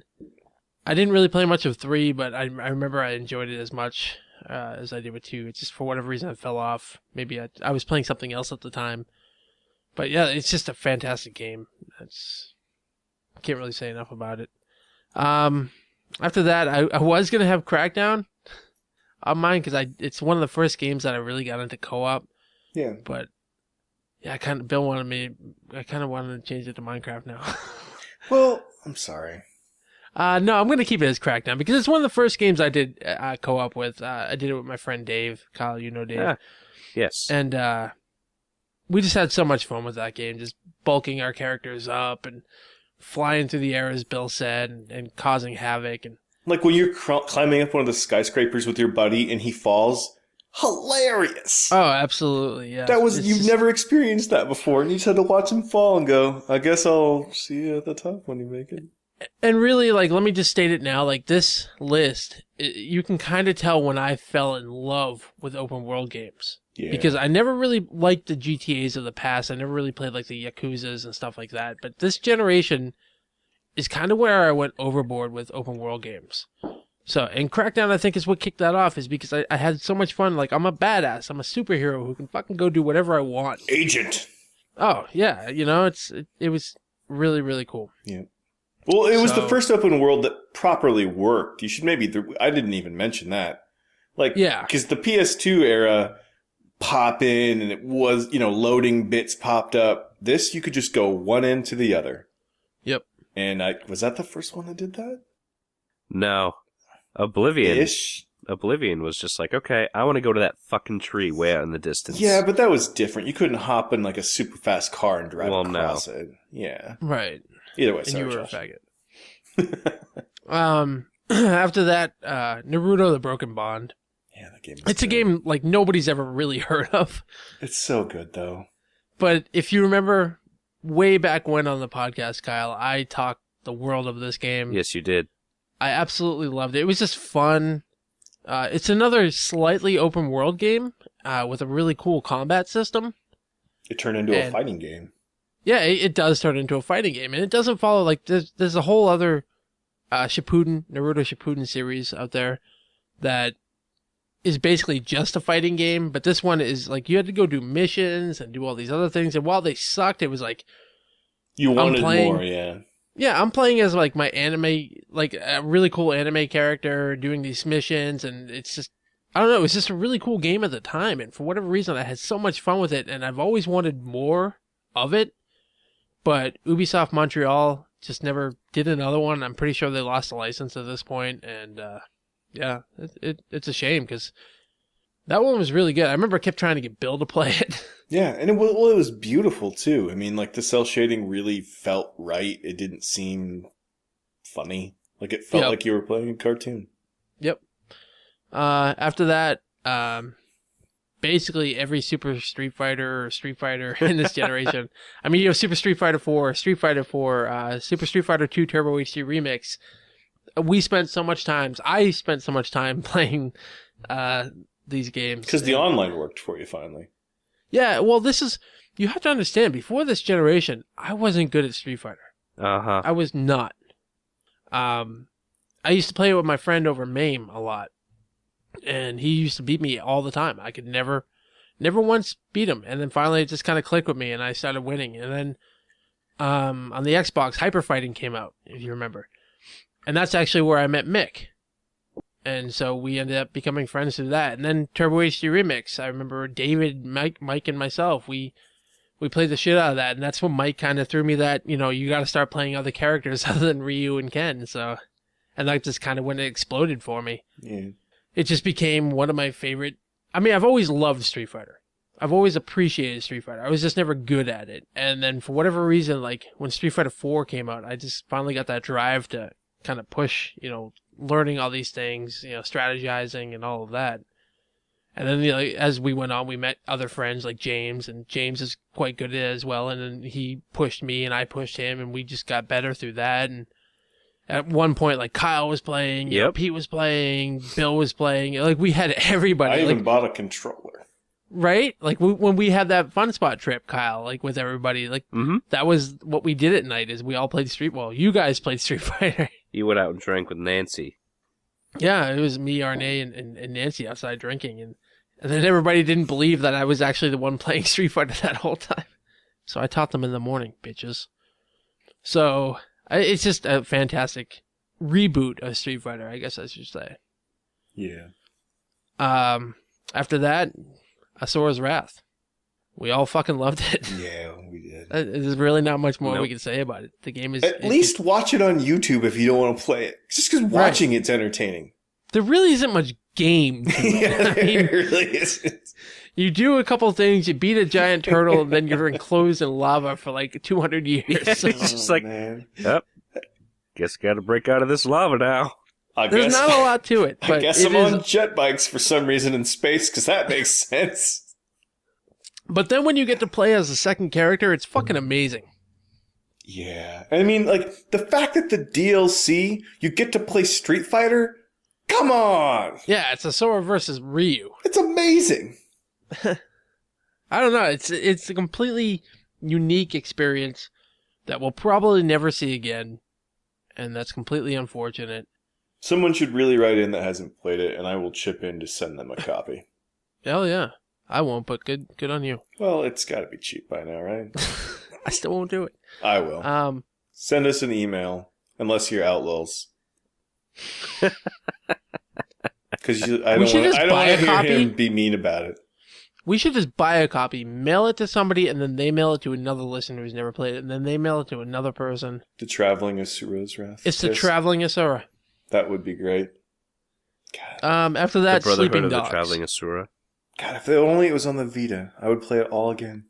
I didn't really play much of 3, but I remember I enjoyed it as much as I did with 2. It's just for whatever reason I fell off. Maybe I was playing something else at the time. But yeah, it's just a fantastic game. I can't really say enough about it. After that, I was going to have Crackdown on mine because it's one of the first games that I really got into co-op. Yeah. But yeah, Bill wanted me. I kind of wanted to change it to Minecraft now. Well, I'm sorry. No, I'm going to keep it as Crackdown because it's one of the first games I did co-op with. I did it with my friend Dave. Kyle, you know Dave. Yeah. Yes. And we just had so much fun with that game, just bulking our characters up and flying through the air, as Bill said, and causing havoc. And like when you're climbing up one of the skyscrapers with your buddy and he falls, hilarious. Oh, absolutely, yeah. You've never experienced that before, and you just had to watch him fall and go, I guess I'll see you at the top when you make it. And really, like, let me just state it now, like, this list, you can kind of tell when I fell in love with open world games. Yeah. Because I never really liked the GTAs of the past. I never really played, like, the Yakuzas and stuff like that. But this generation is kind of where I went overboard with open world games. So, and Crackdown, I think, is what kicked that off, is because I had so much fun. Like, I'm a badass. I'm a superhero who can fucking go do whatever I want. Agent. Oh, yeah. You know, it was really, really cool. Yeah. Well, it was the first open world that properly worked. You should maybe... I didn't even mention that. Like, yeah. Because the PS2 era, pop in, and it was, loading bits popped up. This, you could just go one end to the other. Yep. And was that the first one that did that? No. Oblivion. Ish. Oblivion was just like, okay, I want to go to that fucking tree way out in the distance. Yeah, but that was different. You couldn't hop in like a super fast car and drive across it. Yeah. Right. Either way, and sorry, you were Josh. a faggot. After that, Naruto: The Broken Bond. Yeah, that game. It's a game like nobody's ever really heard of. It's so good though. But if you remember, way back when on the podcast, Kyle, I talked the world of this game. Yes, you did. I absolutely loved it. It was just fun. It's another slightly open world game with a really cool combat system. It turned into a And- fighting game. Yeah, it does turn into a fighting game, and it doesn't follow like there's a whole other Naruto Shippuden series out there that is basically just a fighting game, but this one is like you had to go do missions and do all these other things, and while they sucked, it was like You wanted playing- more, yeah. yeah, I'm playing as like my anime, like a really cool anime character doing these missions, and it's just I don't know, it was just a really cool game at the time, and for whatever reason, I had so much fun with it, and I've always wanted more of it. But Ubisoft Montreal just never did another one. I'm pretty sure they lost the license at this point, and yeah, it's a shame because that one was really good. I remember I kept trying to get Bill to play it. Yeah, and it was beautiful too. I mean, like the cell shading really felt right. It didn't seem funny. Like it felt Yep. like you were playing a cartoon. Yep. After that, basically every Super Street Fighter or Street Fighter in this generation. I mean, you have Super Street Fighter 4, Street Fighter 4, Super Street Fighter 2 Turbo HD Remix. I spent so much time playing these games. Because the online worked for you finally. Yeah, well, you have to understand, before this generation, I wasn't good at Street Fighter. Uh-huh. I was not. I used to play with my friend over MAME a lot. And he used to beat me all the time. I could never once beat him. And then finally it just kind of clicked with me and I started winning. And then on the Xbox, Hyper Fighting came out, if you remember. And that's actually where I met Mick. And so we ended up becoming friends through that. And then Turbo HD Remix. I remember David, Mike, and myself, we played the shit out of that. And that's when Mike kind of threw me that, you got to start playing other characters other than Ryu and Ken. So, and that just kind of when it exploded for me. Yeah. It just became one of my favorite. I mean, I've always loved Street Fighter. I've always appreciated Street Fighter. I was just never good at it. And then for whatever reason, like when Street Fighter 4 came out, I just finally got that drive to kind of push, learning all these things, strategizing and all of that. And then as we went on, we met other friends like James, and James is quite good at it as well. And then he pushed me and I pushed him, and we just got better through that. And at one point, like Kyle was playing, Pete was playing, Bill was playing. Like we had everybody. I even bought a controller. Right? Like when we had that Fun Spot trip, Kyle, like with everybody, like that was what we did at night. Is we all played you guys played Street Fighter. You went out and drank with Nancy. Yeah, it was me, Arne, and Nancy outside drinking, and then everybody didn't believe that I was actually the one playing Street Fighter that whole time. So I taught them in the morning, bitches. So. It's just a fantastic reboot of Street Fighter, I guess I should say. Yeah. After that, Asura's Wrath. We all fucking loved it. Yeah, we did. There's really not much more we can say about it. The game is... At least watch it on YouTube if you don't want to play it. Just because watching it's entertaining. There really isn't much game to it. Yeah, there really isn't. You do a couple things, you beat a giant turtle, and then you're enclosed in lava for like 200 years. Yeah, it's just like, man. Yep. Guess got to break out of this lava now. There's not a lot to it. But I guess I'm on jet bikes for some reason in space, because that makes sense. But then when you get to play as a second character, it's fucking amazing. Yeah. I mean, like, the fact that the DLC, you get to play Street Fighter, come on! Yeah, it's Asura versus Ryu. It's amazing. I don't know. It's a completely unique experience that we'll probably never see again, and that's completely unfortunate. Someone should really write in that hasn't played it, and I will chip in to send them a copy. Hell yeah. I won't, but good on you. Well, it's got to be cheap by now, right? I still won't do it. I will. Send us an email, unless you're outlaws. Because I don't want to hear him be mean about it. We should just buy a copy, mail it to somebody, and then they mail it to another listener who's never played it, and then they mail it to another person. The Traveling Asura's Wrath. It's the Traveling Asura. That would be great. God. After that, the Brotherhood Sleeping of Dogs. the Traveling Asura. God, if only it was on the Vita, I would play it all again.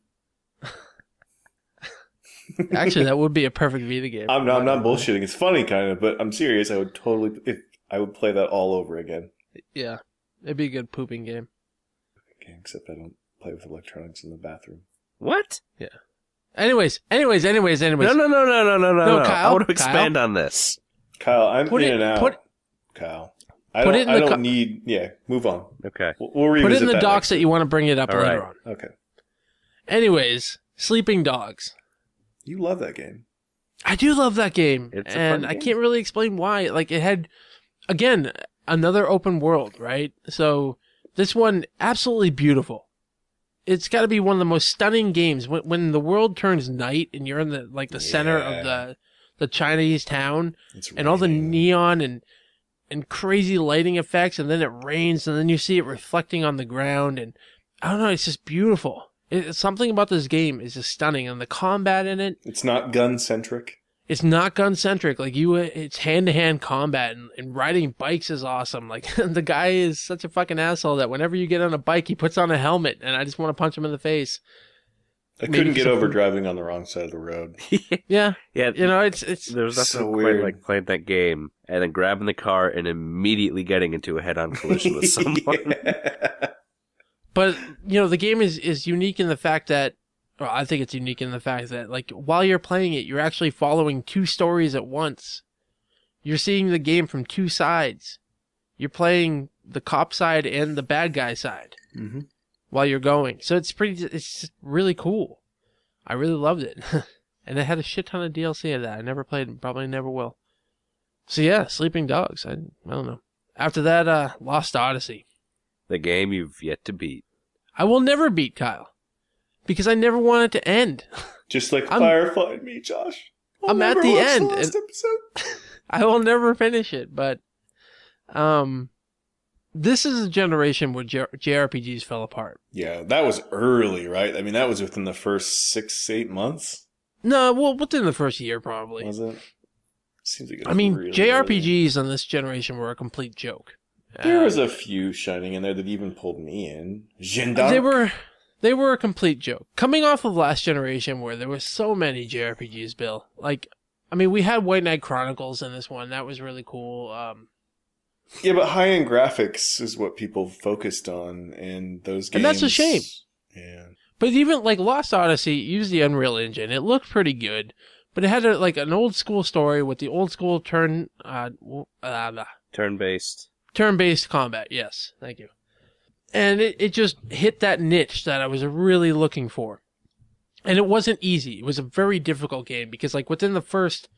Actually, that would be a perfect Vita game. I'm not bullshitting. It's funny, kind of, but I'm serious. I would play that all over again. Yeah, it'd be a good pooping game. Okay, except I don't play with electronics in the bathroom. What? Yeah. Anyways. No, No, Kyle, I want to expand on this. Kyle, I'm in and out. Kyle. I don't need... Yeah, move on. Okay. We'll revisit Put it in the that docs next that you want to bring it up All later right. on. Okay. Anyways, Sleeping Dogs. You love that game. I do love that game. It's a and fun I game. can't really explain why. Like, it had, again, another open world, right? So this one, absolutely beautiful. It's got to be one of the most stunning games. When the world turns night and you're in the center of the Chinese town, and all the neon and crazy lighting effects, and then it rains, and then you see it reflecting on the ground, and I don't know, it's just beautiful. It's something about this game is just stunning, and the combat in it. It's not gun-centric. It's not gun-centric. Like, it's hand-to-hand combat, and riding bikes is awesome. Like, the guy is such a fucking asshole that whenever you get on a bike, he puts on a helmet, and I just want to punch him in the face. I couldn't get over driving on the wrong side of the road. Yeah. Yeah. You know, it's There's nothing so quite weird. like playing that game and then grabbing the car and immediately getting into a head-on collision with someone. Yeah. But, you know, the game is unique in the fact that, well, I think it's unique in the fact that, like, while you're playing it, you're actually following two stories at once. You're seeing the game from two sides. You're playing the cop side and the bad guy side while you're going. So it's just really cool. I really loved it. And it had a shit ton of DLC of that. I never played and probably never will. So yeah, Sleeping Dogs. I don't know. After that, Lost Odyssey. The game you've yet to beat. I will never beat Kyle. Because I never want it to end. Just like Firefly and me, Josh. I'm at the end. The last episode. I will never finish it, but this is a generation where JRPGs fell apart. Yeah, that was early, right? I mean, that was within the first 6-8 months. No, well, within the first year, probably. Was it? Seems like it was I mean, really JRPGs on this generation were a complete joke. early. There was a few shining in there that even pulled me in. Gendarme. They were a complete joke. Coming off of last generation where there were so many JRPGs, Bill. Like, I mean, we had White Knight Chronicles in this one. That was really cool. Yeah, but high-end graphics is what people focused on, and those games... And that's a shame. Yeah. But even, like, Lost Odyssey used the Unreal Engine. It looked pretty good. But it had, an old-school story with the old-school Turn-based. turn-based combat. Yes, thank you. And it just hit that niche that I was really looking for. And it wasn't easy. It was a very difficult game because, like, within the first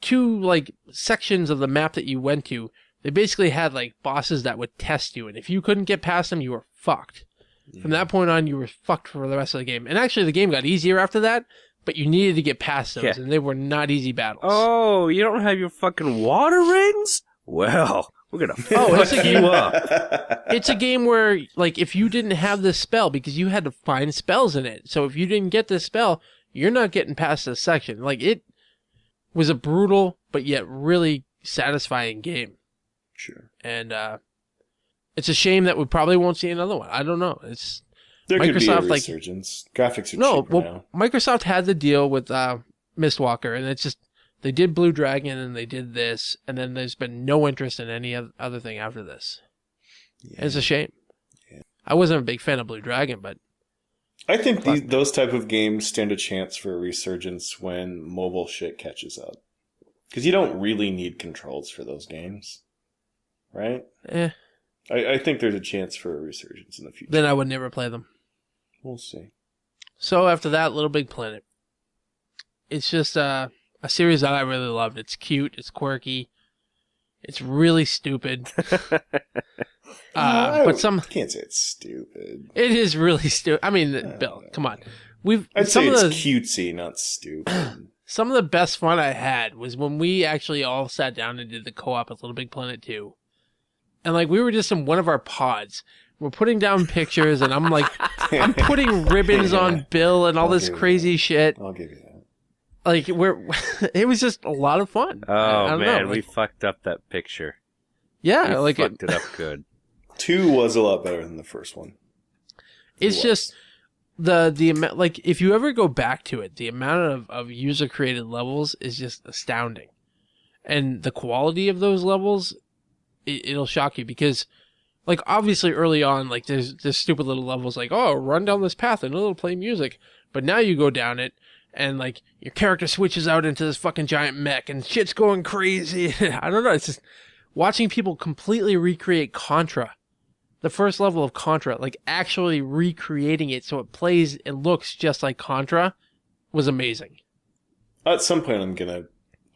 two, like, sections of the map that you went to, they basically had, like, bosses that would test you. And if you couldn't get past them, you were fucked. Yeah. From that point on, you were fucked for the rest of the game. And actually, the game got easier after that, but you needed to get past those, and they were not easy battles. Oh, you don't have your fucking water rings? Well... We're going to fuck you up. It's a game where, like, if you didn't have this spell, because you had to find spells in it. So if you didn't get this spell, you're not getting past this section. Like, it was a brutal, but yet really satisfying game. Sure. And it's a shame that we probably won't see another one. I don't know. It's there Microsoft, could be a resurgence. Graphics are cheaper now. Microsoft had the deal with Mistwalker, and it's just... They did Blue Dragon, and they did this, and then there's been no interest in any other thing after this. Yeah. It's a shame. Yeah. I wasn't a big fan of Blue Dragon, but... I think those type of games stand a chance for a resurgence when mobile shit catches up. Because you don't really need controls for those games. Right? I think there's a chance for a resurgence in the future. Then I would never play them. We'll see. So after that, Little Big Planet. It's just... a series that I really loved. It's cute. It's quirky. It's really stupid. I can't say it's stupid. It is really stupid. I mean, Bill, come on. I'd say it's cutesy, not stupid. Some of the best fun I had was when we actually all sat down and did the co-op at Little Big Planet 2. And, like, we were just in one of our pods. We're putting down pictures, and I'm, like, I'm putting ribbons on Bill and all this crazy shit. I'll give you that. Like, it was just a lot of fun. Oh, man, we fucked up that picture. Yeah, we fucked it up good. 2 was a lot better than the first one. It's just the amount, like, if you ever go back to it, the amount of user created levels is just astounding. And the quality of those levels, it'll shock you because, like, obviously early on, like, there's stupid little levels like, oh, run down this path and it'll play music. But now you go down it, and, like, your character switches out into this fucking giant mech, and shit's going crazy. I don't know. It's just watching people completely recreate Contra the first level of Contra, like actually recreating it so it plays and looks just like Contra, was amazing. At some point,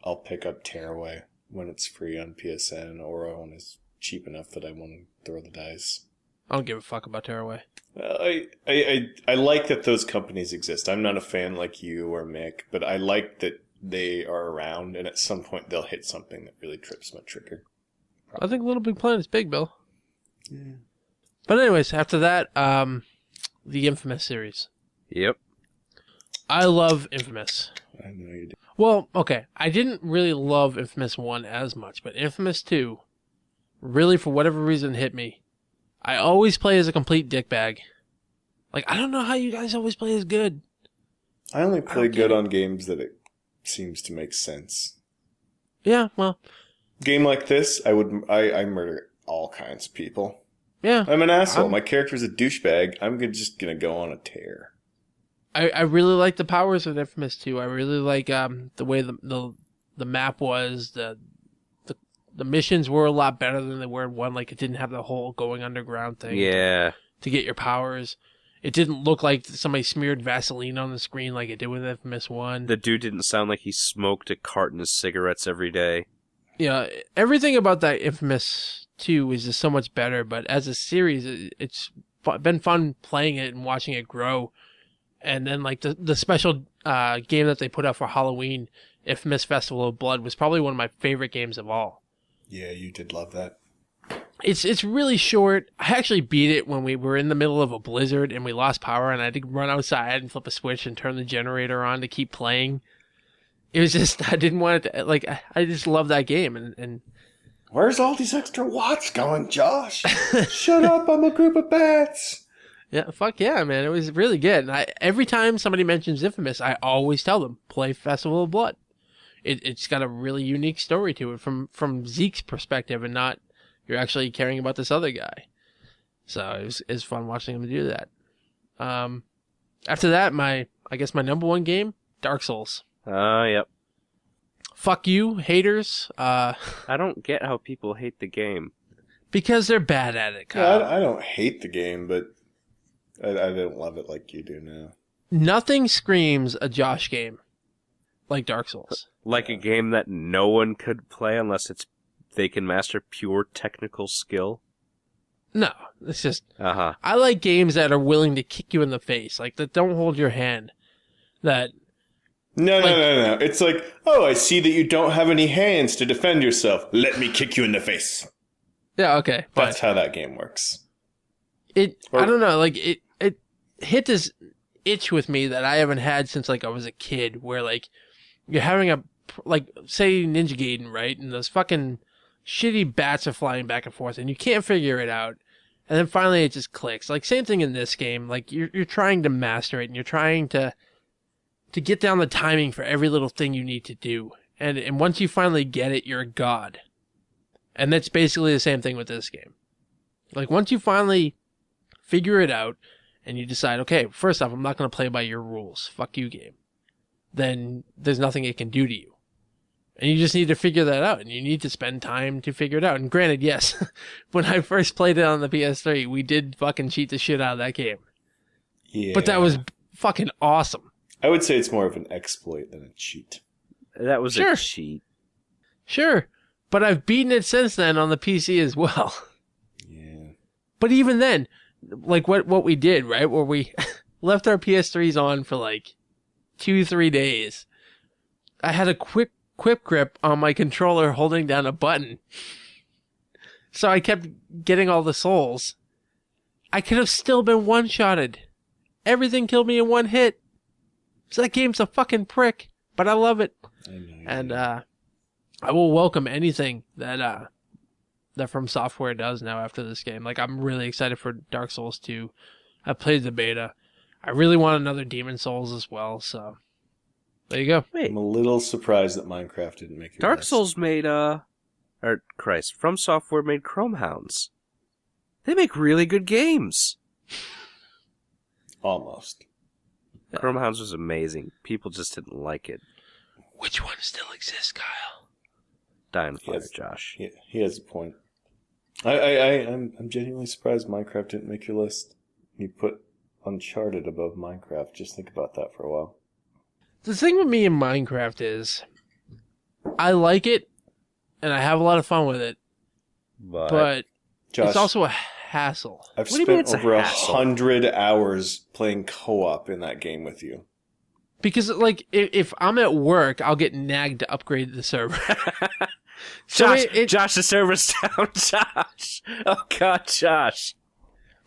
I'll pick up Tearaway when it's free on PSN or when it's cheap enough that I want to throw the dice. I don't give a fuck about Tearaway. I like that those companies exist. I'm not a fan like you or Mick, but I like that they are around, and at some point they'll hit something that really trips my trigger. I think Little Big Planet's big, Bill. Yeah. But anyways, after that, the Infamous series. Yep. I love Infamous. I know you do. Well, okay, I didn't really love Infamous 1 as much, but Infamous 2, really for whatever reason, hit me. I always play as a complete dickbag. Like, I don't know how you guys always play as good. I only play good on games that it seems to make sense. Yeah, well. Game like this, I murder all kinds of people. Yeah. I'm an asshole. My character's a douchebag. I'm just gonna go on a tear. I really like the powers of Infamous 2. I really like the way the map was. The missions were a lot better than they were in 1. Like, it didn't have the whole going underground thing. Yeah. To get your powers. It didn't look like somebody smeared Vaseline on the screen like it did with Infamous 1. The dude didn't sound like he smoked a carton of cigarettes every day. Yeah, everything about that Infamous 2 is just so much better, but as a series, it's been fun playing it and watching it grow. And then, like, the special game that they put out for Halloween, Infamous Festival of Blood, was probably one of my favorite games of all. Yeah, you did love that. It's really short. I actually beat it when we were in the middle of a blizzard and we lost power, and I had to run outside and flip a switch and turn the generator on to keep playing. It was just, I didn't want it to, like, I just love that game. And where's all these extra watts going, Josh? Shut up, I'm a group of bats. Yeah, fuck yeah, man. It was really good. And every time somebody mentions Infamous, I always tell them, play Festival of Blood. It's got a really unique story to it from Zeke's perspective and not you're actually caring about this other guy. So it's fun watching him do that. After that, I guess my number one game, Dark Souls. Yep. Fuck you, haters. I don't get how people hate the game. Because they're bad at it, Kyle. Yeah, I don't hate the game, but I don't love it like you do now. Nothing screams a Josh game like Dark Souls. Like a game that no one could play unless they can master pure technical skill? No, it's just... Uh-huh. I like games that are willing to kick you in the face, like that don't hold your hand. That... No. It's like, oh, I see that you don't have any hands to defend yourself. Let me kick you in the face. Yeah, okay. That's how that game works. I don't know, like, it hit this itch with me that I haven't had since, like, I was a kid, where, like, you're having like, say Ninja Gaiden, right? And those fucking shitty bats are flying back and forth, and you can't figure it out. And then finally it just clicks. Like, same thing in this game. Like, you're trying to master it, and you're trying to get down the timing for every little thing you need to do. And once you finally get it, you're a god. And that's basically the same thing with this game. Like, once you finally figure it out, and you decide, okay, first off, I'm not going to play by your rules. Fuck you, game. Then there's nothing it can do to you. And you just need to figure that out, and you need to spend time to figure it out. And granted, yes, when I first played it on the PS3, we did fucking cheat the shit out of that game. Yeah. But that was fucking awesome. I would say it's more of an exploit than a cheat. That was Sure. a cheat. Sure, but I've beaten it since then on the PC as well. Yeah. But even then, like what we did, right, where we left our PS3s on for like 2-3 days. I had a quick grip on my controller holding down a button. So I kept getting all the souls. I could have still been one-shotted. Everything killed me in one hit. So that game's a fucking prick, but I love it. I know. And I will welcome anything that From Software does now after this game. Like, I'm really excited for Dark Souls 2. I played the beta. I really want another Demon Souls as well, so there you go. Wait, I'm a little surprised that Minecraft didn't make it. Dark Souls made, From Software made Chrome Hounds. They make really good games. Almost. Chrome Hounds was amazing. People just didn't like it. Which one still exists, Kyle? Die on fire, Yes. Josh. He has a point. I'm genuinely surprised Minecraft didn't make your list. You put Uncharted above Minecraft. Just think about that for a while. The thing with me in Minecraft is, I like it, and I have a lot of fun with it, but Josh, it's also a hassle. I've What do you mean spent it's a over hassle? 100 hours playing co-op in that game with you. Because, like, if I'm at work, I'll get nagged to upgrade the server. Josh, the server's down. Josh. Oh, God, Josh.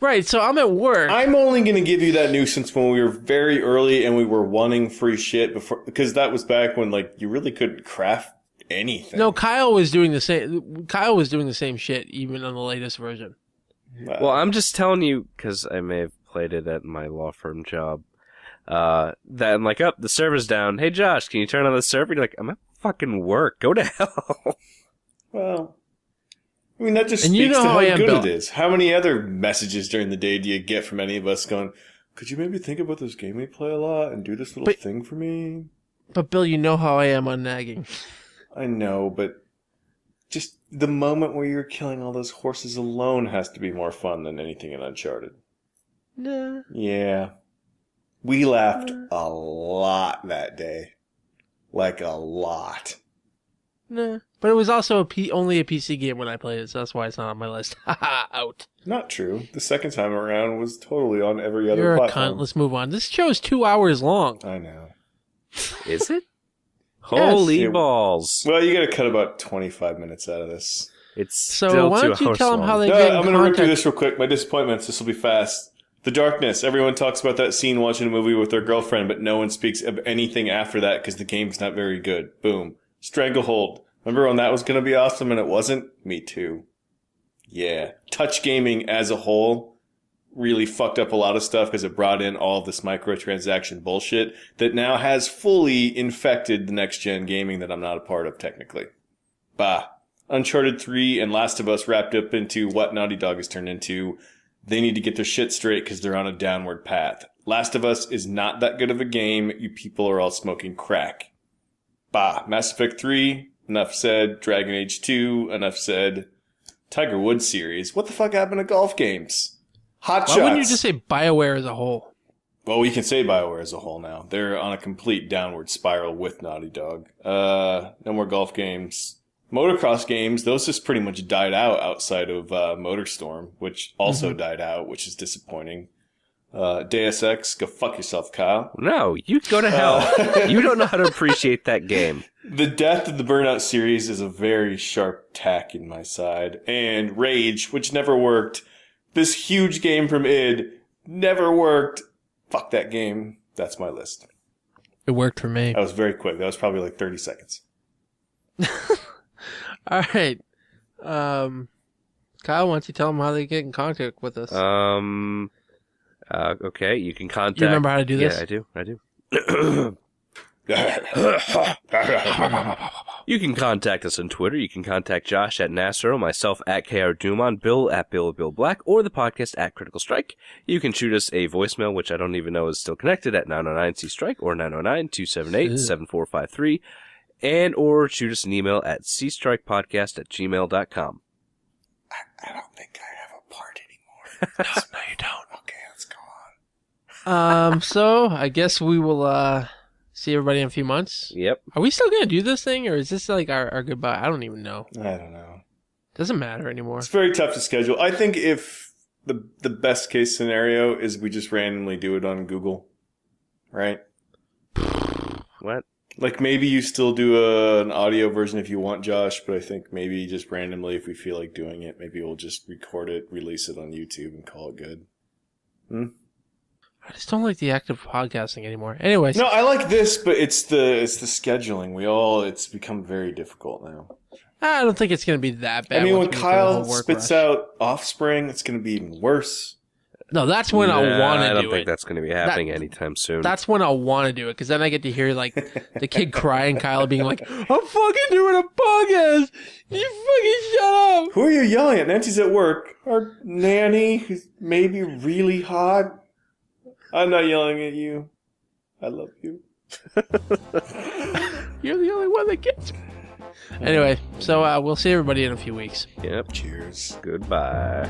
Right, so I'm at work. I'm only going to give you that nuisance when we were very early and we were wanting free shit before, because that was back when, like, you really couldn't craft anything. No, Kyle was doing the same. Kyle was doing the same shit even on the latest version. Well, I'm just telling you, because I may have played it at my law firm job, that I'm like, oh, the server's down. Hey, Josh, can you turn on the server? You're like, I'm at fucking work. Go to hell. Well, I mean, that just And speaks you know to how how I am, good Bill. it is. How many other messages during the day do you get from any of us going, could you maybe think about this game we play a lot and do this little thing for me? But Bill, you know how I am on nagging. I know, but just the moment where you're killing all those horses alone has to be more fun than anything in Uncharted. Nah. Yeah. We laughed a lot that day. Like a lot. Nah. But it was also only a PC game when I played it, so that's why it's not on my list. Haha, out. Not true. The second time around was totally on every other You're a platform. cunt. Let's move on. This show is 2 hours long. I know. Is it? Holy Yes. balls. Well, you gotta cut about 25 minutes out of this. It's So still why 2 don't you hours tell them long. how they No, get in I'm gonna rip through contact? this real quick. My disappointments. This will be fast. The Darkness. Everyone talks about that scene watching a movie with their girlfriend, but no one speaks of anything after that because the game's not very good. Boom. Stranglehold. Remember when that was going to be awesome and it wasn't? Me too. Yeah. Touch gaming as a whole really fucked up a lot of stuff because it brought in all of this microtransaction bullshit that now has fully infected the next gen gaming that I'm not a part of technically. Bah. Uncharted 3 and Last of Us wrapped up into what Naughty Dog has turned into. They need to get their shit straight because they're on a downward path. Last of Us is not that good of a game. You people are all smoking crack. Bah. Mass Effect 3, enough said. Dragon Age 2, enough said. Tiger Woods series. What the fuck happened to golf games? Hot Why Shots. wouldn't you just say BioWare as a whole? Well, we can say BioWare as a whole now. They're on a complete downward spiral with Naughty Dog. No more golf games. Motocross games, those just pretty much died out outside of MotorStorm, which also died out, which is disappointing. Deus Ex, go fuck yourself, Kyle. No, you go to hell. You don't know how to appreciate that game. The death of the Burnout series is a very sharp tack in my side. And Rage, which never worked. This huge game from id never worked. Fuck that game. That's my list. It worked for me. That was very quick. That was probably like 30 seconds. All right. Kyle, why don't you tell them how they get in contact with us? Okay, you can contact... You remember how to do this? Yeah, I do. You can contact us on Twitter. You can contact Josh at Nasro, myself at KR Dumont, Bill at Bill Black, or the podcast at Critical Strike. You can shoot us a voicemail, which I don't even know is still connected, at 909-C-Strike or 909-278-7453, and or shoot us an email at cstrikepodcast@gmail.com. I don't think I have a part anymore. No, you don't. Okay, let's go on. So I guess we will see everybody in a few months. Yep. Are we still gonna do this thing, or is this like our goodbye? I don't even know. I don't know. Doesn't matter anymore. It's very tough to schedule. I think if the best case scenario is we just randomly do it on Google, right? What? Like maybe you still do an audio version if you want, Josh, but I think maybe just randomly if we feel like doing it, maybe we'll just record it, release it on YouTube and call it good. I just don't like the act of podcasting anymore. Anyways. No, I like this, but it's the scheduling. It's become very difficult now. I don't think it's going to be that bad. I mean, when once we get through the Kyle whole work spits rush. out Offspring, it's going to be even worse. No, that's when I want to I do don't think it. that's going to be happening anytime soon. That's when I want to do it, because then I get to hear like the kid crying, Kyle being like, "I'm fucking doing a podcast. You fucking shut up." Who are you yelling at? Nancy's at work. Our nanny, who's maybe really hot. I'm not yelling at you. I love you. You're the only one that gets me. Anyway, so we'll see everybody in a few weeks. Yep. Cheers. Goodbye.